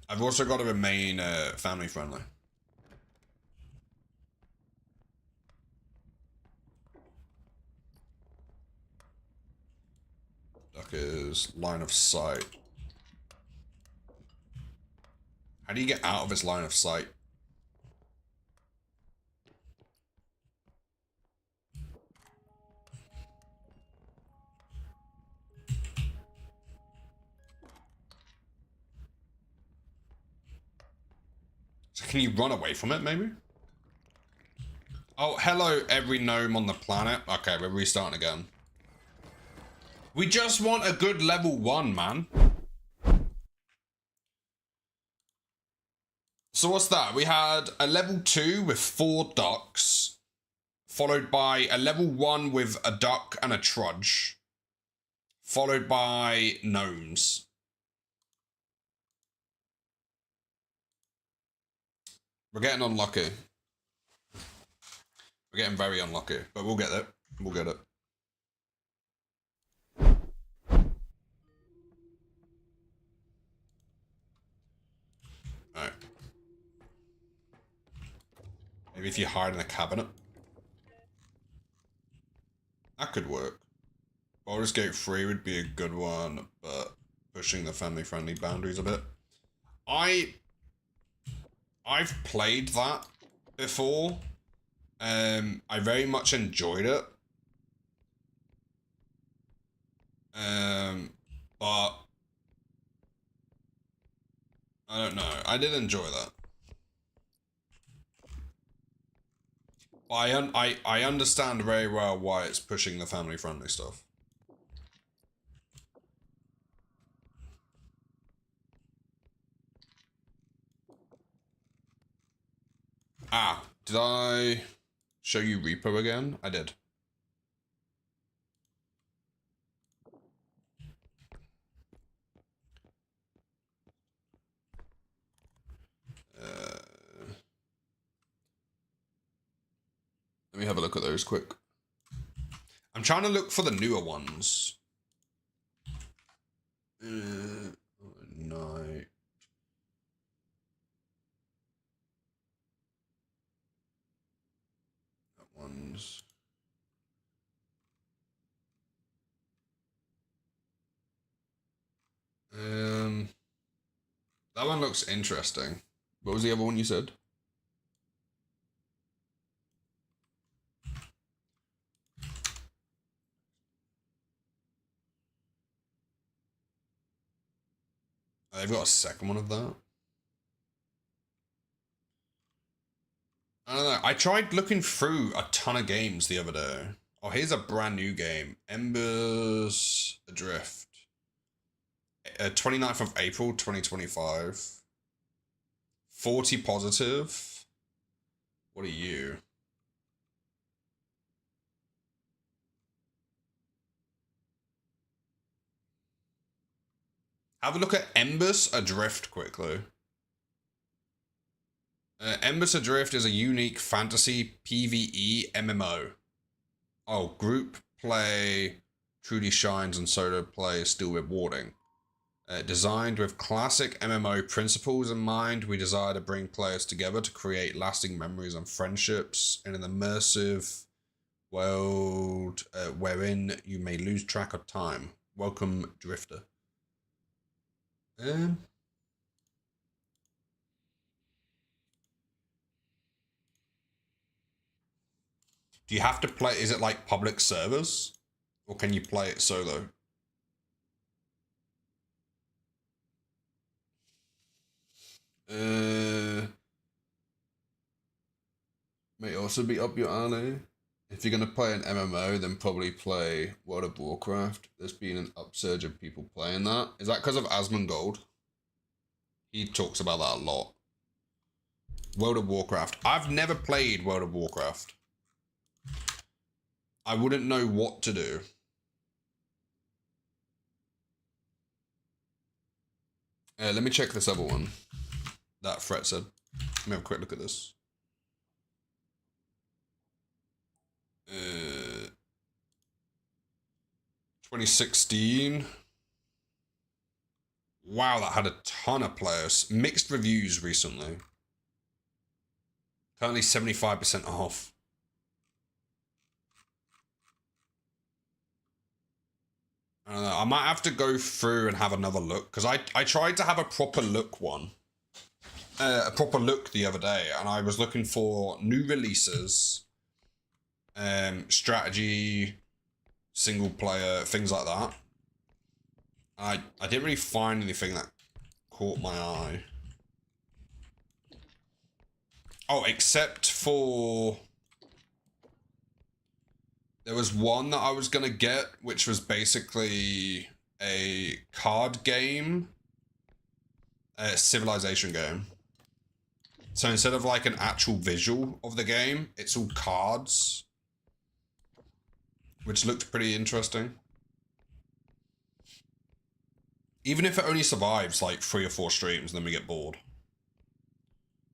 I've also got to remain family friendly. Duck is line of sight. How do you get out of his line of sight? So can you run away from it, maybe? Oh, hello, every gnome on the planet. Okay, we're restarting again. We just want a good level 1, man. So what's that? We had a level 2 with 4 ducks, followed by a level 1 with a duck and a trudge, followed by gnomes. We're getting unlucky. We're getting very unlucky, but we'll get it. We'll get it. Alright. Maybe if you hide in a cabinet. That could work. Baldur's Gate 3 would be a good one, but pushing the family-friendly boundaries a bit. I've played that before. I very much enjoyed it. But I don't know. I did enjoy that. I understand very well why it's pushing the family-friendly stuff. Ah, did I show you R.E.P.O again? I did. Let me have a look at those quick. I'm trying to look for the newer ones. Night. That one's. That one looks interesting. What was the other one you said? They've got a second one of that. I don't know. I tried looking through a ton of games the other day. Oh, here's a brand new game. Embers Adrift. 29th of April, 2025. 40 positive. What are you? Have a look at Embers Adrift quickly. Embers Adrift is a unique fantasy PvE MMO. Oh, group play truly shines and solo play is still rewarding. Designed with classic MMO principles in mind, we desire to bring players together to create lasting memories and friendships in an immersive world wherein you may lose track of time. Welcome, Drifter. Do you have to play? Is it like public servers, or can you play it solo? May also be up your alley. If you're gonna play an MMO, then probably play World of Warcraft. There's been an upsurge of people playing that. Is that because of Asmongold? He talks about that a lot. World of Warcraft. I've never played World of Warcraft. I wouldn't know what to do. Let me check this other one that Fret said. Let me have a quick look at this. 2016. Wow, that had a ton of players. Mixed reviews recently. Currently 75% off. I don't know. I might have to go through and have another look because I tried to have a proper look one. A proper look the other day, and I was looking for new releases, strategy, single player, things like that. I didn't really find anything that caught my eye. Oh, except for there was one that I was gonna get, which was basically a card game, a civilization game. So instead of like an actual visual of the game, it's all cards, which looked pretty interesting. Even if it only survives like 3 or 4 streams, then we get bored.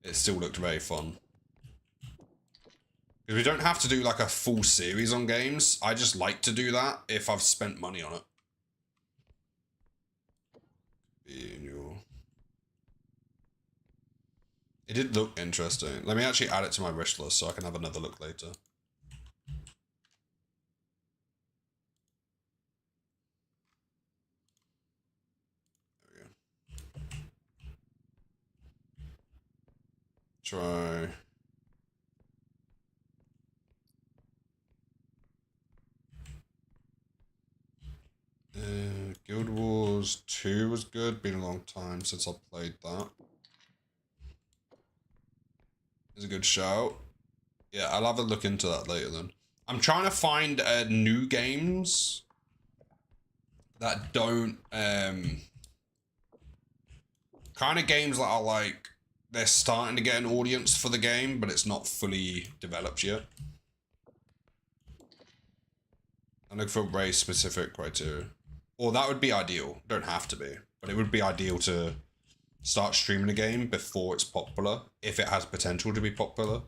It still looked very fun. Because we don't have to do like a full series on games. I just like to do that if I've spent money on it. It did look interesting. Let me actually add it to my wish list so I can have another look later. There we go. Try. Guild Wars 2 was good. Been a long time since I played that. It's a good shout. Yeah, I'll have a look into that later then. I'm trying to find new games that don't kind of games that are like they're starting to get an audience for the game, but it's not fully developed yet. I look for race specific criteria. Or that would be ideal. Don't have to be, but it would be ideal to start streaming a game before it's popular, if it has potential to be popular.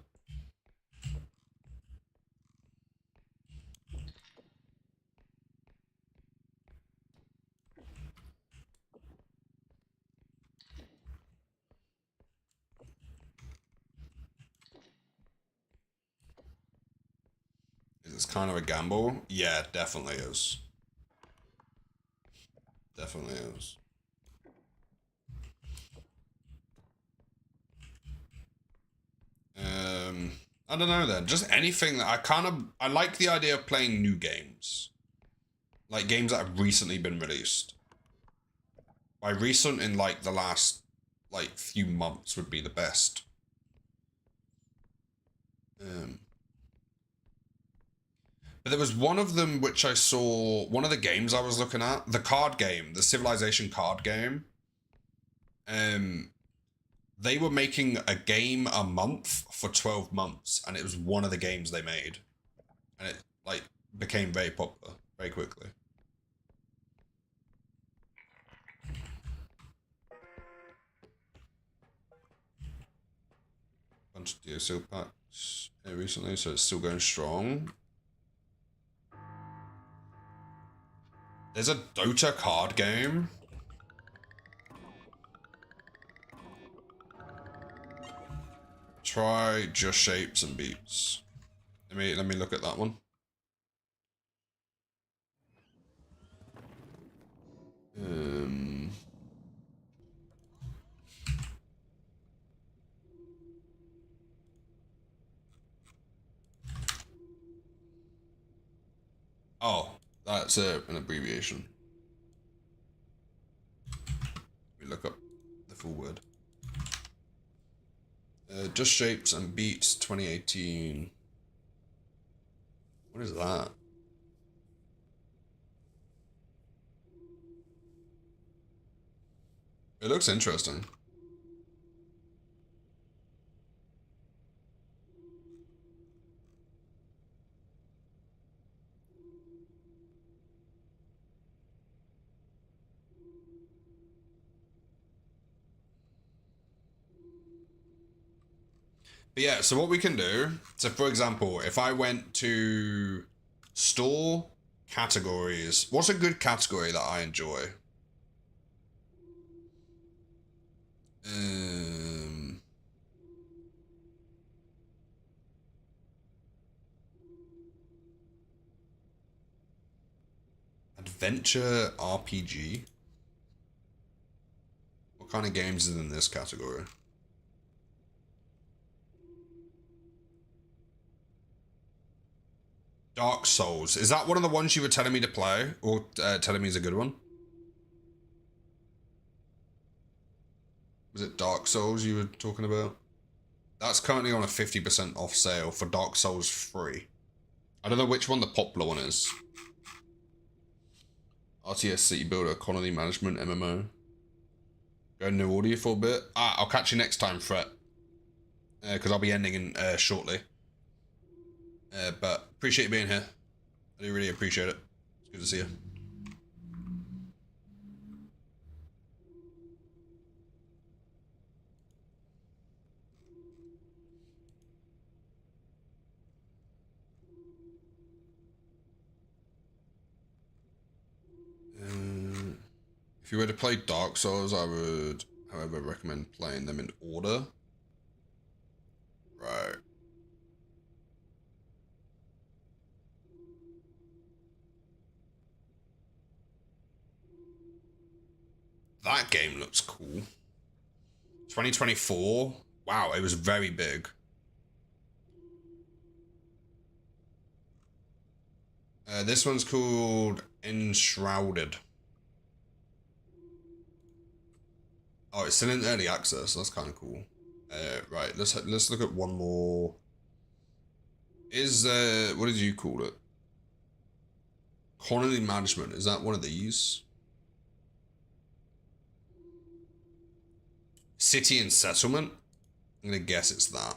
It's kind of a gamble. Yeah, definitely is. Definitely is. I don't know then. Just anything that I like the idea of playing new games. Like games that have recently been released. By recent in like the last like few months would be the best. But there was one of them which I saw, one of the games I was looking at, the card game, the Civilization card game. They were making a game a month for 12 months, and it was one of the games they made. And it, like, became very popular very quickly. Bunch of DLC packs recently, so it's still going strong. There's a Dota card game. Try Just Shapes and Beats. Let me look at that one. Oh, that's an abbreviation. Let me look up the full word. Just Shapes and Beats 2018. What is that? It looks interesting. But yeah, so what we can do, so for example, if I went to store categories, what's a good category that I enjoy? Adventure RPG? What kind of games is in this category? Dark Souls. Is that one of the ones you were telling me to play? Or telling me is a good one? Was it Dark Souls you were talking about? That's currently on a 50% off sale for Dark Souls 3. I don't know which one the popular one is. RTS City Builder, Colony Management, MMO. Go no audio for a bit. I'll catch you next time, Fret. Because I'll be ending in shortly. But appreciate you being here. I do really appreciate it. It's good to see you. you were to play Dark Souls, I would, however, recommend playing them in order. Right. That game looks cool. 2024. Wow, it was very big. This one's called Enshrouded. Oh, it's still in early access. That's kind of cool. Right, let's look at one more. Is what did you call it? Colony management. Is that one of these? City and settlement. I'm gonna guess it's that.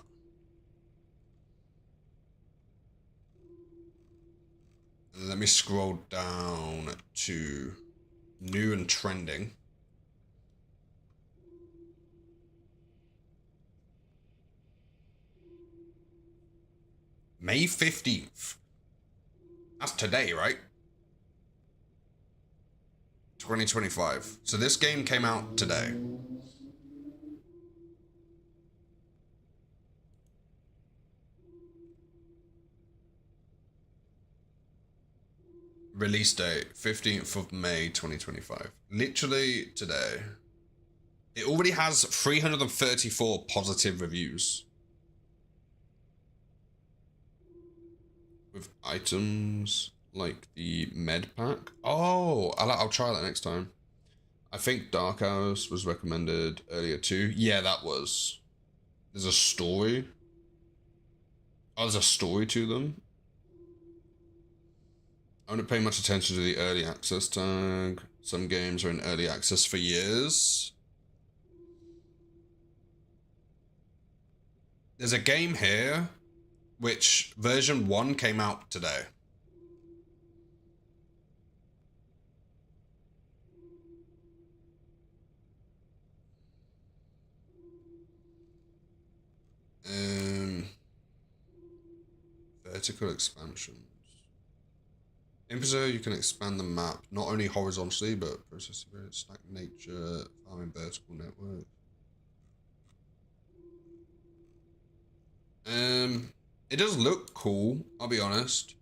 And let me scroll down to new and trending. May 15th. That's today, right? 2025. So this game came out today. Release date, 15th of May 2025. Literally today. It already has 334 positive reviews. With items like the med pack. Oh, I'll try that next time. I think Dark Hours was recommended earlier too. Yeah, that was. There's a story. Oh, there's a story to them. I don't pay much attention to the early access tag. Some games are in early access for years. There's a game here, which version 1 came out today. Vertical expansions. In Preserve, you can expand the map, not only horizontally, but process stack nature, farming vertical network. It does look cool, I'll be honest.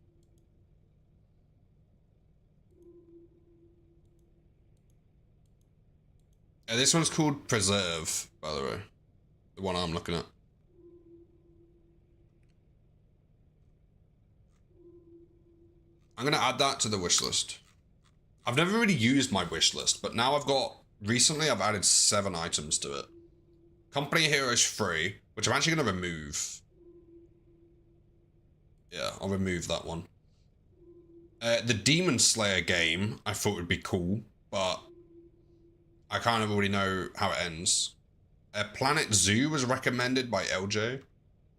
This one's called Preserve, by the way. The one I'm looking at. I'm gonna add that to the wish list. I've never really used my wish list, but now recently I've added 7 items to it. Company Heroes 3, which I'm actually gonna remove. Yeah, I'll remove that one. The Demon Slayer game I thought would be cool, but I kind of already know how it ends. Planet Zoo was recommended by LJ.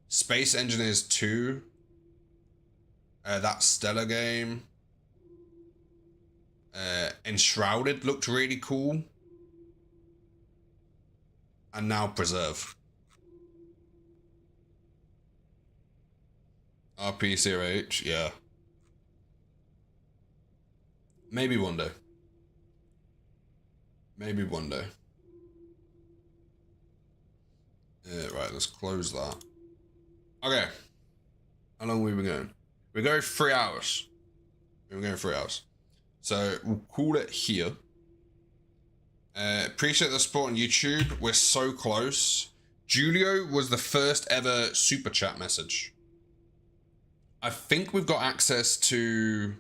Space Engineers 2. That Stellar game. Enshrouded looked really cool. And now Preserve. R.P.O, yeah. Maybe one day. Maybe one day. Right, let's close that. Okay. How long have we been going? We're going 3 hours. We're going 3 hours. So we'll call it here. Appreciate the support on YouTube. We're so close. Julio was the first ever super chat message. I think we've got access to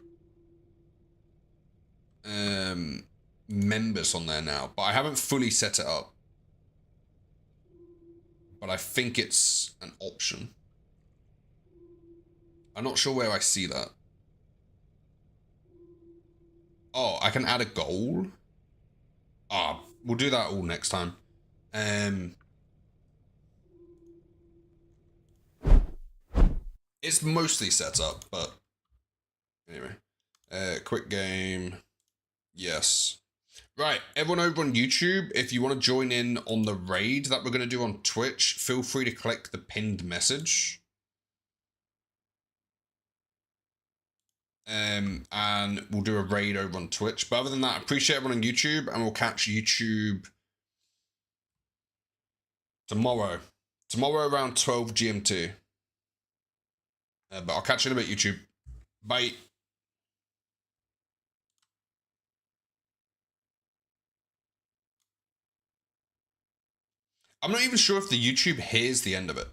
members on there now, but I haven't fully set it up. But I think it's an option. I'm not sure where I see that. Oh, I can add a goal? Ah, we'll do that all next time. It's mostly set up, but anyway. Quick game. Yes. Right, everyone over on YouTube, if you want to join in on the raid that we're going to do on Twitch, feel free to click the pinned message. And we'll do a raid over on Twitch. But other than that, I appreciate everyone on YouTube, and we'll catch YouTube tomorrow. Tomorrow around 12 GMT. But I'll catch you in a bit, YouTube. Bye. I'm not even sure if the YouTube hears the end of it.